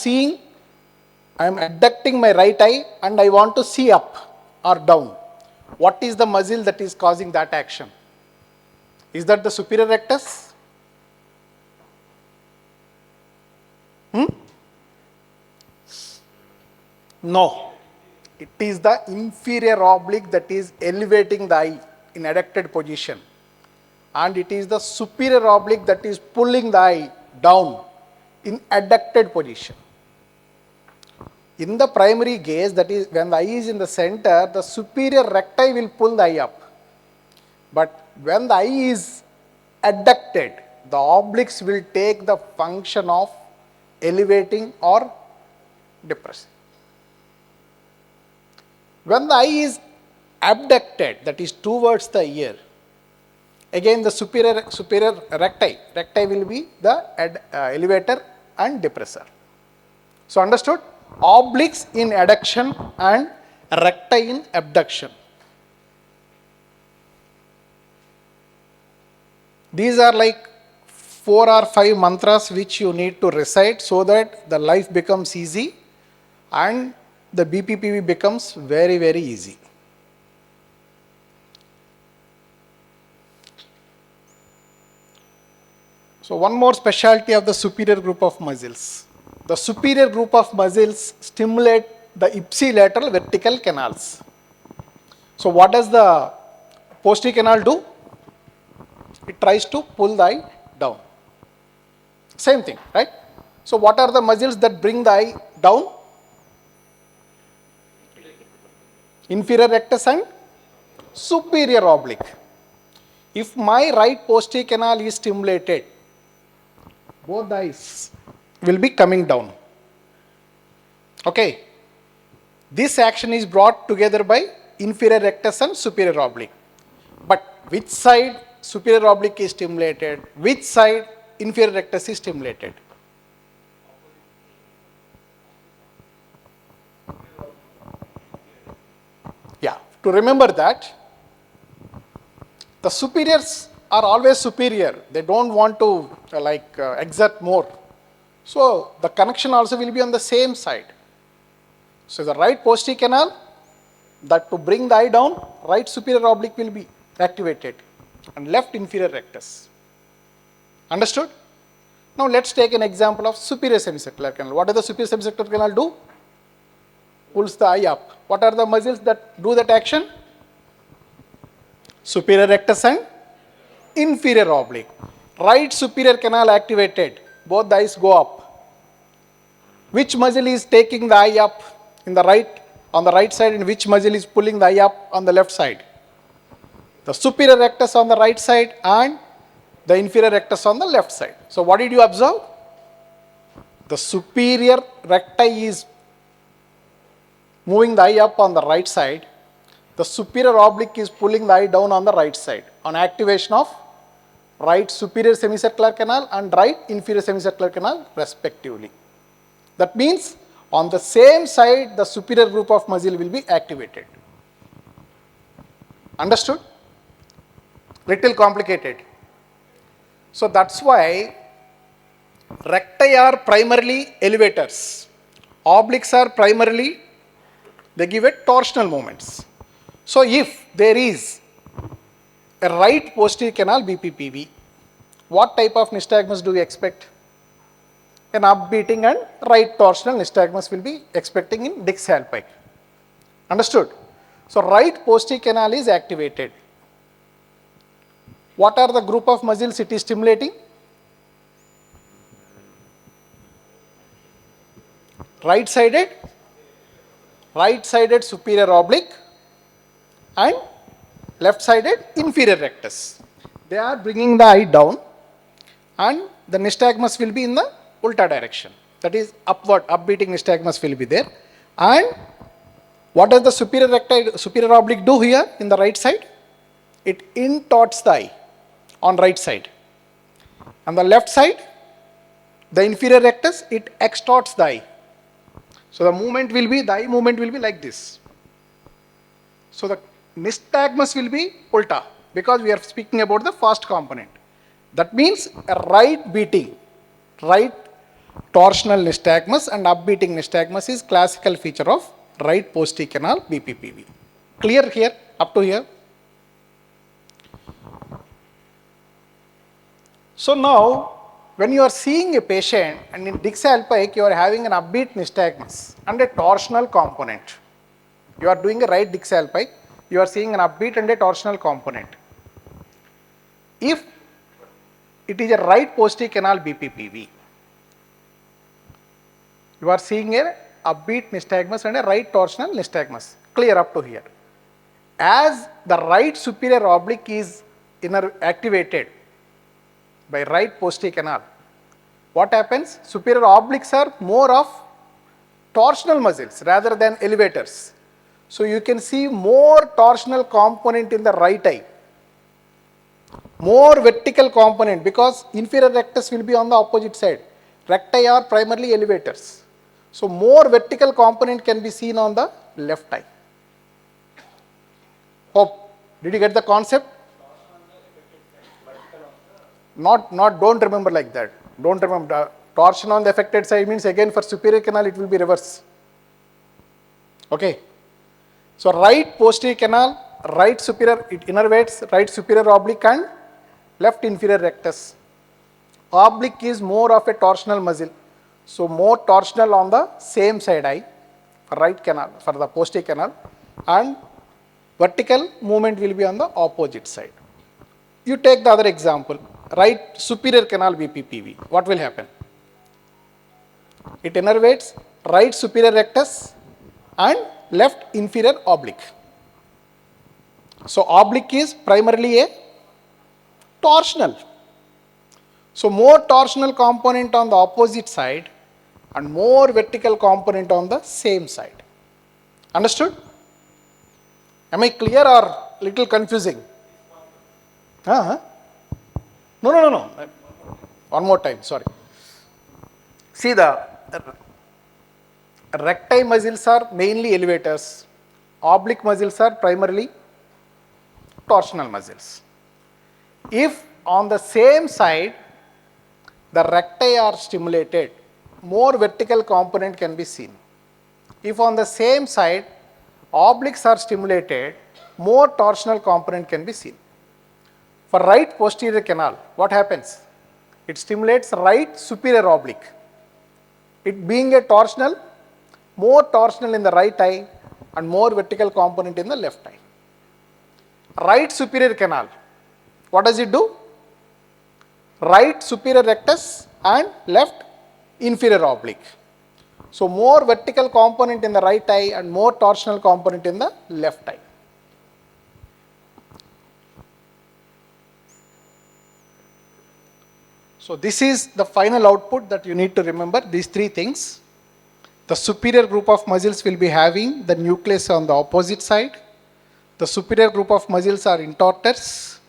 adducting my right eye and I want to see up or down, what is the muscle that is causing that action? Is that the superior rectus? No. It is the inferior oblique that is elevating the eye in adducted position. And it is the superior oblique that is pulling the eye down in adducted position. In the primary gaze, that is when the eye is in the center, the superior recti will pull the eye up. But when the eye is adducted, the obliques will take the function of elevating or depressing. When the eye is abducted, that is towards the ear, again the superior recti will be the elevator and depressor. So understood? Obliques in adduction and recti in abduction. These are like 4 or 5 mantras which you need to recite so that the life becomes easy and the BPPV becomes very, very easy. So one more specialty of the superior group of muscles. The superior group of muscles stimulate the ipsilateral vertical canals. So what does the posterior canal do? It tries to pull the eye down. Same thing, right? So what are the muscles that bring the eye down? Inferior rectus and superior oblique. If my right posterior canal is stimulated, both the eyes will be coming down. Okay. This action is brought together by inferior rectus and superior oblique. But which side superior oblique is stimulated? Which side inferior rectus is stimulated? Yeah. To remember that, the superiors are always superior. They don't want to exert more. So the connection also will be on the same side. So the right posterior canal, that to bring the eye down, right superior oblique will be activated and left inferior rectus. Understood? Now let's take an example of superior semicircular canal. What does the superior semicircular canal do? Pulls the eye up. What are the muscles that do that action? Superior rectus and inferior oblique. Right superior canal activated, both the eyes go up. Which muscle is taking the eye up in the right, on the right side, and which muscle is pulling the eye up on the left side? The superior rectus on the right side and the inferior rectus on the left side. So what did you observe? The superior recti is moving the eye up on the right side. The superior oblique is pulling the eye down on the right side on activation of right superior semicircular canal and right inferior semicircular canal respectively. That means on the same side the superior group of muscle will be activated. Understood? Little complicated. So that's why recti are primarily elevators. Obliques are primarily, they give it torsional movements. So if there is a right posterior canal BPPV, what type of nystagmus do we expect? An upbeating and right torsional nystagmus will be expecting in Dix Halpike. Understood? So right posterior canal is activated. What are the group of muscles it is stimulating? Right-sided superior oblique and left-sided inferior rectus. They are bringing the eye down and the nystagmus will be in the ulta direction. That is upward, upbeating nystagmus will be there. And what does the superior oblique do here in the right side? It intorts the eye on right side. On the left side, the inferior rectus, it extorts the eye. So the movement will be, the eye movement will be like this. So the nystagmus will be ulta because we are speaking about the fast component. That means a right beating, right torsional nystagmus and upbeating nystagmus is classical feature of right posterior canal BPPV. Clear here, up to here? So now, when you are seeing a patient and in Dix Halpike you are having an upbeat nystagmus and a torsional component. You are doing a right Dix Halpike, you are seeing an upbeat and a torsional component. If it is a right posterior canal BPPV, you are seeing a upbeat nystagmus and a right torsional nystagmus. Clear up to here. As the right superior oblique is activated by right posterior canal, what happens? Superior obliques are more of torsional muscles rather than elevators. So you can see more torsional component in the right eye, more vertical component, because inferior rectus will be on the opposite side. Recti are primarily elevators. So more vertical component can be seen on the left eye. Hope, did you get the concept? Don't remember like that. Don't remember. Torsion on the affected side means again for superior canal it will be reverse. Okay. So right posterior canal, right superior, it innervates right superior oblique and left inferior rectus. Oblique is more of a torsional muscle. So more torsional on the same side eye for right canal, for the posterior canal, and vertical movement will be on the opposite side. You take the other example, right superior canal BPPV. What will happen? It innervates right superior rectus and left inferior oblique. So oblique is primarily a torsional. So more torsional component on the opposite side and more vertical component on the same side. Understood? Am I clear or little confusing? No. One more time, sorry. See, the recti muscles are mainly elevators. Oblique muscles are primarily torsional muscles. If on the same side the recti are stimulated, more vertical component can be seen. If on the same side obliques are stimulated, more torsional component can be seen. For right posterior canal, what happens? It stimulates right superior oblique. It being a torsional, more torsional in the right eye and more vertical component in the left eye. Right superior canal, what does it do? Right superior rectus and left inferior oblique. So more vertical component in the right eye and more torsional component in the left eye. So this is the final output that you need to remember, these three things. The superior group of muscles will be having the nucleus on the opposite side. The superior group of muscles are intorters.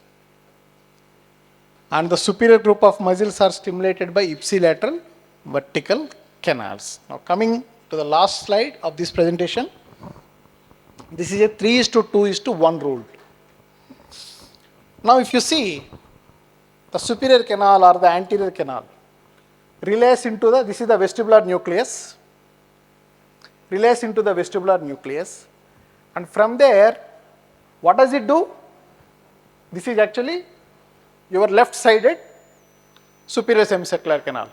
And the superior group of muscles are stimulated by ipsilateral vertical canals. Now coming to the last slide of this presentation. This is a 3:2:1 rule. Now if you see, the superior canal or the anterior canal relays into the, this is the vestibular nucleus, relays into the vestibular nucleus, and from there, what does it do? This is actually your left-sided superior semicircular canal.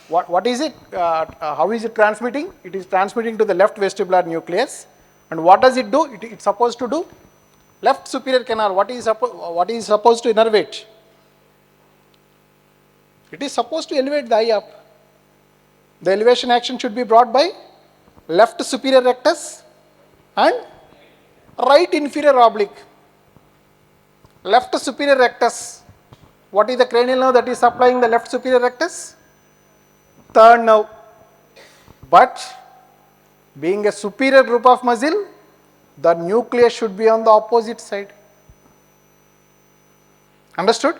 What is it? How is it transmitting? It is transmitting to the left vestibular nucleus, and what does it do? It's supposed to do left superior canal. What is supposed to innervate? It is supposed to elevate the eye up. The elevation action should be brought by left superior rectus and right inferior oblique. Left superior rectus. What is the cranial nerve that is supplying the left superior rectus? Third nerve. But being a superior group of muscle, the nucleus should be on the opposite side. Understood?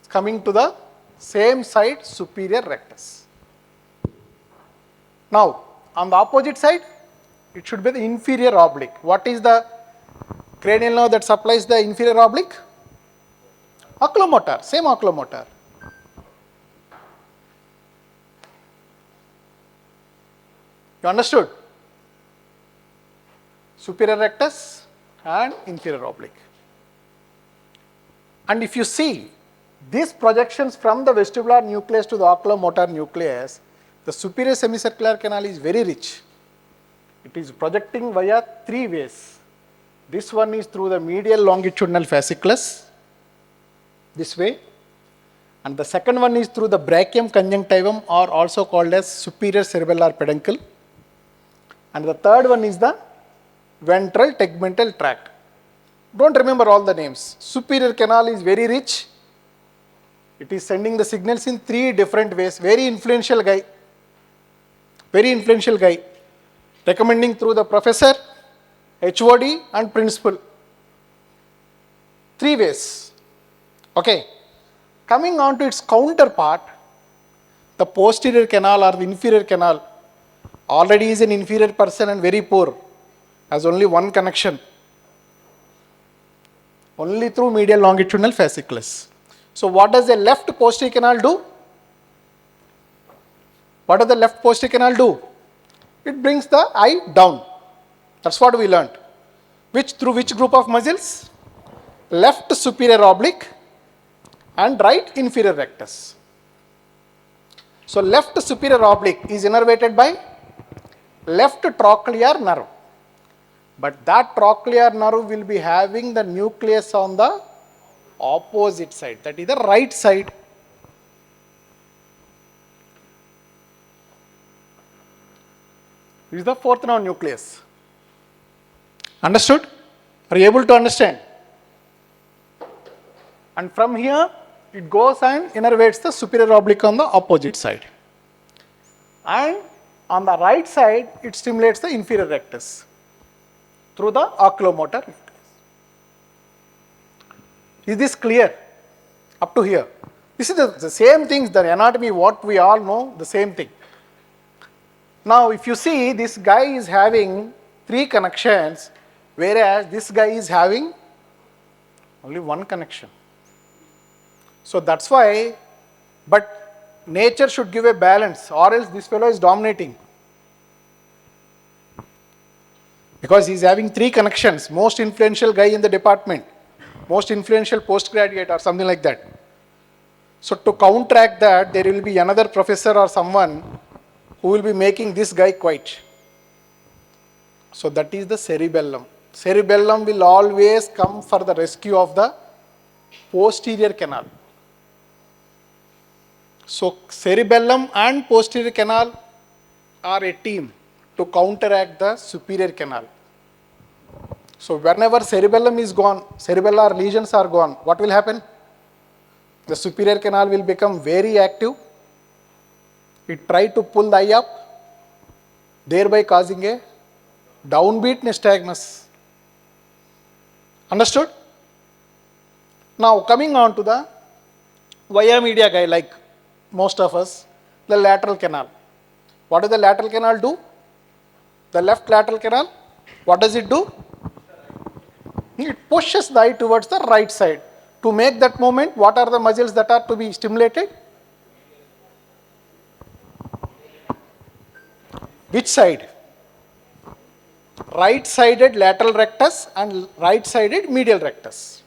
Coming to the same side superior rectus. Now on the opposite side it should be the inferior oblique. What is the cranial nerve that supplies the inferior oblique? Oculomotor, same oculomotor. You understood? Superior rectus and inferior oblique. And if you see these projections from the vestibular nucleus to the oculomotor nucleus, the superior semicircular canal is very rich. It is projecting via three ways. This one is through the medial longitudinal fasciculus, this way, and the second one is through the brachium conjunctivum, or also called as superior cerebellar peduncle, and the third one is the ventral tegmental tract. don't remember all the names. Superior canal is very rich. It is sending the signals in 3 different ways. Very influential guy. Very influential guy. Recommending through the professor, HOD and principal. 3 ways. Okay. Coming on to its counterpart, the posterior canal or the inferior canal already is an inferior person and very poor, has only one connection, only through medial longitudinal fasciculus. So what does the left posterior canal do? What does the left posterior canal do? It brings the eye down. That's what we learned. Through which group of muscles? Left superior oblique and right inferior rectus. So left superior oblique is innervated by left trochlear nerve. But that trochlear nerve will be having the nucleus on the opposite side, that is the right side. This is the fourth nerve nucleus. Understood? Are you able to understand? And from here, it goes and innervates the superior oblique on the opposite side. And on the right side, it stimulates the inferior rectus through the oculomotor nucleus. Is this clear? Up to here. This is the same things, the anatomy, what we all know, the same thing. Now, if you see, this guy is having 3 connections, whereas this guy is having only 1 connection. So that's why, but nature should give a balance, or else this fellow is dominating. Because he is having 3 connections, most influential guy in the department, most influential postgraduate or something like that. So to counteract that, there will be another professor or someone who will be making this guy quiet. So that is the cerebellum. Cerebellum will always come for the rescue of the posterior canal. So cerebellum and posterior canal are a team to counteract the superior canal. So whenever cerebellum is gone, cerebellar lesions are gone, what will happen? The superior canal will become very active. It tries to pull the eye up, thereby causing a downbeat nystagmus. Understood? Now coming on to the via media guy, like most of us, the lateral canal. What does the lateral canal do? The left lateral canal, what does it do? It pushes the eye towards the right side. To make that movement, what are the muscles that are to be stimulated? Which side? Right-sided lateral rectus and right-sided medial rectus.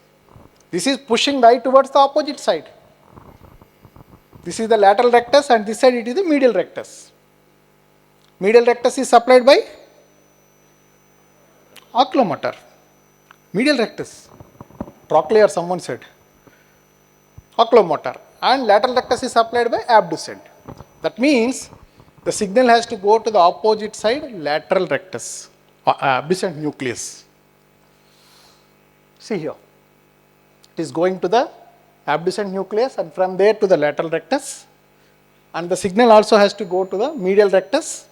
This is pushing the eye towards the opposite side. This is the lateral rectus and this side it is the medial rectus. Medial rectus is supplied by oculomotor. Medial rectus. Trochlear someone said. Oculomotor. And lateral rectus is supplied by abducent. That means the signal has to go to the opposite side, lateral rectus, abducent nucleus. See here. It is going to the abducent nucleus and from there to the lateral rectus. And the signal also has to go to the medial rectus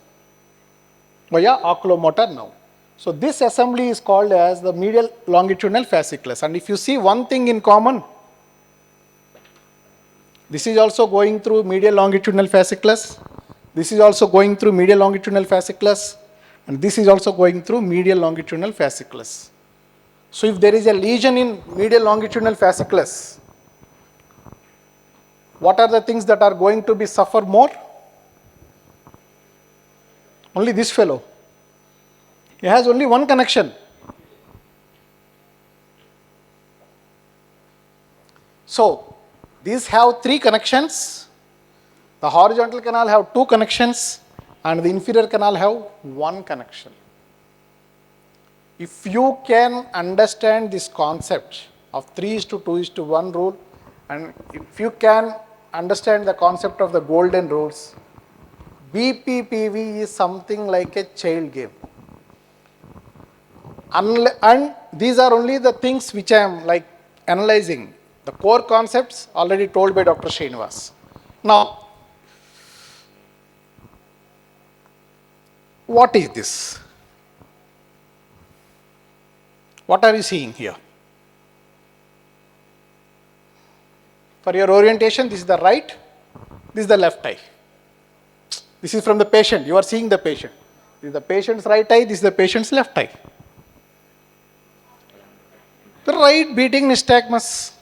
via oculomotor nerve. So this assembly is called as the medial longitudinal fasciculus. And if you see one thing in common, this is also going through medial longitudinal fasciculus. This is also going through medial longitudinal fasciculus. And this is also going through medial longitudinal fasciculus. So if there is a lesion in medial longitudinal fasciculus, what are the things that are going to be suffer more? Only this fellow. He has only 1 connection. So these have 3 connections. The horizontal canal have 2 connections and the inferior canal have 1 connection. If you can understand this concept of 3:2:1 rule, and if you can understand the concept of the golden rules, BPPV is something like a child game. And these are only the things which I am like analyzing. The core concepts already told by Dr. Srinivas. Now, what is this? What are you seeing here? For your orientation, this is the right, this is the left eye. This is from the patient. You are seeing the patient. This is the patient's right eye, this is the patient's left eye. The right beating nystagmus.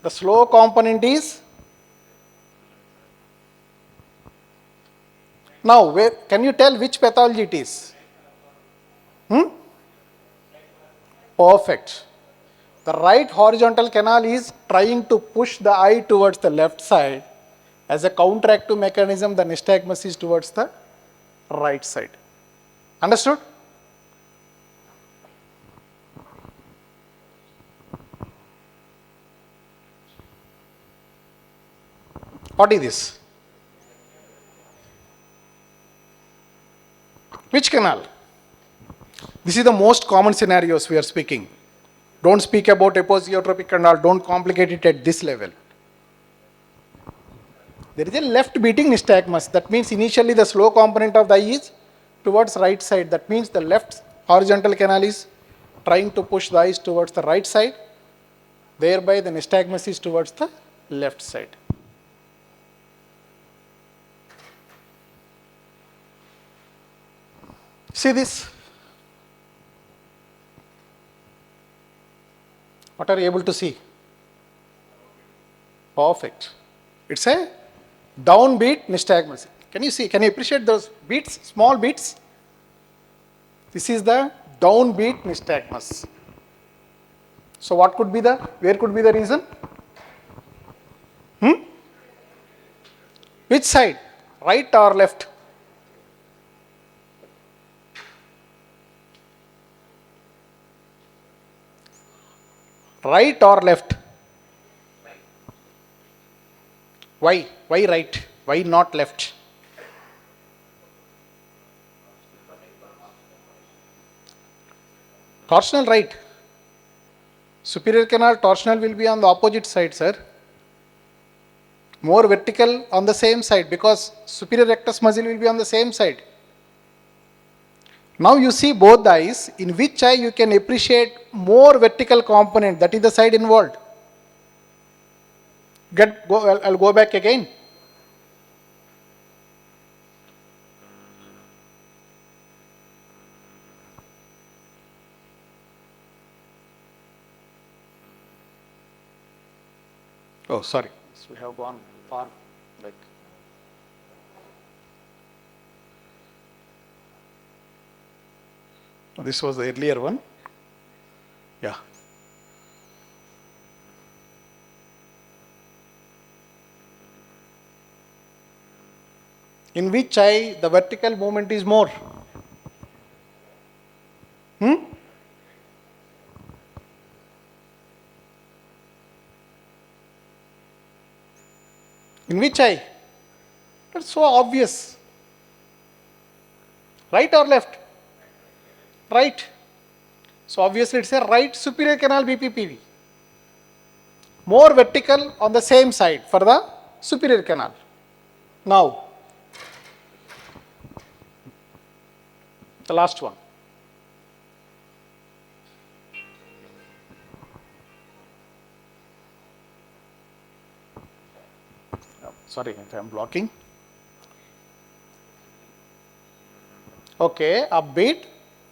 The slow component is. Now, can you tell which pathology it is? Perfect. The right horizontal canal is trying to push the eye towards the left side. As a counteractive mechanism, the nystagmus is towards the right side. Understood? What is this? Which canal? This is the most common scenarios we are speaking. Don't speak about apo-geotropic canal, don't complicate it at this level. There is a left beating nystagmus. That means initially the slow component of the eye is towards right side. That means the left horizontal canal is trying to push the eyes towards the right side. Thereby the nystagmus is towards the left side. See this? What are you able to see? Perfect. It's a downbeat nystagmus. Can you see? Can you appreciate those beats, small beats? This is the downbeat nystagmus. So what could be where could be the reason? Which side? Right or left? Right or left? Why? Why right? Why not left? Torsional right. Superior canal torsional will be on the opposite side, sir. More vertical on the same side because superior rectus muscle will be on the same side. Now you see both the eyes, in which eye you can appreciate more vertical component, that is the side involved. I'll go back again. Oh, sorry. We have gone far back. This was the earlier one. Yeah. In which eye the vertical movement is more? In which eye? That's so obvious. Right or left? Right. So obviously it's a right superior canal BPPV. More vertical on the same side for the superior canal. Now, the last one. Sorry if I am blocking. Okay, upbeat,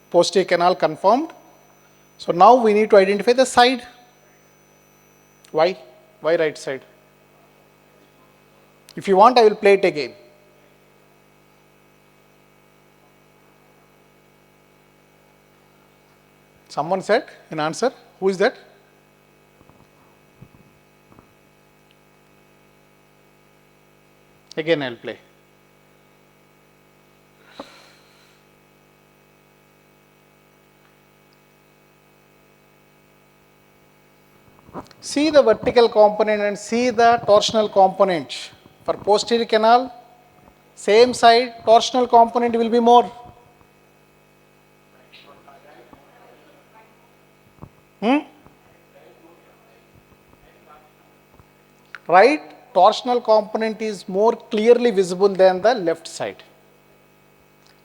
posterior canal confirmed. So now we need to identify the side. Why? Why right side? If you want, I will play it again. Someone said an answer. Who is that? Again, I will play. See the vertical component and see the torsional component. For posterior canal, same side, torsional component will be more. Right torsional component is more clearly visible than the left side.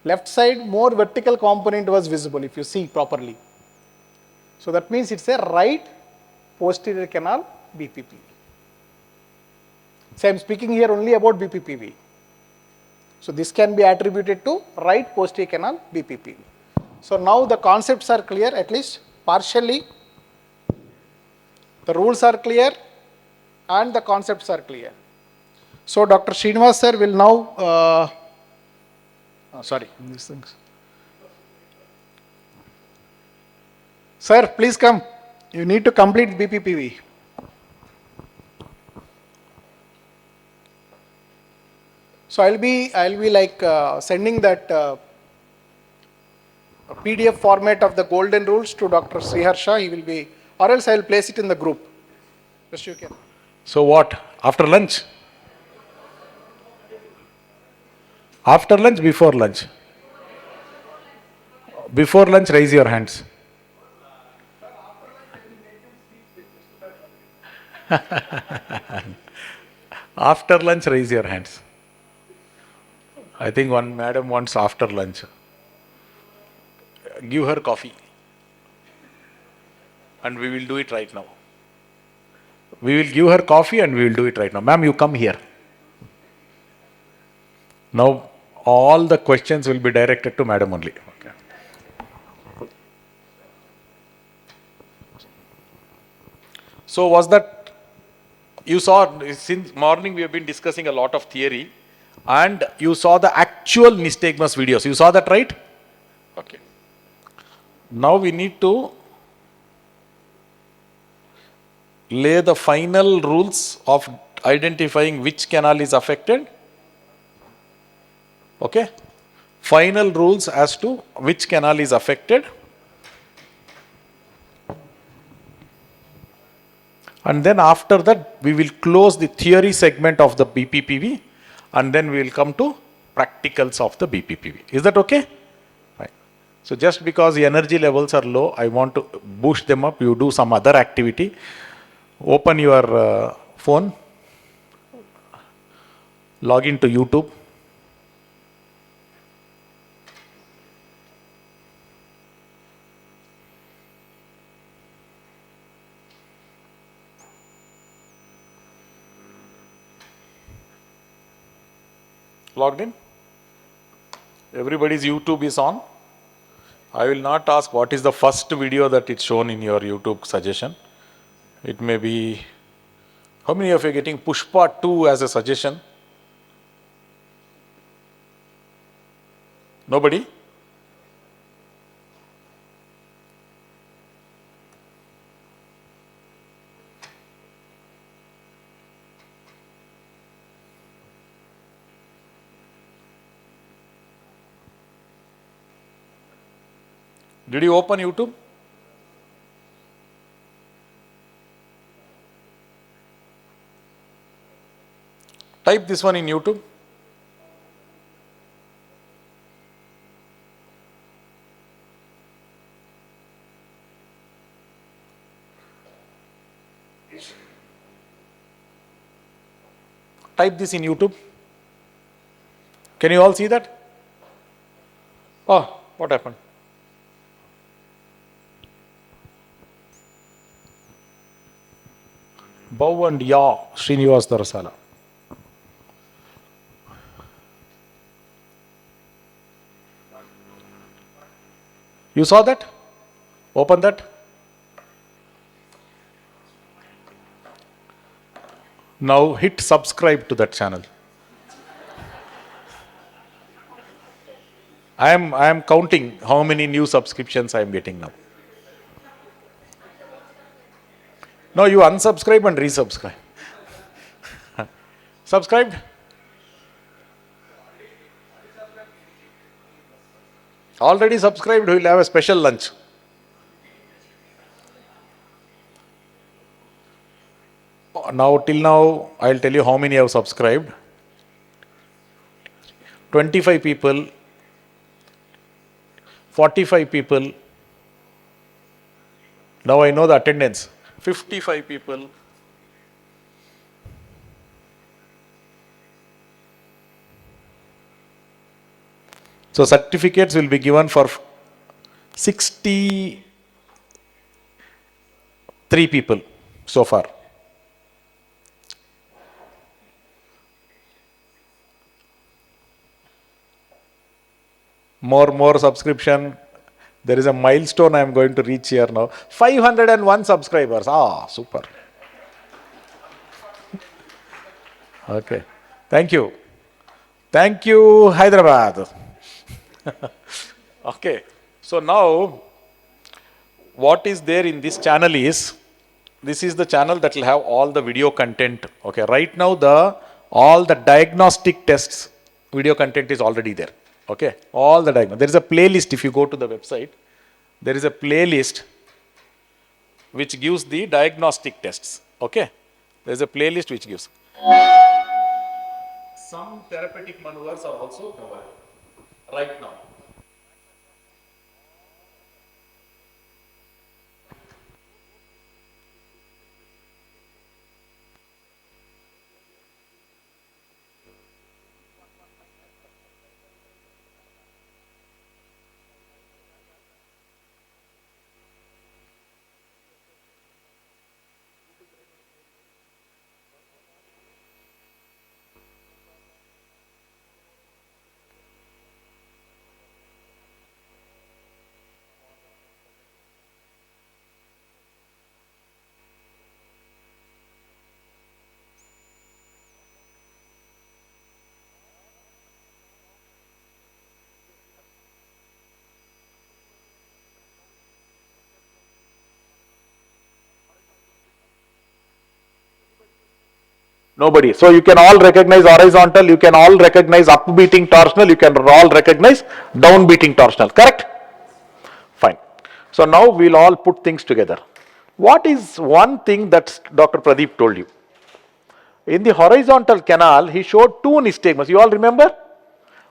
Left side, more vertical component was visible if you see properly. So that means it's a right posterior canal BPPV. So I am speaking here only about BPPV. So this can be attributed to right posterior canal BPPV. So now the concepts are clear, at least partially. The rules are clear and the concepts are clear. So Dr. Srinivas sir will now, these things. Sir, please come. You need to complete BPPV. So I'll be like sending that PDF format of the golden rules to Dr. Sriharsha. He will be, or else I'll place it in the group. Just you can. So what? After lunch? After lunch, before lunch? Before lunch, raise your hands. After lunch, raise your hands. I think one madam wants after lunch. Give her coffee. And we will do it right now. We will give her coffee and we will do it right now. Ma'am, you come here. Now, all the questions will be directed to madam only. Okay. So was that, you saw, since morning we have been discussing a lot of theory and you saw the actual Nystagmus videos. You saw that, right? Okay. Now we need to lay the final rules of identifying which canal is affected. Okay? Final rules as to which canal is affected. And then after that, we will close the theory segment of the BPPV and then we will come to practicals of the BPPV. Is that okay? Fine. So just because the energy levels are low, I want to boost them up. You do some other activity. Open your phone. Log into YouTube. Logged in? Everybody's YouTube is on. I will not ask what is the first video that it's shown in your YouTube suggestion. It may be, how many of you are getting Pushpa 2 as a suggestion? Nobody? Did you open YouTube? Type this one in YouTube. Type this in YouTube. Can you all see that? Oh, what happened? Bow and Ya, Srinivas Darasala. You saw that? Open that. Now hit subscribe to that channel. I am counting how many new subscriptions I am getting now. No, you unsubscribe and resubscribe. Subscribed? Already subscribed, we will have a special lunch. Now, till now, I will tell you how many have subscribed. 25 people, 45 people, Now I know the attendance. 55 people. So certificates will be given for 63 people so far. More subscription. There is a milestone I am going to reach here now. 501 subscribers. Ah, super. Okay. Thank you. Thank you, Hyderabad. Okay. So now, what is there in this channel is, this is the channel that will have all the video content. Okay. Right now, all the diagnostic tests video content is already there. Okay. All the diagnostic. There is a playlist. If you go to the website, there is a playlist which gives the diagnostic tests. Okay. There is a playlist which gives. Some therapeutic maneuvers are also covered right now. Nobody. So you can all recognize horizontal, you can all recognize upbeating torsional, you can all recognize downbeating torsional. Correct? Fine. So now we'll all put things together. What is one thing that Dr. Pradeep told you? In the horizontal canal, he showed two nystagmus. You all remember?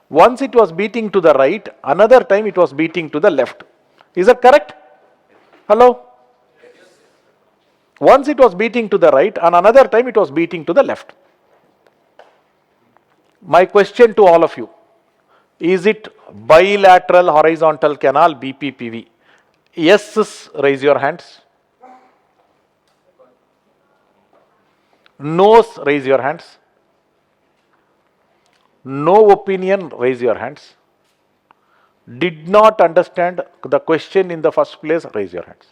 Once it was beating to the right, another time it was beating to the left. Is that correct? Hello? Once it was beating to the right and another time it was beating to the left. My question to all of you, is it bilateral horizontal canal BPPV? Yes, raise your hands. No's, raise your hands. No opinion, raise your hands. Did not understand the question in the first place, raise your hands.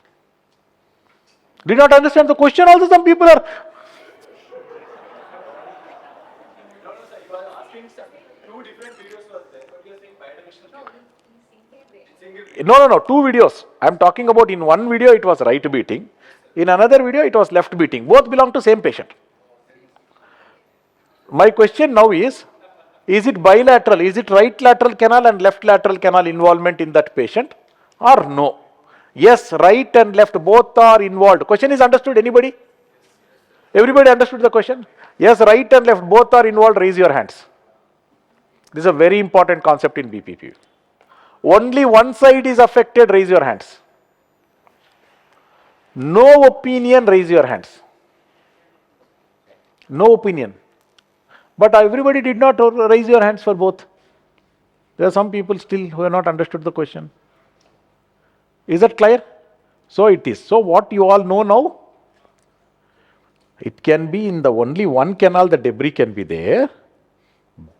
Did not understand the question also, some people are. No, two videos. I am talking about in one video it was right beating, in another video it was left beating. Both belong to same patient. My question now is it bilateral? Is it right lateral canal and left lateral canal involvement in that patient or no? Yes, right and left both are involved. Question is understood, anybody? Everybody understood the question? Yes, right and left both are involved, raise your hands. This is a very important concept in BPPV. Only one side is affected, raise your hands. No opinion, raise your hands. No opinion. But everybody did not raise your hands for both. There are some people still who have not understood the question. Is that clear? So it is. So what you all know now? It can be in the only one canal, the debris can be there,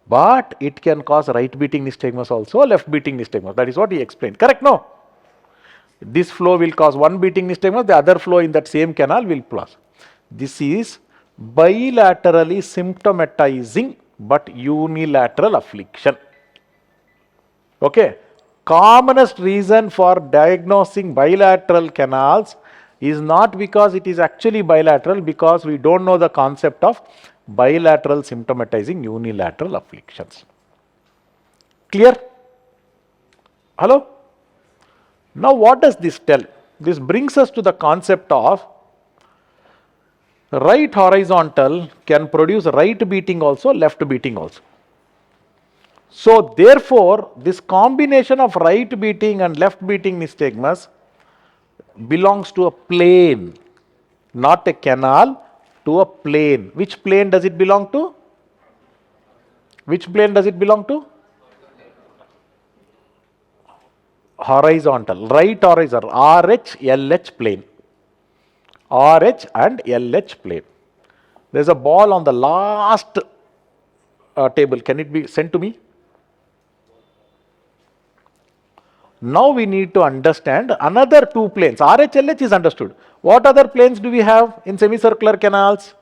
but it can cause right beating nystagmus also, left beating nystagmus. That is what he explained. Correct? No? This flow will cause one beating nystagmus, the other flow in that same canal will cause. This is bilaterally symptomatizing but unilateral affliction. Okay. Commonest reason for diagnosing bilateral canals is not because it is actually bilateral, because we don't know the concept of bilateral symptomatizing unilateral afflictions. Clear? Hello? Now what does this tell? This brings us to the concept of right horizontal can produce right beating also, left beating also. So therefore, this combination of right beating and left beating nystagmus belongs to a plane, not a canal, to a plane. Which plane does it belong to? Which plane does it belong to? Horizontal, right horizontal, RH, LH plane. RH and LH plane. There is a ball on the last table. Can it be sent to me? Now we need to understand another two planes. RH, LH is understood. What other planes do we have in semicircular canals?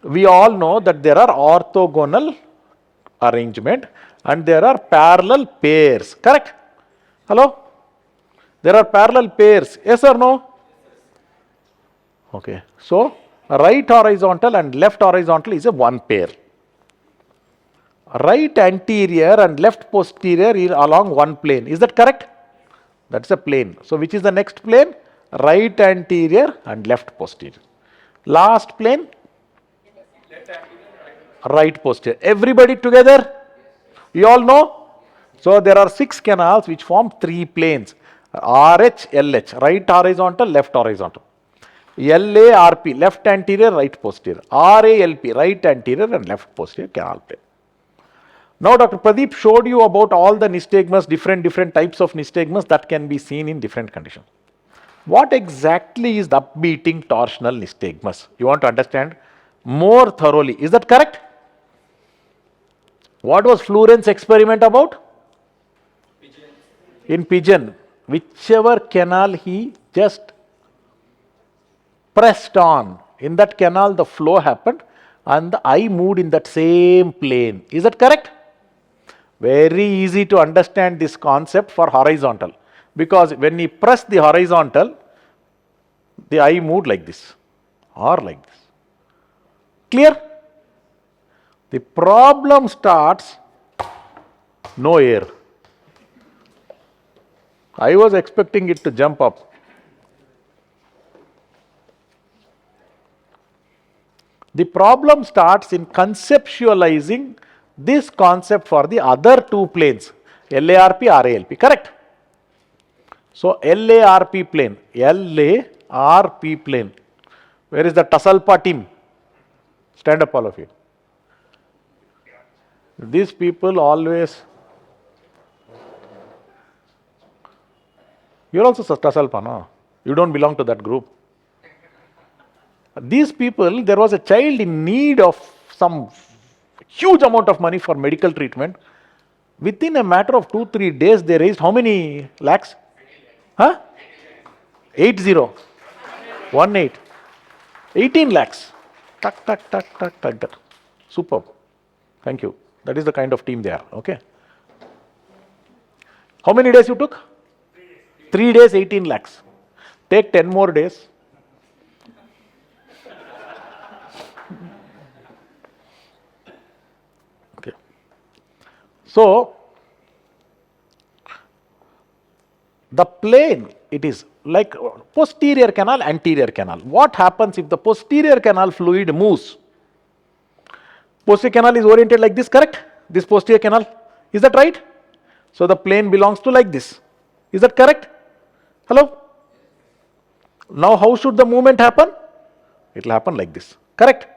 We all know that there are orthogonal arrangement and there are parallel pairs. Correct? Hello? There are parallel pairs. Yes or no? Okay. So, right horizontal and left horizontal is a one pair. Right anterior and left posterior is along one plane. Is that correct? That's a plane. So, which is the next plane? Right anterior and left posterior. Last plane? Right posterior. Everybody together? You all know? So, there are 6 canals which form 3 planes. RH, LH, right horizontal, left horizontal. LA, RP, left anterior, right posterior. RA, LP, right anterior and left posterior canal plane. Now, Dr. Pradeep showed you about all the nystagmus, different types of nystagmus that can be seen in different conditions. What exactly is the upbeating torsional nystagmus? You want to understand more thoroughly. Is that correct? What was Florence's experiment about? In pigeon, whichever canal he just pressed on, in that canal the flow happened and the eye moved in that same plane. Is that correct? Very easy to understand this concept for horizontal, because when he pressed the horizontal, the eye moved like this or like this. Clear? The problem starts, no air. I was expecting it to jump up. The problem starts in conceptualizing this concept for the other two planes, LARP, RALP, correct? So, LARP plane, LARP plane. Where is the Tasalpa team? Stand up, all of you. These people always, you're also Tasalpa, no? You don't belong to that group. These people, there was a child in need of some huge amount of money for medical treatment. Within a matter of 2-3 days, they raised how many lakhs? Huh? 80. 18. 18 lakhs. Tuck, tuck, tuck, tuck, tuck, tuck. Superb. Thank you. That is the kind of team they are. Okay. How many days you took? 3 days, 18 lakhs. Take 10 more days. Okay. So, the plane, it is like posterior canal, anterior canal. What happens if the posterior canal fluid moves? Posterior canal is oriented like this, correct? This posterior canal. Is that right? So, the plane belongs to like this. Is that correct? Hello? Now, how should the movement happen? It will happen like this. Correct?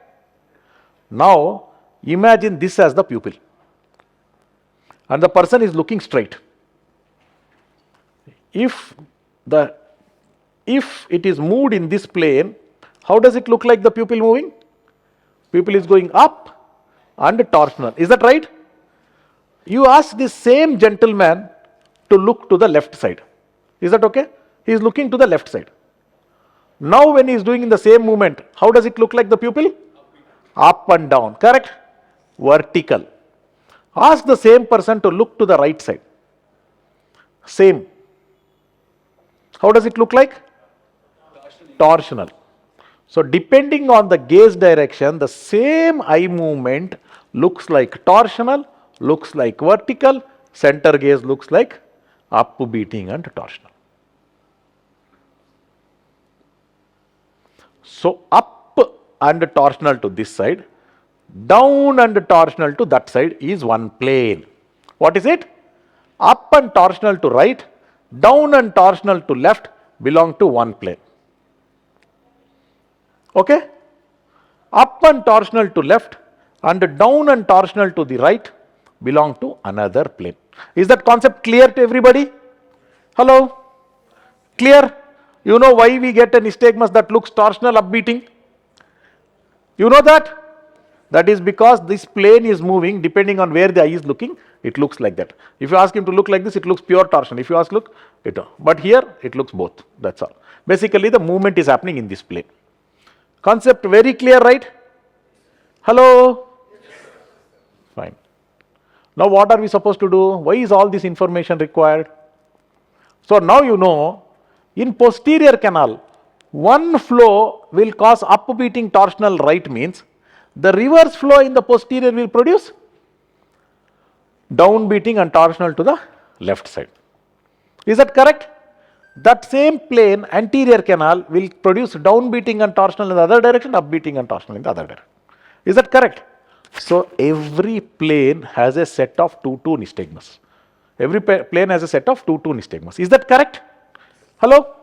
Now, imagine this as the pupil. And the person is looking straight. If it is moved in this plane, how does it look like the pupil moving? Pupil is going up and torsional. Is that right? You ask this same gentleman to look to the left side. Is that okay? He is looking to the left side. Now when he is doing the same movement, how does it look like the pupil? Up and down. Correct? Vertical. Ask the same person to look to the right side. Same. How does it look like? Torsional. So depending on the gaze direction, the same eye movement looks like torsional, looks like vertical, center gaze looks like up beating and torsional. So up and torsional to this side, down and torsional to that side is one plane. What is it? Up and torsional to right, down and torsional to left, belong to one plane. Okay? Up and torsional to left and down and torsional to the right belong to another plane. Is that concept clear to everybody? Hello? Clear? You know why we get a nystagmus that looks torsional upbeating? You know that? That is because this plane is moving depending on where the eye is looking, it looks like that. If you ask him to look like this, it looks pure torsion. If you ask look, but here it looks both. That's all. Basically the movement is happening in this plane. Concept very clear, right? Hello? Fine. Now what are we supposed to do? Why is all this information required? So now you know, in posterior canal, one flow will cause upbeating torsional right means the reverse flow in the posterior will produce downbeating and torsional to the left side. Is that correct? That same plane, anterior canal, will produce downbeating and torsional in the other direction, upbeating and torsional in the other direction. Is that correct? So every plane has a set of 2 nystagmus. Every plane has a set of 2 nystagmus. Is that correct? Hello?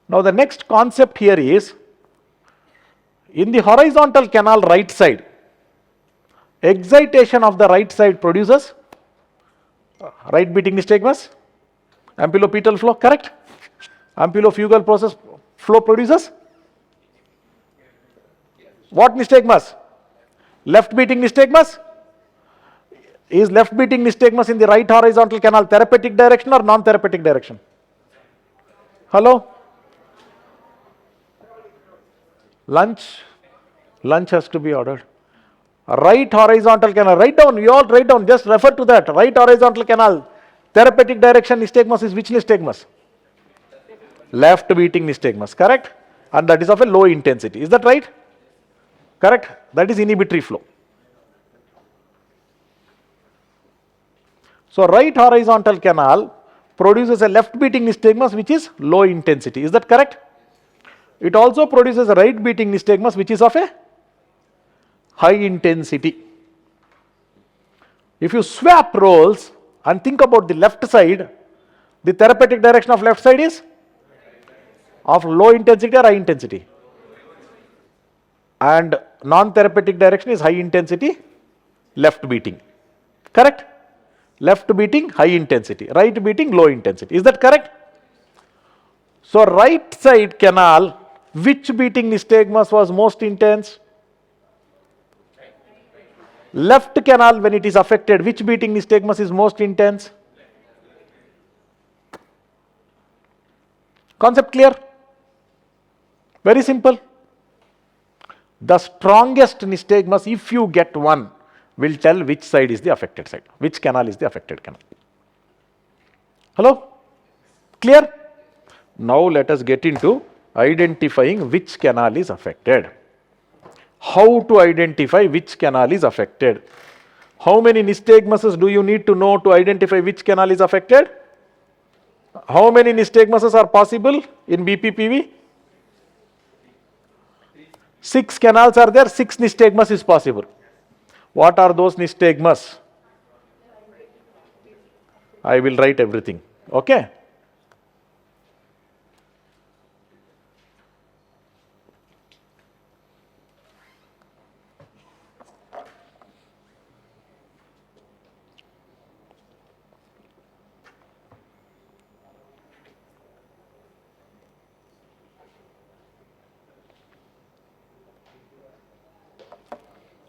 Now the next concept here is, in the horizontal canal right side, excitation of the right side produces right beating nystagmus, ampulopetal flow, correct? Ampulofugal process flow produces what nystagmus? Left beating nystagmus. Is left beating nystagmus in the right horizontal canal therapeutic direction or non-therapeutic direction? Hello? Lunch has to be ordered. Right horizontal canal, write down, you all write down, just refer to that. Right horizontal canal, therapeutic direction nystagmus is which nystagmus? Left beating nystagmus, correct? And that is of a low intensity, is that right? Correct? That is inhibitory flow. So right horizontal canal produces a left beating nystagmus which is low intensity, is that correct? It also produces a right beating nystagmus which is of a high intensity. If you swap roles and think about the left side, the therapeutic direction of left side is of low intensity or high intensity? And non-therapeutic direction is high intensity left beating, correct? Left beating high intensity, right beating low intensity, is that correct? So right side canal, which beating nystagmus was most intense? Left canal, when it is affected, which beating nystagmus is most intense? Concept clear? Very simple. The strongest nystagmus, if you get one, will tell which side is the affected side, which canal is the affected canal. Hello? Clear? Now let us get into identifying which canal is affected. How to identify which canal is affected? How many nystagmuses do you need to know to identify which canal is affected? How many nystagmuses are possible in BPPV? 6 canals are there, 6 nystagmus is possible. What are those nystagmus? I will write everything, okay?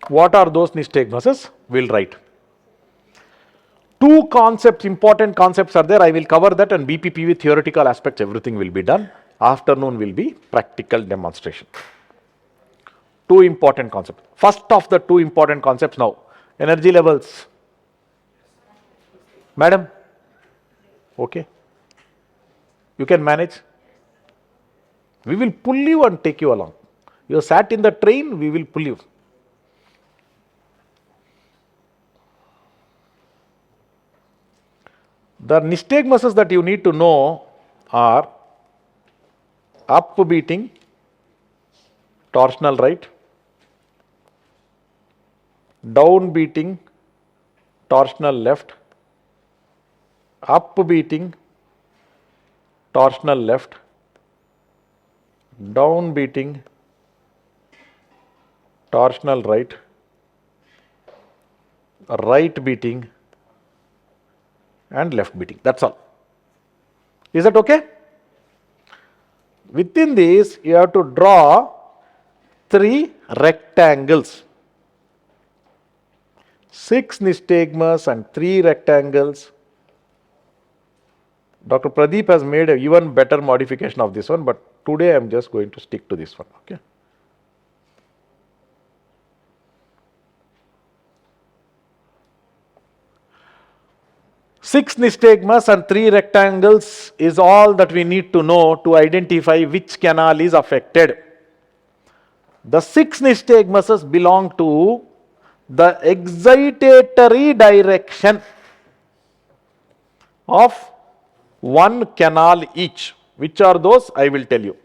What are those nystagmuses? We'll write. 2 concepts, important concepts are there. I will cover that, and BPPV theoretical aspects, everything will be done. Afternoon will be practical demonstration. 2 important concepts. First of the 2 important concepts now, energy levels. Madam? Okay. You can manage. We will pull you and take you along. You sat in the train, we will pull you. The nystagmuses that you need to know are upbeating, torsional right, downbeating, torsional left, upbeating, torsional left, down beating torsional right, right beating and left beating. That's all. Is that okay? Within this, you have to draw 3 rectangles. 6 nystagmus and 3 rectangles. Dr. Pradeep has made an even better modification of this one, but today I am just going to stick to this one. Okay. Six nystagmus and 3 rectangles is all that we need to know to identify which canal is affected. The 6 nystagmuses belong to the excitatory direction of one canal each. Which are those? I will tell you.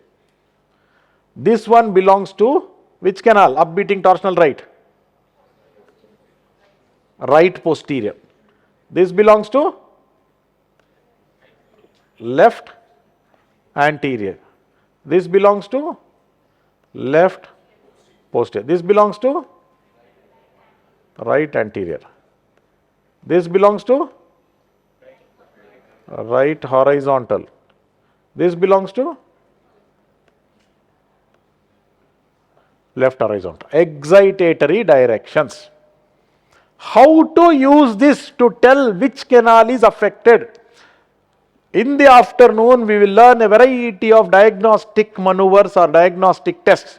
This one belongs to which canal? Upbeating torsional right. Right posterior. This belongs to left anterior. This belongs to left posterior. This belongs to right anterior. This belongs to right horizontal. This belongs to left horizontal. Excitatory directions. How to use this to tell which canal is affected? In the afternoon, we will learn a variety of diagnostic maneuvers or diagnostic tests.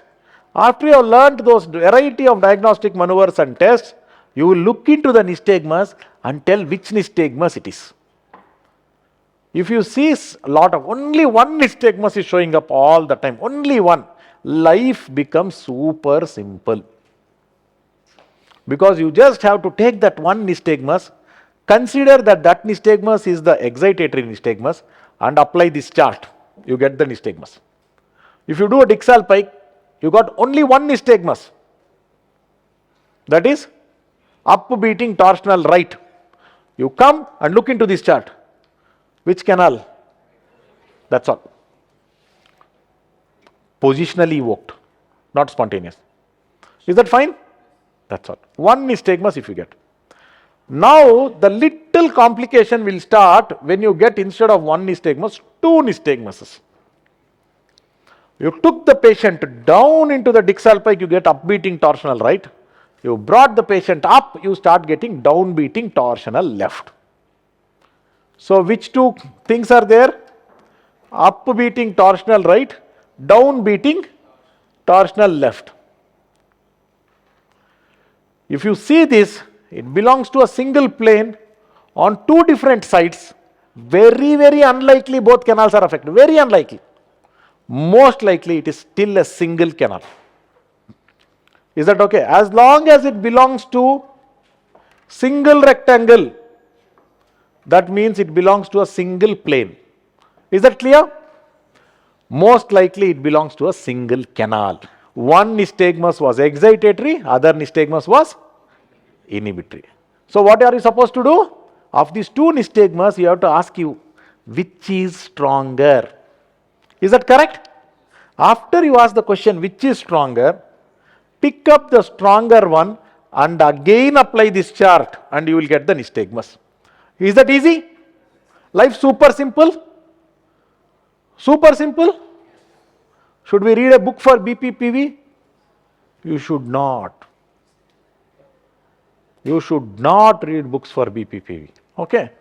After you have learnt those variety of diagnostic maneuvers and tests, you will look into the nystagmus and tell which nystagmus it is. If you see a lot of only one nystagmus is showing up all the time, only one, life becomes super simple. Because you just have to take that one nystagmus, consider that that nystagmus is the excitatory nystagmus and apply this chart. You get the nystagmus. If you do a Dixal pike, you got only one nystagmus. That is upbeating torsional right. You come and look into this chart. Which canal? That's all. Positionally evoked, not spontaneous. Is that fine? That's all. One nystagmus if you get. Now the little complication will start when you get instead of one nystagmus, 2 nystagmuses. You took the patient down into the Dixal pike, you get upbeating torsional right. You brought the patient up, you start getting downbeating torsional left. So which 2 things are there? Upbeating torsional right, downbeating torsional left. If you see this, it belongs to a single plane on 2 different sides. Very, very unlikely both canals are affected. Very unlikely. Most likely it is still a single canal. Is that okay? As long as it belongs to single rectangle, that means it belongs to a single plane. Is that clear? Most likely it belongs to a single canal. One nystagmus was excitatory, other nystagmus was inhibitory. So what are you supposed to do? Of these 2 nystagmus, you have to ask you, which is stronger? Is that correct? After you ask the question, which is stronger, pick up the stronger one and again apply this chart and you will get the nystagmus. Is that easy? Life super simple? Super simple? Should we read a book for BPPV? You should not. You should not read books for BPPV. Okay?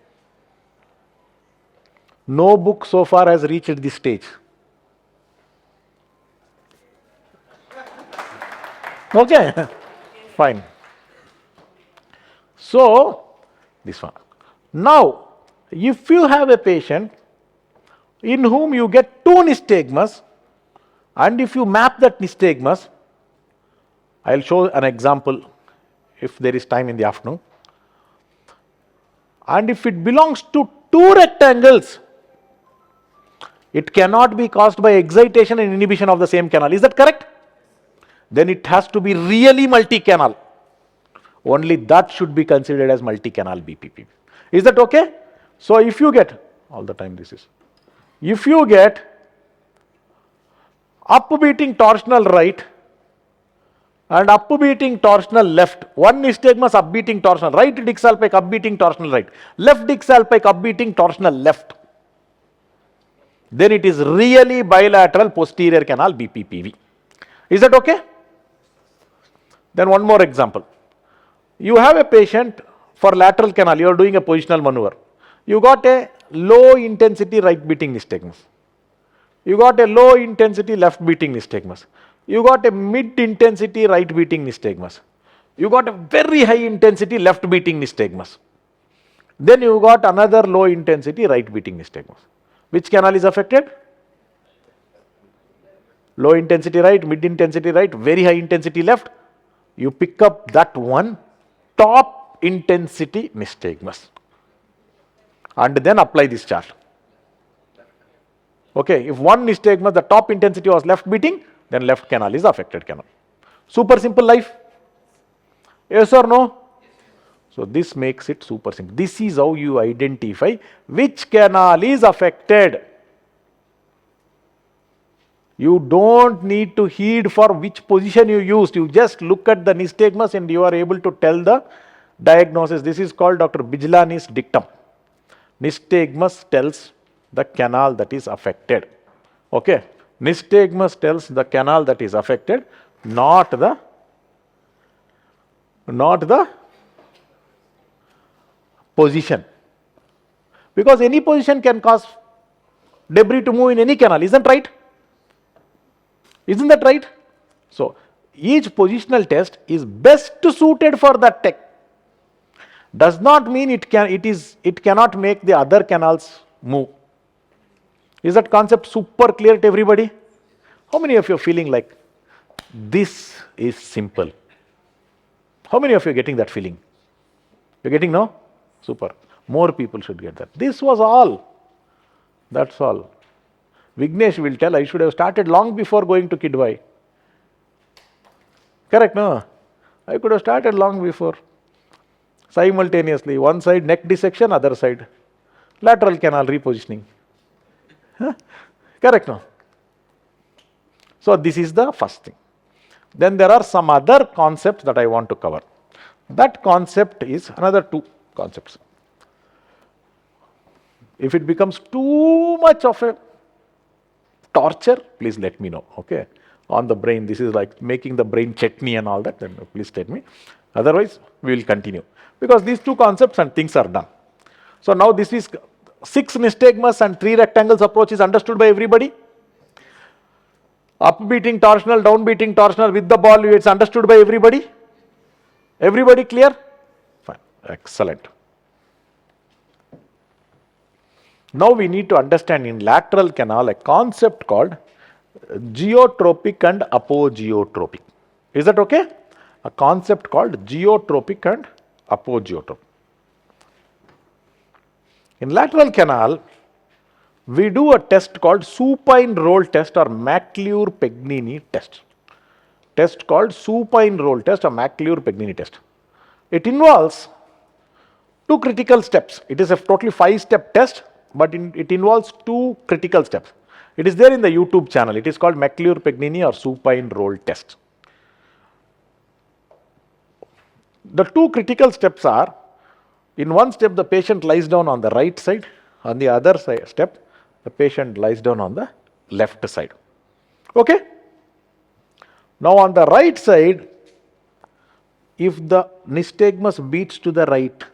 No book so far has reached this stage. Okay? Fine. So, this one. Now, if you have a patient in whom you get 2 nystagmus, and if you map that nystagmus, I will show an example if there is time in the afternoon. And if it belongs to 2 rectangles, it cannot be caused by excitation and inhibition of the same canal. Is that correct? Then it has to be really multi-canal. Only that should be considered as multi-canal BPPV. Is that okay? So if you get, all the time this is. If you get upbeating torsional right and upbeating torsional left, one nystagmus upbeating torsional right, dicksalpic upbeating torsional right, left dicksalpic upbeating torsional left, then it is really bilateral posterior canal BPPV. Is that okay? Then one more example. You have a patient for lateral canal, you are doing a positional maneuver. You got a low intensity right beating nystagmus. You got a low intensity left beating nystagmus. You got a mid intensity right beating nystagmus. You got a very high intensity left beating nystagmus. Then you got another low intensity right beating nystagmus. Which canal is affected? Low intensity right, mid intensity right, very high intensity left. You pick up that one top intensity nystagmus and then apply this chart. Okay, if one nystagmus, the top intensity was left beating, then left canal is affected canal. Super simple life? Yes or no? So this makes it super simple. This is how you identify which canal is affected. You don't need to heed for which position you used. You just look at the nystagmus and you are able to tell the diagnosis. This is called Dr. Bijlani's dictum. Nystagmus tells the canal that is affected. Okay. Nystagmus tells the canal that is affected, not the position. Because any position can cause debris to move in any canal, isn't right? Isn't that right? So each positional test is best suited for that tech. Does not mean it cannot make the other canals move. Is that concept super clear to everybody? How many of you are feeling like this is simple? How many of you are getting that feeling? You're getting, no? Super. More people should get that. This was all. That's all. Vignesh will tell, I should have started long before going to Kidwai. Correct, no? I could have started long before. Simultaneously, one side neck dissection, other side lateral canal repositioning. Huh? Correct, no? So this is the first thing. Then there are some other concepts that I want to cover. That concept is another two concepts. If it becomes too much of a torture, please let me know, okay? On the brain, this is like making the brain chutney and all that, then please tell me. Otherwise, we will continue. Because these two concepts and things are done. So now this is 6 nystagmus and 3 rectangles approach is understood by everybody. Upbeating torsional, downbeating torsional with the ball, it's understood by everybody. Everybody clear? Fine, excellent. Now we need to understand in lateral canal a concept called geotropic and apo-geotropic. Is that okay? A concept called geotropic and apo-geotropic. In lateral canal, we do a test called supine roll test or McClure-Pegnini test. Test called supine roll test or McClure-Pegnini test. It involves 2 critical steps. It is a totally 5-step test, but it involves 2 critical steps. It is there in the YouTube channel. It is called McClure-Pegnini or supine roll test. The 2 critical steps are, in one step the patient lies down on the right side, on the other step the patient lies down on the left side. Okay? Now on the right side, if the nystagmus beats to the right,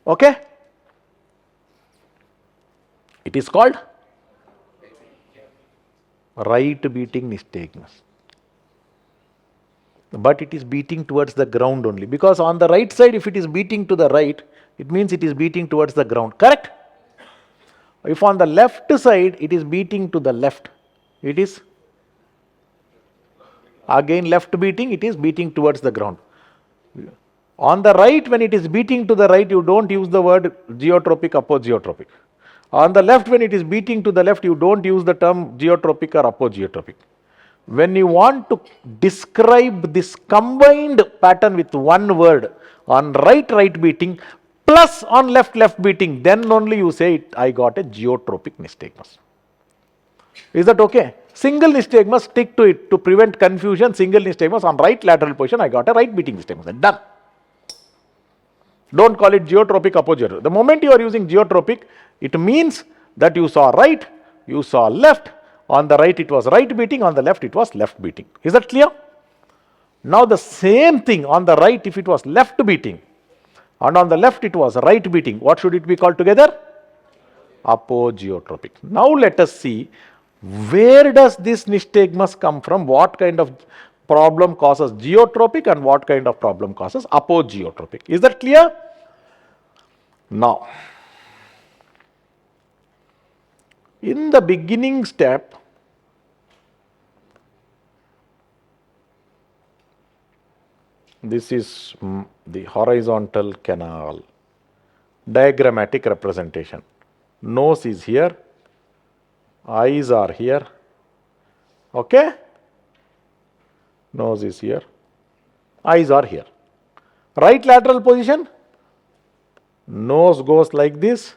okay? It is called right beating nystagmus. But it is beating towards the ground only, because on the right side, if it is beating to the right, it means it is beating towards the ground, correct? If on the left side it is beating to the left, it is again left beating, it is beating towards the ground. On the right, when it is beating to the right, you don't use the word geotropic, apo-geotropic. On the left, when it is beating to the left, you don't use the term geotropic or apo-geotropic. When you want to describe this combined pattern with one word, on right beating, plus on left beating, then only you say I got a geotropic nystagmus. Is that okay? Single nystagmus, stick to it to prevent confusion. Single nystagmus on right lateral position, I got a right beating nystagmus. Done. Don't call it geotropic, apo-geotropic. The moment you are using geotropic, it means that you saw right, you saw left. On the right it was right beating, on the left it was left beating. Is that clear? Now the same thing on the right, if it was left beating and on the left it was right beating, what should it be called together? Apo-geotropic. Now let us see, where does this nystagmus come from? What kind of problem causes geotropic and what kind of problem causes apo-geotropic? Is that clear? Now, in the beginning step, this is the horizontal canal, diagrammatic representation. Nose is here, eyes are here, okay? Nose is here, eyes are here. Right lateral position, nose goes like this,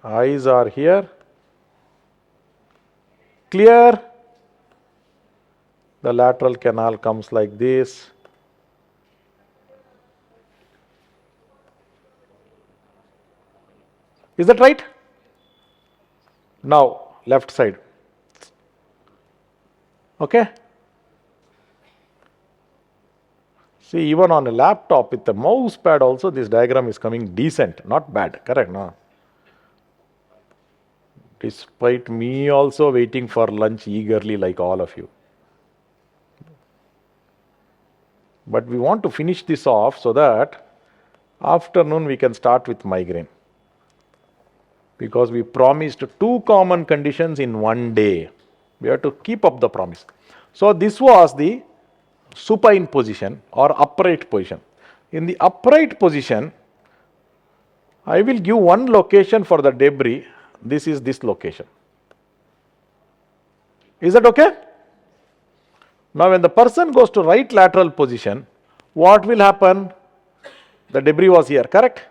eyes are here, clear? The lateral canal comes like this. Is that right? Now, left side. Okay? See, even on a laptop with the mouse pad also, this diagram is coming decent, not bad. Correct, no? Despite me also waiting for lunch eagerly like all of you. But we want to finish this off so that afternoon we can start with migraine. Because we promised 2 common conditions in one day. We have to keep up the promise. So this was the supine position or upright position. In the upright position, I will give one location for the debris. This is this location. Is that okay? Now when the person goes to right lateral position, what will happen? The debris was here, correct?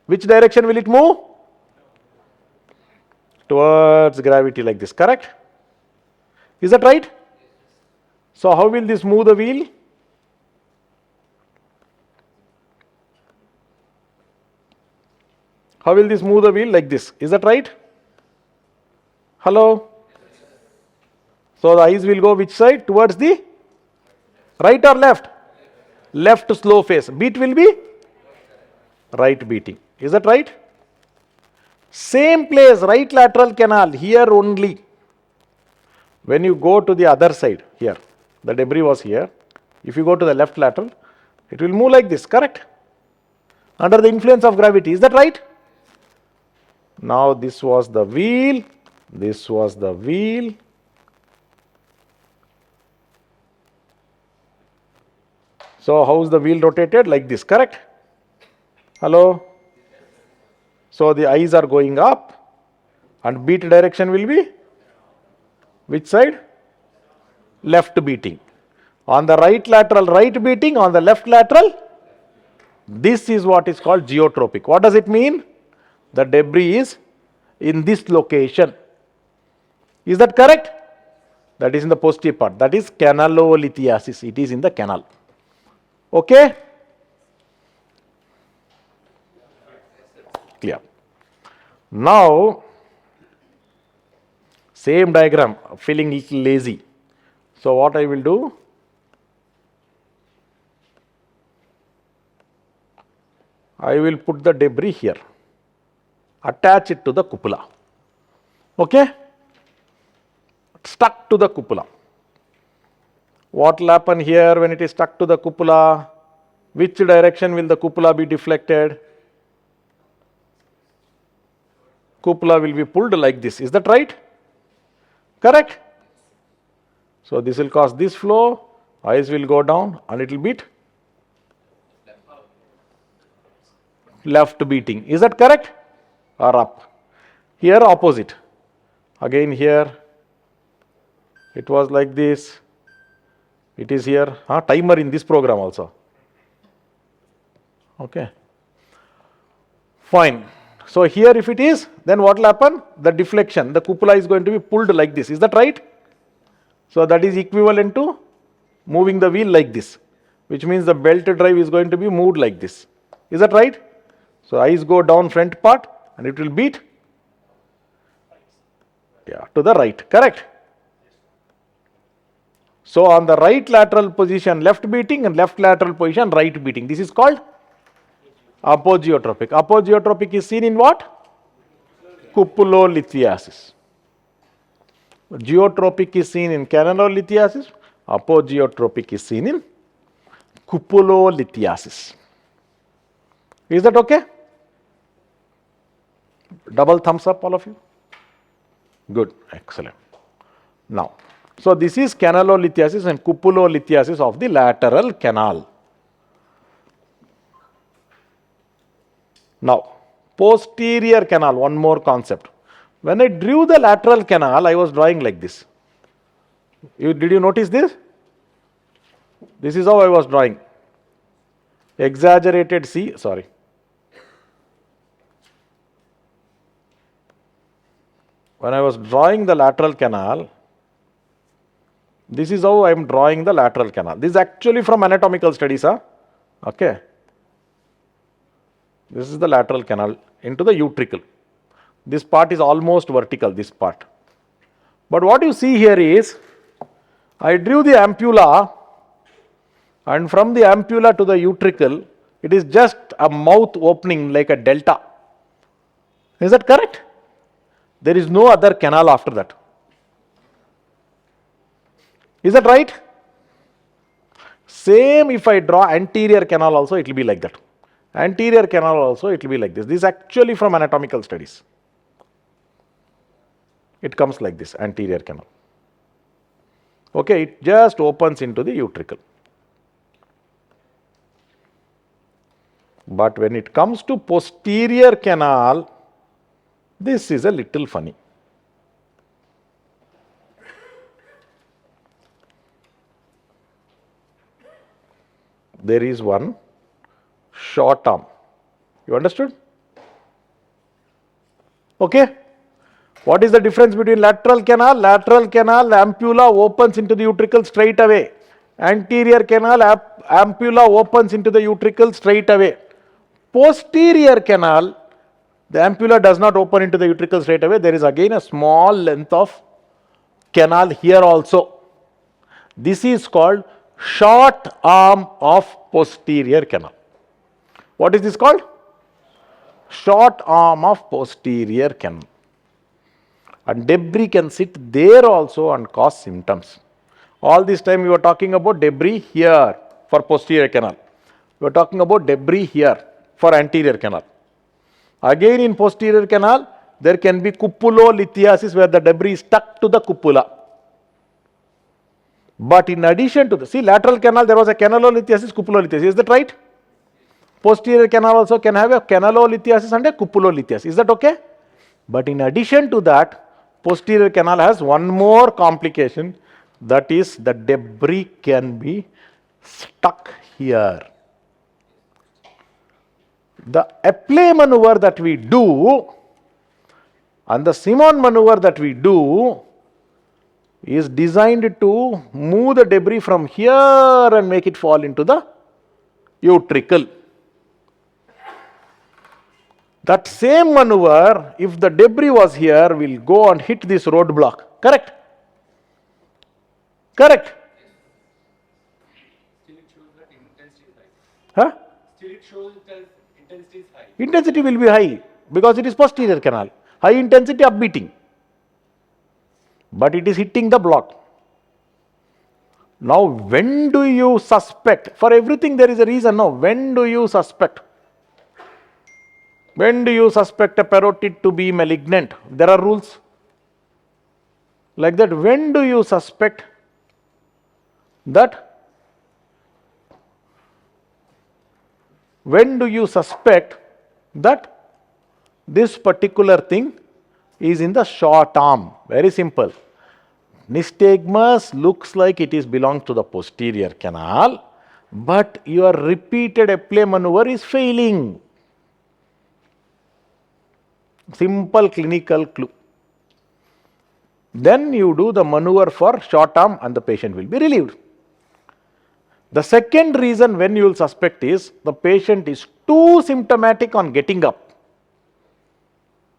Which direction will it move? Towards gravity like this, correct? Is that right? So how will this move the wheel? How will this move the wheel? Like this. Is that right? Hello? So the eyes will go which side? Towards the right or left? Left slow phase. Beat will be right beating. Is that right? Same place, right lateral canal, here only. When you go to the other side, here, the debris was here. If you go to the left lateral, it will move like this, correct? Under the influence of gravity. Is that right? Now this was the wheel, this was the wheel. So how is the wheel rotated? Like this, correct? Hello? So the eyes are going up and beat direction will be which side? Left beating. On the right lateral, right beating. On the left lateral, this is what is called geotropic. What does it mean? The debris is in this location. Is that correct? That is in the posterior part. That is canalolithiasis. It is in the canal. Okay? Clear. Now, same diagram, feeling little lazy. So what I will do? I will put the debris here. Attach it to the cupola. Okay? Stuck to the cupola. What will happen here when it is stuck to the cupola? Which direction will the cupola be deflected? Cupola will be pulled like this. Is that right? Correct? So this will cause this flow, eyes will go down and it will beat left beating. Is that correct? Or up? Here opposite. Again here, it was like this. It is here. Timer in this program also. Okay. Fine. So here if it is, then what will happen? The deflection, the cupola is going to be pulled like this. Is that right? So that is equivalent to moving the wheel like this, which means the belt drive is going to be moved like this. Is that right? So eyes go down front part and it will beat to the right, correct? So on the right lateral position left beating and left lateral position right beating. This is called apo-geotropic. Apo-geotropic is seen in what? Cupulolithiasis. Geotropic is seen in canalolithiasis. Apo-geotropic is seen in cupulolithiasis. Is that okay? Double thumbs up, all of you. Good, excellent. Now, so this is canalolithiasis and cupulolithiasis of the lateral canal. Now, posterior canal, one more concept. When I drew the lateral canal, I was drawing like this. Did you notice this? This is how I was drawing. Exaggerated C, sorry. When I was drawing the lateral canal, this is how I am drawing the lateral canal. This is actually from anatomical studies, huh? Okay. This is the lateral canal into the utricle. This part is almost vertical, this part. But what you see here is, I drew the ampulla, and from the ampulla to the utricle, it is just a mouth opening like a delta. Is that correct? There is no other canal after that. Is that right? Same if I draw anterior canal also, it will be like that. Anterior canal also, it will be like this. This is actually from anatomical studies. It comes like this, anterior canal. Okay, it just opens into the utricle. But when it comes to posterior canal, this is a little funny. There is one short arm. You understood? Okay. What is the difference between lateral canal? Lateral canal, ampulla opens into the utricle straight away. Anterior canal, ampulla opens into the utricle straight away. Posterior canal, the ampulla does not open into the utricle straight away. There is again a small length of canal here also. This is called short arm of posterior canal. What is this called? Short arm of posterior canal. And debris can sit there also and cause symptoms. All this time we were talking about debris here for posterior canal. We were talking about debris here for anterior canal. Again in posterior canal, there can be cupulolithiasis where the debris is stuck to the cupula. But in addition to the, see, lateral canal, there was a canalolithiasis, cupulolithiasis. Is that right? Posterior canal also can have a canalolithiasis and a cupulolithiasis. Is that okay? But in addition to that, posterior canal has one more complication, that is the debris can be stuck here. The Epley maneuver that we do and the Simon maneuver that we do is designed to move the debris from here and make it fall into the utricle. That same maneuver, if the debris was here, will go and hit this roadblock. Correct? Correct? Still it shows that intensity is Huh? high. Still it shows that intensity is high. Intensity will be high because it is posterior canal. High intensity upbeating. But it is hitting the block. Now, when do you suspect? For everything there is a reason. No, when do you suspect? When do you suspect a parotid to be malignant? There are rules like that. When do you suspect that? When do you suspect that this particular thing is in the short arm? Very simple. Nystagmus looks like it is belongs to the posterior canal, but your repeated apply maneuver is failing. Simple clinical clue. Then you do the maneuver for short arm and the patient will be relieved. The second reason when you will suspect is the patient is too symptomatic on getting up.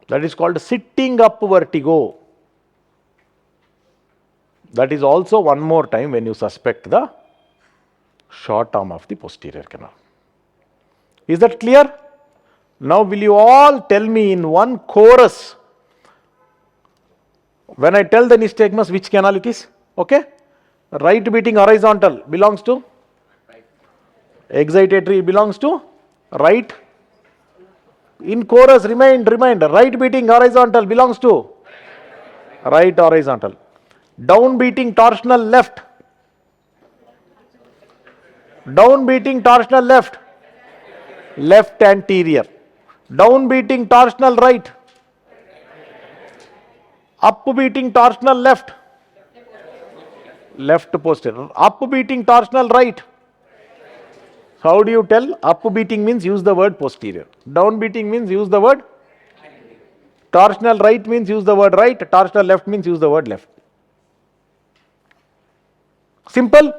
That is called sitting up vertigo. That is also one more time when you suspect the short arm of the posterior canal. Is that clear? Now will you all tell me in one chorus, when I tell the nystagmus, which canal it is? Okay? Right beating horizontal belongs to? Excitatory belongs to? Right. In chorus, remind, right beating horizontal belongs to? Right horizontal. Down beating torsional left. Down beating torsional left. Left anterior. Down beating torsional right. Up beating torsional left. Left posterior. Up beating torsional right. How do you tell? Up beating means use the word posterior. Down beating means use the word. Torsional right means use the word right. Torsional left means use the word left. Simple?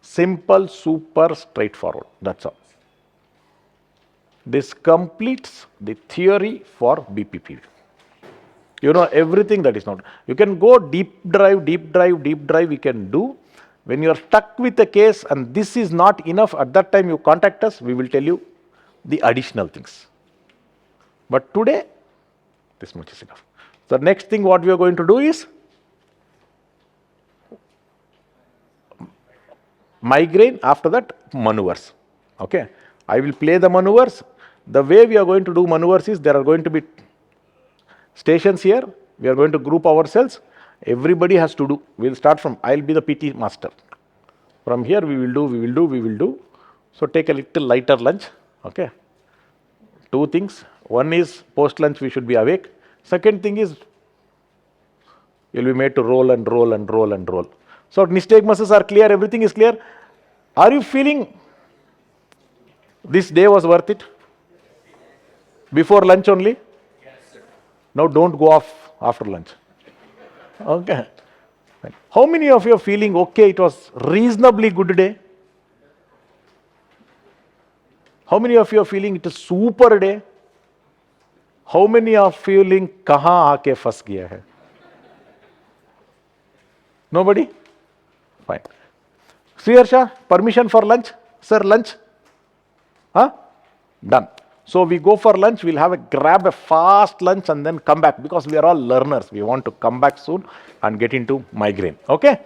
Simple, super straightforward. That's all. This completes the theory for BPPV. You know everything that is not. You can go deep drive, we can do. When you are stuck with a case and this is not enough, at that time you contact us, we will tell you the additional things. But today, this much is enough. The next thing what we are going to do is migraine, after that maneuvers. Okay. I will play the maneuvers. The way we are going to do maneuvers is there are going to be stations here. We are going to group ourselves. Everybody has to do. We will start from, I will be the PT master. From here we will do. So take a little lighter lunch. Okay. Two things. One is post lunch we should be awake. Second thing is you will be made to roll. So nystagmuses are clear, everything is clear. Are you feeling this day was worth it? Before lunch only? Yes, sir. Now don't go off after lunch. Okay. How many of you are feeling okay, it was reasonably good day? How many of you are feeling it is super day? How many are feeling kahan aake fas gaya hai? Nobody? Fine. Sriharsha, permission for lunch? Sir, lunch? Huh? Done. So we go for lunch, we'll grab a fast lunch and then come back because we are all learners. We want to come back soon and get into migraine. Okay?